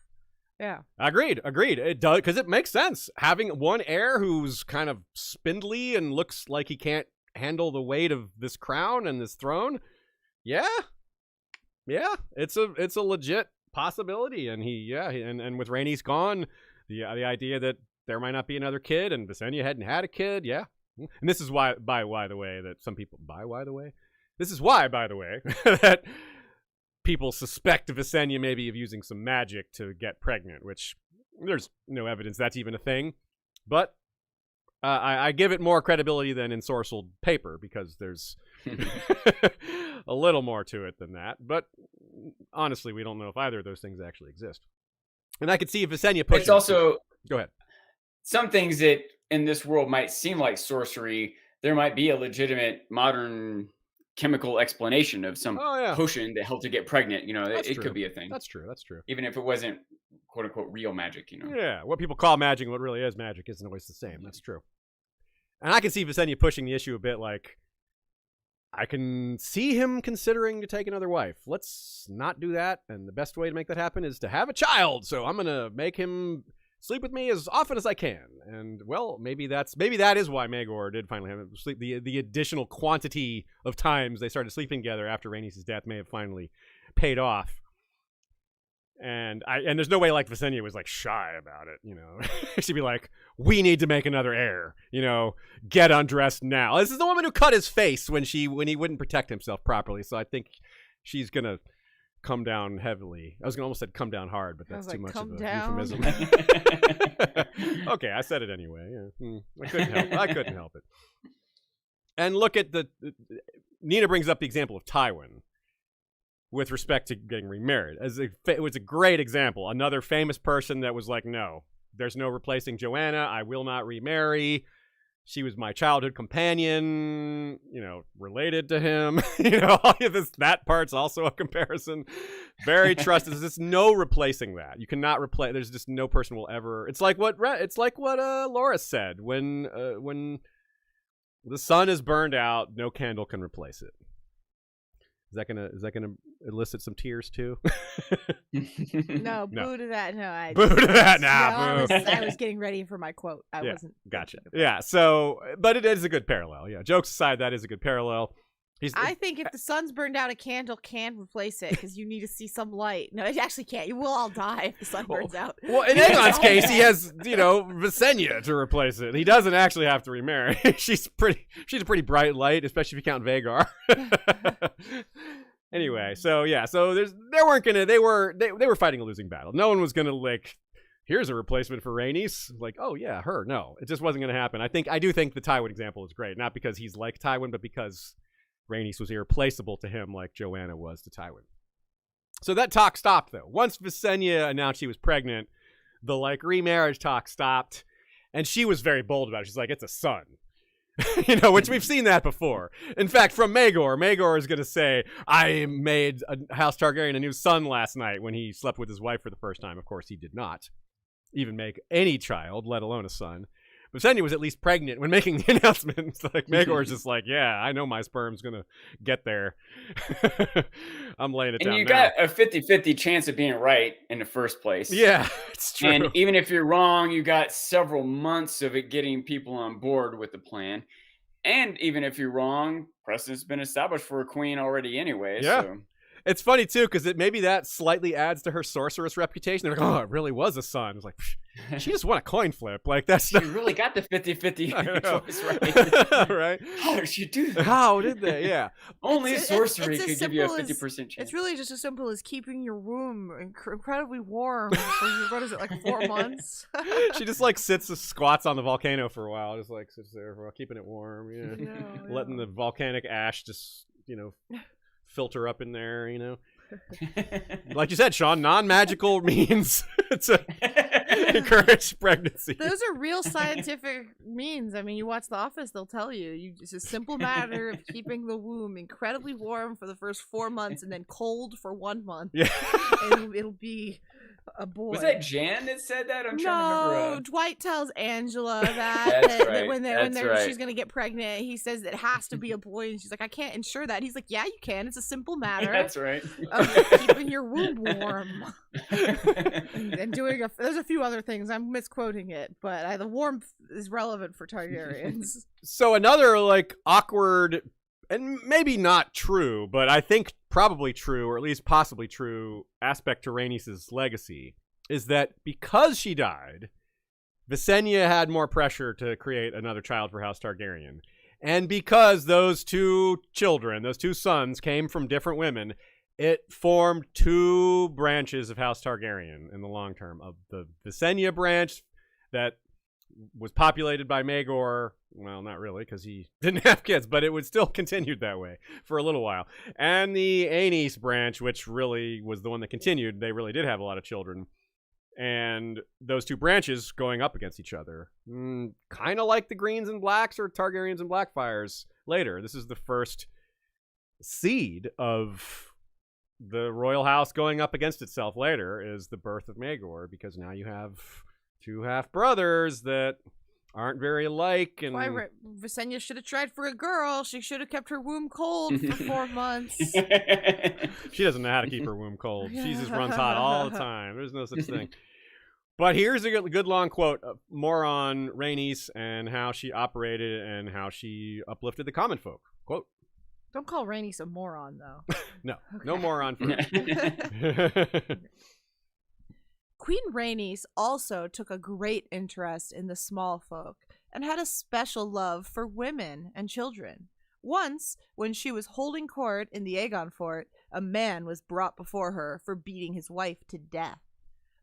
Yeah. Agreed. It does, because it makes sense. Having one heir who's kind of spindly and looks like he can't handle the weight of this crown and this throne. Yeah. It's a legit possibility. And and with Rhaenys gone, the idea that there might not be another kid, and Visenya hadn't had a kid, yeah. And this is why, by the way, that people suspect Visenya maybe of using some magic to get pregnant, which there's no evidence that's even a thing. But I give it more credibility than ensorcelled paper, because there's a little more to it than that. But honestly, we don't know if either of those things actually exist. And I could see if Visenya pushes... It's also... Go ahead. Some things that in this world might seem like sorcery, there might be a legitimate modern chemical explanation of some Oh, yeah. potion that helped her get pregnant. That's It true. could be a thing. That's true. That's true. Even if it wasn't quote unquote real magic. Yeah, what people call magic and what really is magic isn't always the same. That's true. And I can see Visenya pushing the issue a bit. Like, I can see him considering to take another wife. Let's not do that. And the best way to make that happen is to have a child. So I'm gonna make him sleep with me as often as I can. And well, maybe that is why Maegor did finally have him sleep. The additional quantity of times they started sleeping together after Rhaenys' death may have finally paid off. And there's no way like Visenya was like shy about it, She'd be like, "We need to make another heir, get undressed now." This is the woman who cut his face when he wouldn't protect himself properly. So I think she's gonna come down heavily. I was gonna almost said come down hard, but that's too much of a euphemism. Okay, I said it anyway. Yeah. I couldn't help it. And look at Nina brings up the example of Tywin. With respect to getting remarried, it was a great example. Another famous person that was like, "No, there's no replacing Joanna. I will not remarry. She was my childhood companion. Related to him. That part's also a comparison. Very trusted. There's just no replacing that. You cannot replace. There's just no person will ever. It's like what Laura said when the sun is burned out, no candle can replace it. Is that gonna elicit some tears too? No, boo to that. No, boo to that. Nah, boo. I was getting ready for my quote. I wasn't. Gotcha. Yeah. So, but it is a good parallel. Yeah. Jokes aside, that is a good parallel. I think if the sun's burned out, a candle can replace it because you need to see some light. No, it actually can't. You will all die if the sun burns out. Well, in Aegon's case, he has, Visenya to replace it. He doesn't actually have to remarry. She's a pretty bright light, especially if you count Vhagar. Anyway, so they were fighting a losing battle. No one was gonna here's a replacement for Rhaenys. Like, oh yeah, her. No, it just wasn't gonna happen. I do think the Tywin example is great, not because he's like Tywin, but because Rhaenys was irreplaceable to him like Joanna was to Tywin. So that talk stopped, though. Once Visenya announced she was pregnant, the remarriage talk stopped, and she was very bold about it. She's like, "It's a son." Which we've seen that before. In fact, from Maegor. Maegor is going to say, "I made House Targaryen a new son last night," when he slept with his wife for the first time. Of course, he did not even make any child, let alone a son. Visenya was at least pregnant when making the announcement. Maegor is just like, "Yeah, I know my sperm's going to get there." I'm laying it down now. And you got a 50-50 chance of being right in the first place. Yeah, it's true. And even if you're wrong, you got several months of it getting people on board with the plan. And even if you're wrong, precedent's been established for a queen already anyway. Yeah. So. It's funny, too, because maybe that slightly adds to her sorceress reputation. They're like, "Oh, it really was a son." It's like, she just won a coin flip. That's she really got the 50-50 choice right. Right? How did she do that? How did they? Yeah. Only sorcery could give you a 50% chance. It's really just as simple as keeping your womb incredibly warm for, what is it, 4 months? She just squats on the volcano for a while. Just sits there for a while, keeping it warm. Yeah. Letting the volcanic ash just, filter up in there, Like you said, Sean, non-magical means to encourage pregnancy. Those are real scientific means. I mean, you watch The Office, they'll tell you. It's a simple matter of keeping the womb incredibly warm for the first 4 months and then cold for 1 month. Yeah. It'll be a boy. Was that Jan that said that? I'm trying to remember. Dwight tells Angela that when she's going to get pregnant, he says it has to be a boy, and she's like, "I can't ensure that." He's like, "Yeah, you can. It's a simple matter." That's right. Of keeping your womb warm. And there's a few other things. I'm misquoting it, but the warmth is relevant for Targaryens. So another awkward, and maybe not true, but I think probably true, or at least possibly true, aspect to Rhaenys' legacy is that because she died, Visenya had more pressure to create another child for House Targaryen. And because those two sons, came from different women, it formed two branches of House Targaryen in the long term. Of the Visenya branch that was populated by Maegor. Well, not really, because he didn't have kids, but it was still continued that way for a little while. And the Rhaenys branch, which really was the one that continued, they really did have a lot of children. And those two branches going up against each other. Kind of like the Greens and Blacks or Targaryens and Blackfires later. This is the first seed of the royal house going up against itself later is the birth of Maegor, because now you have two half brothers that aren't very alike. And why Visenya should have tried for a girl. She should have kept her womb cold for 4 months. She doesn't know how to keep her womb cold. She just runs hot all the time. There's no such thing. But here's a good long quote, more on Rhaenys and how she operated and how she uplifted the common folk. Quote, "Don't call Rhaenys a moron, though." No, no moron for her. Queen Rhaenys also took a great interest in the small folk and had a special love for women and children. Once, when she was holding court in the Aegon fort, a man was brought before her for beating his wife to death.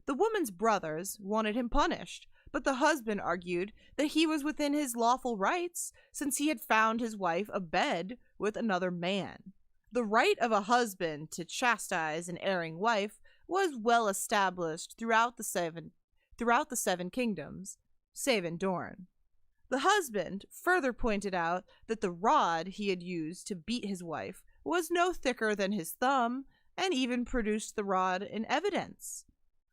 The woman's brothers wanted him punished, but the husband argued that he was within his lawful rights since he had found his wife abed with another man. The right of a husband to chastise an erring wife was well established throughout the seven kingdoms, save in Dorne. The husband further pointed out that the rod he had used to beat his wife was no thicker than his thumb, and even produced the rod in evidence.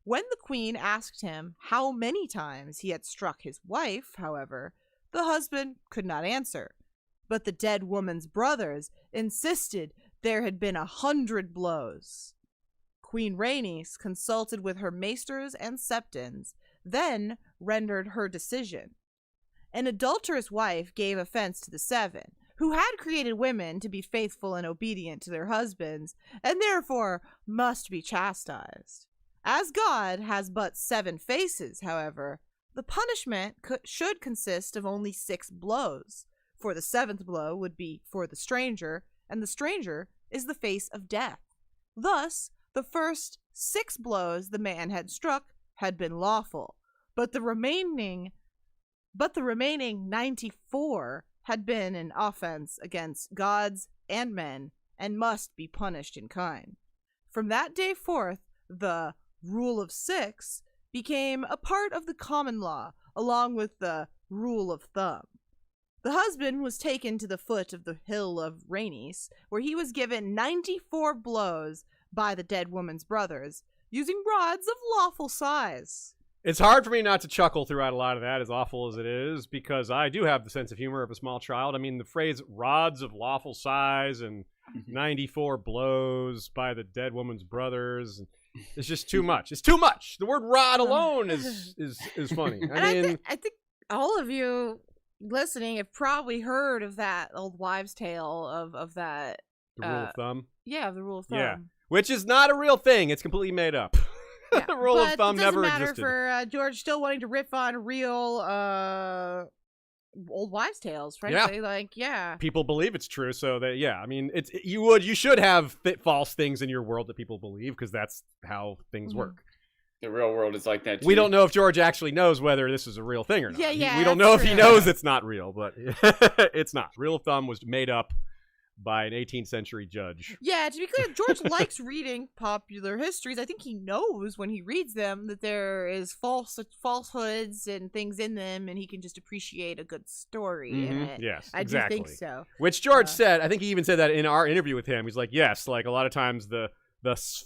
When the queen asked him how many times he had struck his wife, however, the husband could not answer, but the dead woman's brothers insisted there had been 100 blows. Queen Rhaenys consulted with her maesters and septons, then rendered her decision. An adulterous wife gave offense to the seven, who had created women to be faithful and obedient to their husbands, and therefore must be chastised. As God has but 7 faces, however, the punishment should consist of only 6 blows, for the 7th blow would be for the stranger, and the stranger is the face of death. Thus, the first 6 blows the man had struck had been lawful, but the remaining 94 had been an offense against gods and men, and must be punished in kind. From that day forth, the rule of 6 became a part of the common law, along with the rule of thumb. The husband was taken to the foot of the hill of Rhaenys, where he was given 94 blows by the dead woman's brothers, using rods of lawful size. It's hard for me not to chuckle throughout a lot of that, as awful as it is, because I do have the sense of humor of a small child. I mean, the phrase rods of lawful size and 94 blows by the dead woman's brothers, it's just too much. It's too much. The word rod alone is funny. I think all of you listening have probably heard of that old wives' tale of that. The rule of thumb? Yeah, the rule of thumb. Yeah, which is not a real thing. It's completely made up. Yeah, the rule of thumb never existed. existed. For George still wanting to riff on real old wives' tales, frankly. People believe it's true, so that I mean, you should have false things in your world that people believe, because that's how things work. The real world is like that too. We don't know if George actually knows whether this is a real thing or not. Yeah, we don't know if he knows it's not real, but it's not. Rule of thumb was made up by an 18th century judge. Yeah, to be clear, George likes reading popular histories. I think he knows when he reads them that there is falsehoods and things in them, and he can just appreciate a good story in it. Yes, I exactly. do think so. Which George said, I think he even said that in our interview with him. He's like, yes, like a lot of times the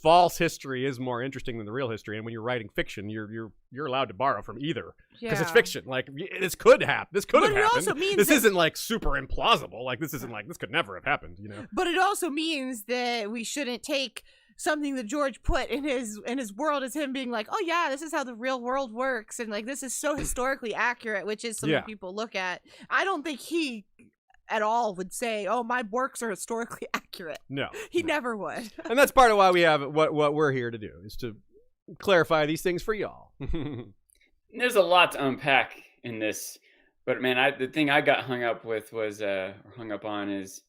false history is more interesting than the real history, and when you're writing fiction, you're allowed to borrow from either, because it's fiction. Like, this could happen. This could have happened. Also means this isn't like super implausible. Like, this isn't like this could never have happened. You know. But it also means that we shouldn't take something that George put in his world as him being like, oh yeah, this is how the real world works, and like this is so historically accurate, which is something people look at. I don't think he at all would say, oh, my works are historically accurate. No. He never would. And that's part of why we have what we're here to do, is to clarify these things for y'all. There's a lot to unpack in this, but man, the thing I got hung up on is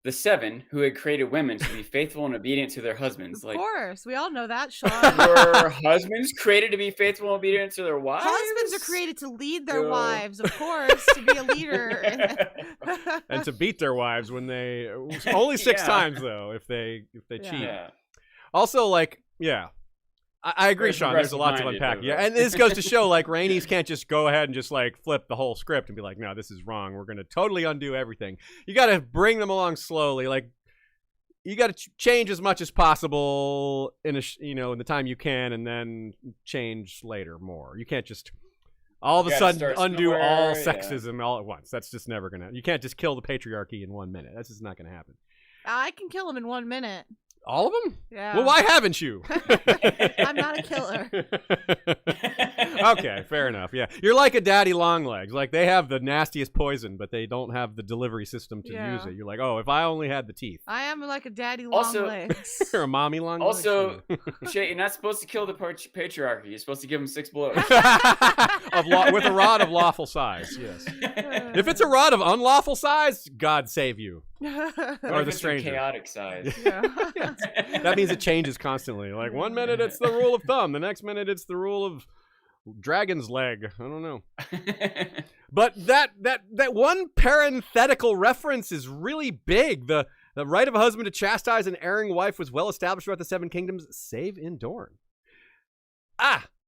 the 7 who had created women to be faithful and obedient to their husbands. Of course, we all know that, Sean. Were husbands created to be faithful and obedient to their wives? Husbands are created to lead their wives, of course, to be a leader. And to beat their wives when they... Only 6 times, though, if they cheat. Yeah. Also, I agree, Sean. There's a lot to unpack. Yeah, and this goes to show, like, Rhaenys can't just go ahead and just, like, flip the whole script and be like, no, this is wrong. We're going to totally undo everything. You got to bring them along slowly. Like, you got to change as much as possible in in the time you can, and then change later more. You can't just all of a sudden undo all sexism all at once. That's just never going to... You can't just kill the patriarchy in 1 minute. That's just not going to happen. I can kill him in 1 minute. All of them? Yeah. Well, why haven't you? I'm not a killer. Okay, fair enough. Yeah, you're like a daddy longlegs. Like, they have the nastiest poison, but they don't have the delivery system to use it. You're like, oh, if I only had the teeth. I am like a daddy longlegs. Or a mommy longlegs. Also, Shay, you're not supposed to kill the patriarchy. You're supposed to give him 6 blows. With a rod of lawful size, yes. If it's a rod of unlawful size, God save you. Or the stranger. Chaotic size. Yeah. That means it changes constantly. Like, 1 minute it's the rule of thumb, the next minute it's the rule of dragon's leg. I don't know. But that one parenthetical reference is really big. The right of a husband to chastise an erring wife was well established throughout the Seven Kingdoms, save in Dorne.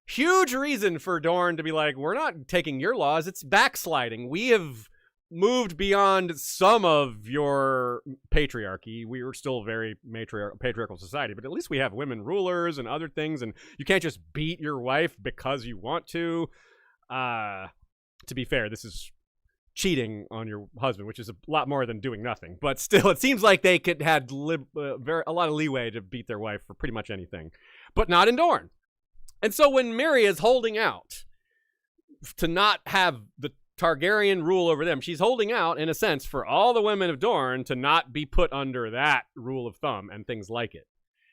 Huge reason for Dorne to be like, we're not taking your laws, it's backsliding. We have moved beyond some of your patriarchy. We were still a very patriarchal society, but at least we have women rulers and other things, and you can't just beat your wife because you want to. To be fair, this is cheating on your husband, which is a lot more than doing nothing. But still, it seems like they could had a lot of leeway to beat their wife for pretty much anything, but not in Dorne. And so when Meria is holding out to not have the Targaryen rule over them, she's holding out, in a sense, for all the women of Dorne to not be put under that rule of thumb and things like it.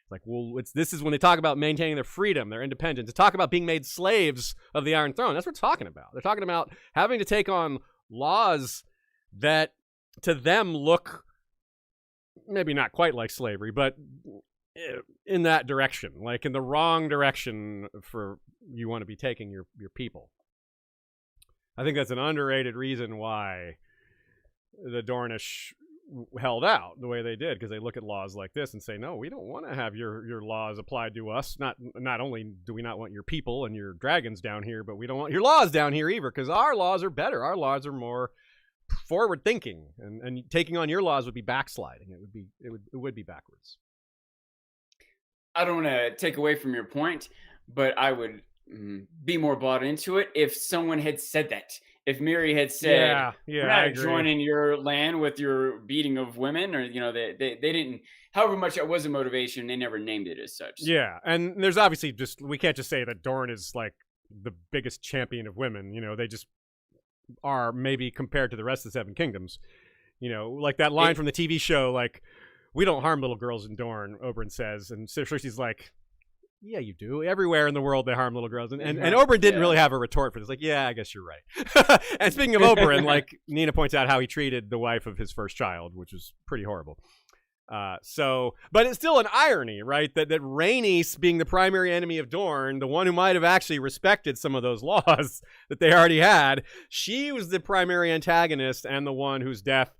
Like, well, this is when they talk about maintaining their freedom, their independence, to talk about being made slaves of the Iron Throne. That's what they're talking about. They're talking about having to take on laws that to them look maybe not quite like slavery, but in that direction, like in the wrong direction for you want to be taking your people. I think that's an underrated reason why the Dornish held out the way they did, because they look at laws like this and say, no, we don't want to have your laws applied to us. Not only do we not want your people and your dragons down here, but we don't want your laws down here either, because our laws are better. Our laws are more forward thinking, and taking on your laws would be backsliding. It would be backwards. I don't want to take away from your point, but I would be more bought into it if someone had said that. If Meria had said, we're not joining your land with your beating of women, or, they didn't, however much it was a motivation, they never named it as such. So. Yeah, and there's obviously we can't just say that Dorne is like the biggest champion of women. They just are, maybe compared to the rest of the Seven Kingdoms. Like that line from the TV show, like, we don't harm little girls in Dorne, Oberyn says. And Cersei's like, yeah, you do. Everywhere in the world they harm little girls. And Oberyn didn't really have a retort for this. Like, yeah, I guess you're right. And speaking of Oberyn, like, Nina points out how he treated the wife of his first child, which was pretty horrible. But it's still an irony, right? That Rhaenys, being the primary enemy of Dorne, the one who might have actually respected some of those laws that they already had, she was the primary antagonist and the one whose death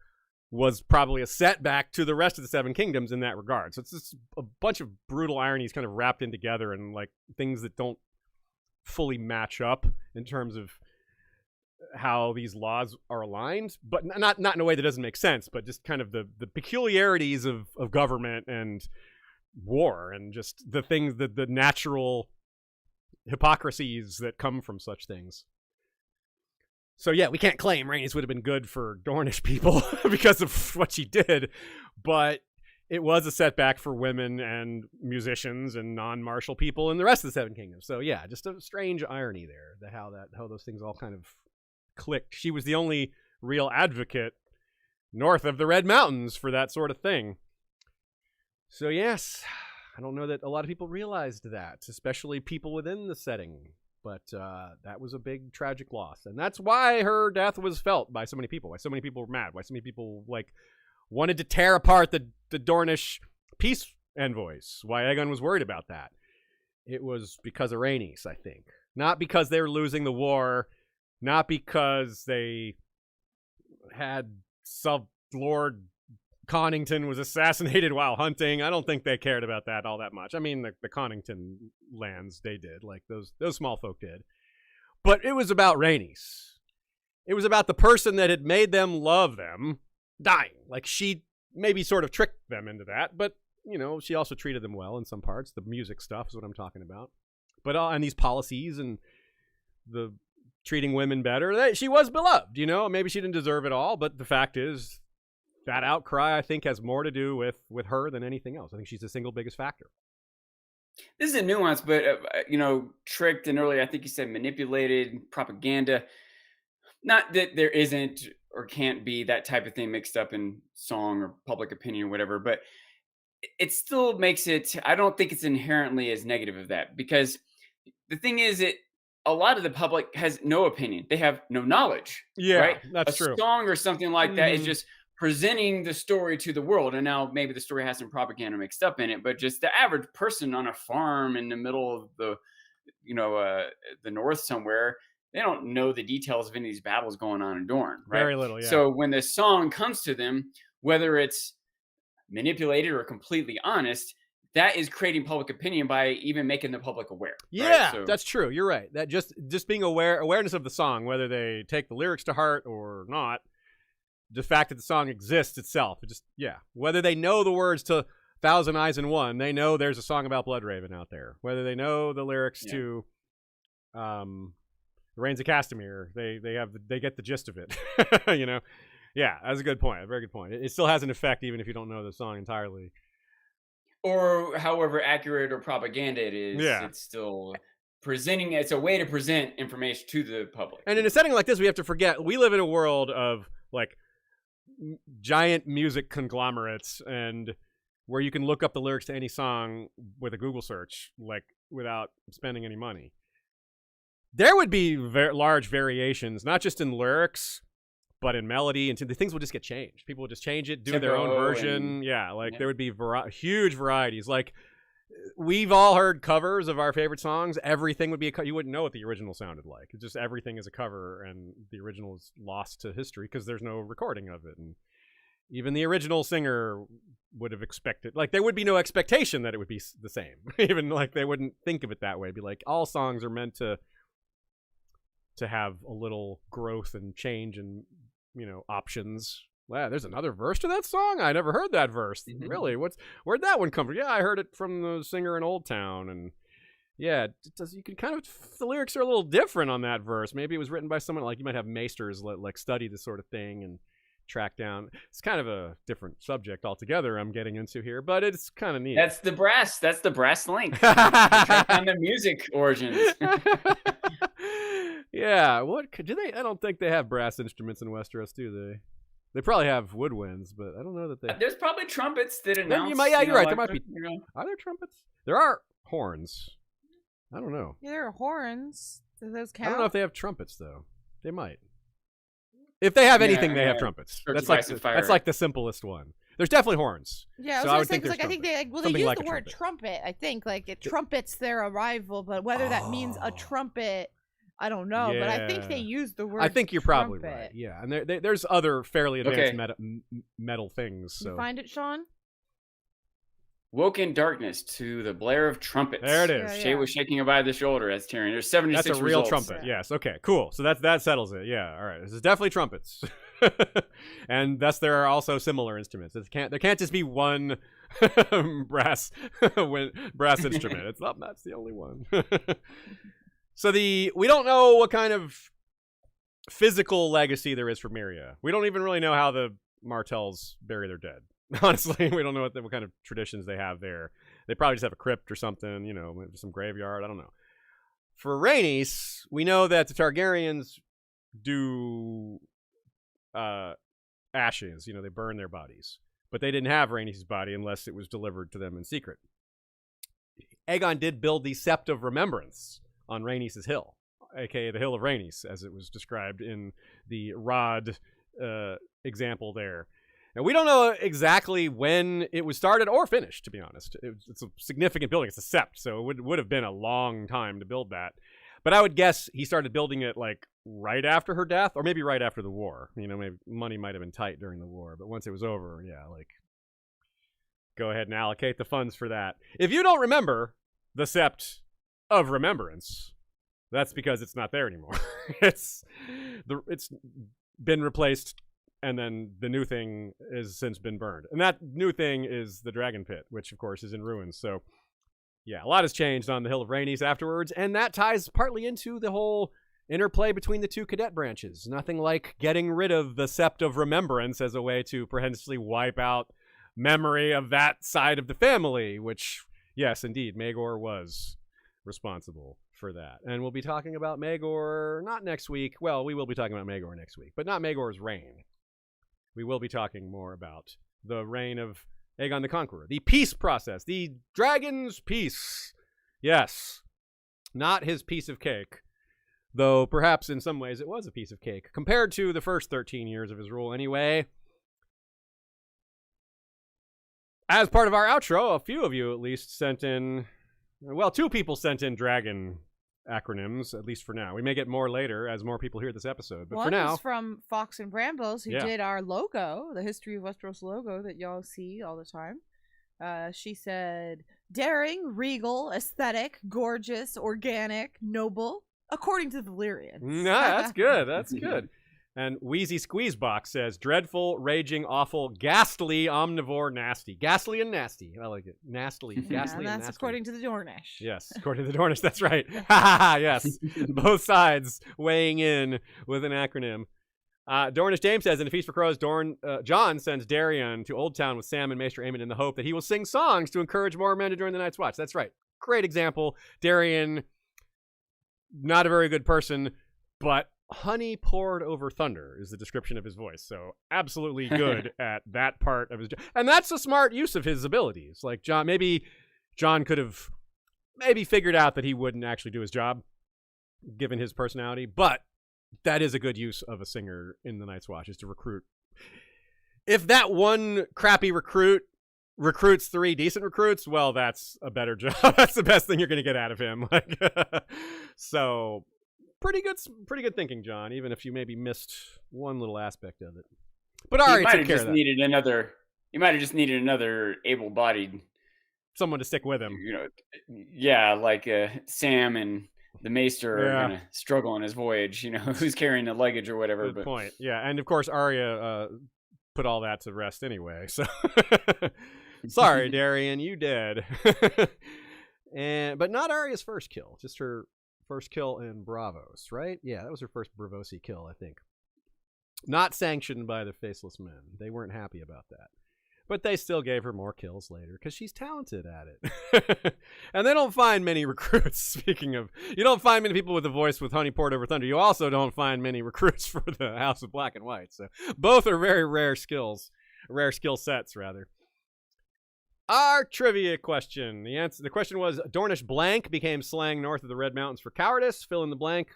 was probably a setback to the rest of the Seven Kingdoms in that regard. So it's just a bunch of brutal ironies kind of wrapped in together, and like things that don't fully match up in terms of how these laws are aligned, but not in a way that doesn't make sense, but just kind of the peculiarities of government and war, and just the things that the natural hypocrisies that come from such things. So yeah, we can't claim Rhaenys would have been good for Dornish people because of what she did, but it was a setback for women and musicians and non-martial people in the rest of the Seven Kingdoms. So yeah, just a strange irony there, how those things all kind of clicked. She was the only real advocate north of the Red Mountains for that sort of thing. So yes, I don't know that a lot of people realized that, especially people within the setting. But that was a big tragic loss. And that's why her death was felt by so many people. Why so many people were mad. Why so many people wanted to tear apart the Dornish peace envoys. Why Aegon was worried about that. It was because of Rhaenys, I think. Not because they were losing the war. Not because they had sub-lord Connington was assassinated while hunting. I don't think they cared about that all that much. I mean, the Connington lands, they did. Like, those small folk did. But it was about Rhaenys. It was about the person that had made them love them dying. Like, she maybe sort of tricked them into that, but, you know, she also treated them well in some parts. The music stuff is what I'm talking about. But and these policies and the treating women better, she was beloved, you know? Maybe she didn't deserve it all, but the fact is, that outcry, I think, has more to do with her than anything else. I think she's the single biggest factor. This is a nuance, but, you know, tricked, and earlier I think you said manipulated, propaganda. Not that there isn't or can't be that type of thing mixed up in song or public opinion or whatever, but it still makes it, I don't think it's inherently as negative of that, because the thing is, a lot of the public has no opinion. They have no knowledge. Yeah, right? that's true. A song or something like that is just presenting the story to the world. And now maybe the story has some propaganda mixed up in it, but just the average person on a farm in the middle of the, you know, the north somewhere, they don't know the details of any of these battles going on in Dorne, right? Very little, yeah. So when the song comes to them, whether it's manipulated or completely honest, that is creating public opinion by even making the public aware. Yeah, right? So, that's true. You're right. That just being awareness of the song, whether they take the lyrics to heart or not, the fact that the song exists itself, whether they know the words to Thousand Eyes in One, they know there's a song about Bloodraven out there. Whether they know the lyrics to The Rains of Castamere, they get the gist of it. You know? Yeah, that's a good point. A very good point. It still has an effect even if you don't know the song entirely. Or however accurate or propaganda it is, it's still presenting, it's a way to present information to the public. And in a setting like this, we have to forget, we live in a world of, like, giant music conglomerates and where you can look up the lyrics to any song with a Google search, like, without spending any money. There would be large variations, not just in lyrics, but in melody, and the things will just get changed. People will just change it, do their own version. There would be huge varieties. Like, we've all heard covers of our favorite songs. Everything would be you wouldn't know what the original sounded like. It's just everything is a cover, and the original is lost to history because there's no recording of it. And even the original singer would have expected, like, there would be no expectation that it would be the same. Even, like, they wouldn't think of it that way. It'd be like, all songs are meant to have a little growth and change and, you know, options. Wow, there's another verse to that song? I never heard that verse. Mm-hmm. Really? Where'd that one come from? Yeah, I heard it from the singer in Old Town. And yeah, you can kind of, the lyrics are a little different on that verse. Maybe it was written by someone, like, you might have maesters like study this sort of thing and track down. It's kind of a different subject altogether I'm getting into here, but it's kind of neat. That's the brass link. Track down the music origins. Yeah, what do they? I don't think they have brass instruments in Westeros, do they? They probably have woodwinds, but I don't know that they. There's probably trumpets that announce. You're right. Like, there might be. You know. Are there trumpets? There are horns. I don't know. Yeah, there are horns. Do those count? I don't know if they have trumpets though. They might. If they have anything, they have trumpets. That's like the simplest one. There's definitely horns. Yeah, I was gonna say, I think they use like the word trumpet. I think, like, it trumpets their arrival, but whether that means a trumpet, I don't know. Yeah. But I think they use the word. I think you're trumpet. Probably right. Yeah, and there's other fairly advanced metal things. So. You find it, Sean? Woke in darkness to the blare of trumpets. There it is. Shay was shaking her by the shoulder. That's Tyrion. There's 76 That's a real trumpet. Yeah. Yes. Okay. Cool. So that settles it. Yeah. All right. This is definitely trumpets, and thus there are also similar instruments. There can't just be one brass instrument. It's not. That's the only one. So we don't know what kind of physical legacy there is for Meria. We don't even really know how the Martells bury their dead. Honestly, we don't know what kind of traditions they have there. They probably just have a crypt or something, you know, maybe some graveyard. I don't know. For Rhaenys, we know that the Targaryens do ashes. You know, they burn their bodies. But they didn't have Rhaenys' body unless it was delivered to them in secret. Aegon did build the Sept of Remembrance on Rhaenys' Hill, a.k.a. the Hill of Rhaenys, as it was described in the Rod example there. Now, we don't know exactly when it was started or finished, to be honest. It's a significant building. It's a sept, so it would have been a long time to build that. But I would guess he started building it like right after her death, or maybe right after the war. You know, maybe money might have been tight during the war, but once it was over, yeah, like go ahead and allocate the funds for that. If you don't remember the Sept of Remembrance, that's because it's not there anymore. It's been replaced, and then the new thing has since been burned. And that new thing is the Dragon Pit, which of course is in ruins. So yeah, a lot has changed on the Hill of Rhaenys afterwards, and that ties partly into the whole interplay between the two cadet branches. Nothing like getting rid of the Sept of Remembrance as a way to potentially wipe out memory of that side of the family, which, yes, indeed, Maegor was responsible for that. And we'll be talking about Maegor not next week. Well, we will be talking about Maegor next week, but not Maegor's reign. We will be talking more about the reign of Aegon the Conqueror, the peace process, the dragon's peace. Yes, not his piece of cake, though perhaps in some ways it was a piece of cake compared to the first 13 years of his rule anyway. As part of our outro, a few of you at least sent in, well, 2 people sent in dragon acronyms, at least for now. We may get more later as more people hear this episode, but One for now... was from Fox and Brambles, who did our logo, the History of Westeros logo that y'all see all the time. She said, daring, regal, aesthetic, gorgeous, organic, noble, according to the Valyrians. No, that's good. That's good. And Wheezy Squeezebox says, dreadful, raging, awful, ghastly, omnivore, nasty. Ghastly and nasty. I like it. Nastily. Ghastly and that's nasty. according to the Dornish. Yes, according to the Dornish. That's right. Yes. Both sides weighing in with an acronym. Dornish Dame says, in A Feast for Crows, Jon sends Darion to Old Town with Sam and Maester Aemon in the hope that he will sing songs to encourage more men to join the Night's Watch. That's right. Great example. Darion, not a very good person, but honey poured over thunder is the description of his voice. So absolutely good at that part of his job. And that's a smart use of his abilities. Like Jon could have maybe figured out that he wouldn't actually do his job given his personality, but that is a good use of a singer in the Night's Watch, is to recruit. If that one crappy recruit recruits 3 decent recruits, well, that's a better job. That's the best thing you're going to get out of him. Like, so pretty good thinking, Jon, even if you maybe missed one little aspect of it. But Ari took care of that. He might have just needed another able-bodied someone to stick with him. You know, yeah, like Sam and the Maester are gonna struggle on his voyage. You know, who's carrying the luggage or whatever. Good point. Yeah, and of course Arya put all that to rest anyway. So sorry, Darion, you dead. But not Arya's first kill, just her first kill in Bravos, right? Yeah, that was her first Bravosi kill, I think. Not sanctioned by the Faceless Men. They weren't happy about that. But they still gave her more kills later because she's talented at it. And they don't find many recruits. Speaking of, you don't find many people with a voice with honey poured over thunder. You also don't find many recruits for the House of Black and White. So both are very rare skill sets, rather. Our trivia question. The question was, Dornish blank became slang north of the Red Mountains for cowardice. Fill in the blank.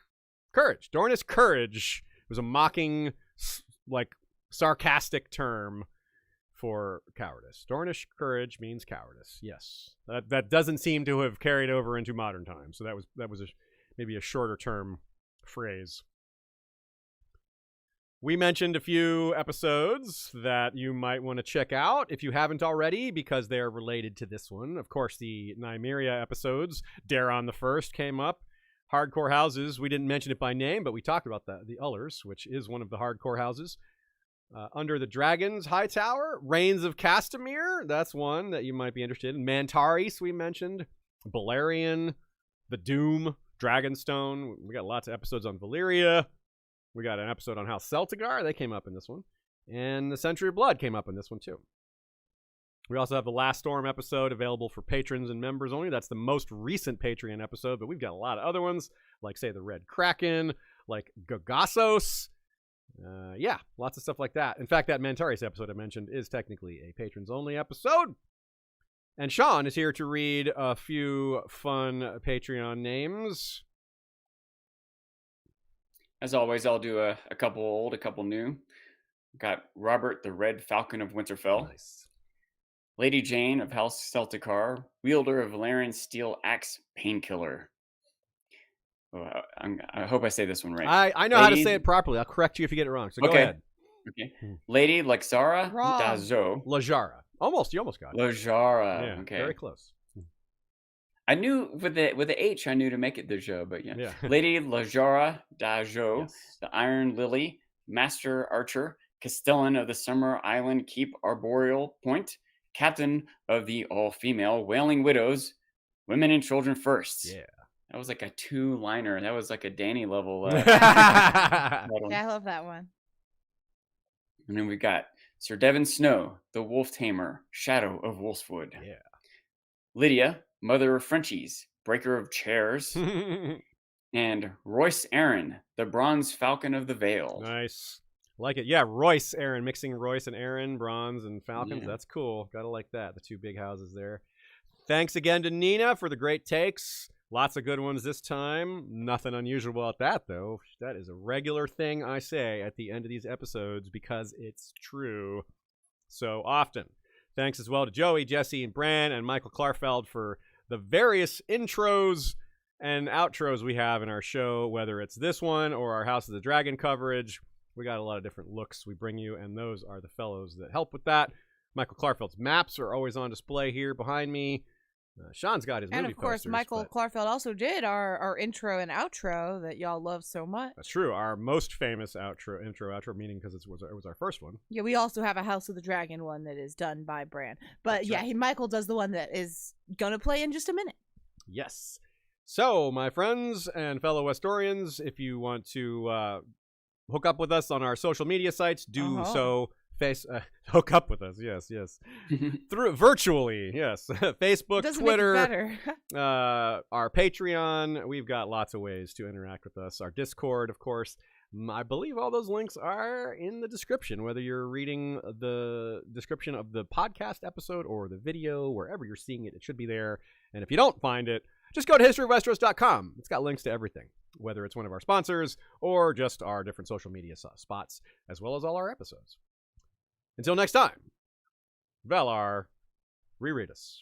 Courage. Dornish courage was a mocking, like, sarcastic term for cowardice. Dornish courage means cowardice. Yes. That doesn't seem to have carried over into modern times. So that was maybe a shorter term phrase. We mentioned a few episodes that you might want to check out if you haven't already, because they're related to this one. Of course, the Nymeria episodes, Daron the First came up. Hardcore houses, we didn't mention it by name, but we talked about the Ullers, which is one of the hardcore houses. Under the Dragon's High Tower, Reigns of Castamere, that's one that you might be interested in. Mantaris, we mentioned. Balerion, the Doom, Dragonstone. We got lots of episodes on Valyria. We got an episode on House Celtigar. They came up in this one. And the Century of Blood came up in this one, too. We also have the Last Storm episode available for patrons and members only. That's the most recent Patreon episode, but we've got a lot of other ones, like, say, the Red Kraken, like Gagassos. Yeah, lots of stuff like that. In fact, that Mantaris episode I mentioned is technically a patrons-only episode. And Sean is here to read a few fun Patreon names. As always, I'll do a couple old, a couple new. Got Robert the Red Falcon of Winterfell. Nice. Lady Jane of House Celticar, wielder of Valerian Steel Axe Painkiller. I hope I say this one right. I know how to say it properly. I'll correct you if you get it wrong. So go ahead. Okay. Lady Lexara Wrong. Dazo. Lajara. Almost. You almost got it. Lajara. Yeah, Okay. very close. I knew with the H, I knew to make it the Jo, but Yeah. Lady Lajara Dajo, Yes. the Iron Lily, Master Archer, Castellan of the Summer Island Keep Arboreal Point, Captain of the all-female Wailing Widows, Women and Children First. Yeah. That was like a 2-liner. That was like a Danny level. Yeah, I love that one. And then we got Sir Devon Snow, the Wolf Tamer, Shadow of Wolfswood. Yeah. Lydia, Mother of Frenchies, Breaker of Chairs. And Royce Aaron, the Bronze Falcon of the Vale. Nice. Like it. Yeah, Royce Aaron. Mixing Royce and Aaron, Bronze and Falcons. Yeah. That's cool. Gotta like that. The two big houses there. Thanks again to Nina for the great takes. Lots of good ones this time. Nothing unusual about that, though. That is a regular thing I say at the end of these episodes because it's true so often. Thanks as well to Joey, Jesse, and Bran, and Michael Klarfeld for the various intros and outros we have in our show, whether it's this one or our House of the Dragon coverage. We got a lot of different looks we bring you, and those are the fellows that help with that. Michael Klarfeld's maps are always on display here behind me. Sean's got his movie And of course, posters, Michael but Klarfeld also did our intro and outro that y'all love so much. that's true. Our most famous intro, meaning because it was our first one. Yeah, we also have a House of the Dragon one that is done by Bran. But That's yeah, right. Michael does the one that is going to play in just a minute. Yes. So, my friends and fellow Westorians, if you want to hook up with us on our social media sites, do so. Hook up with us, yes, through virtually, yes. Facebook, Doesn't Twitter, make it better. our Patreon. We've got lots of ways to interact with us. Our Discord, of course. I believe all those links are in the description, whether you're reading the description of the podcast episode or the video, wherever you're seeing it, it should be there. And if you don't find it, just go to historyofwesteros.com. It's got links to everything, whether it's one of our sponsors or just our different social media spots, as well as all our episodes. Until next time, Valar, reread us.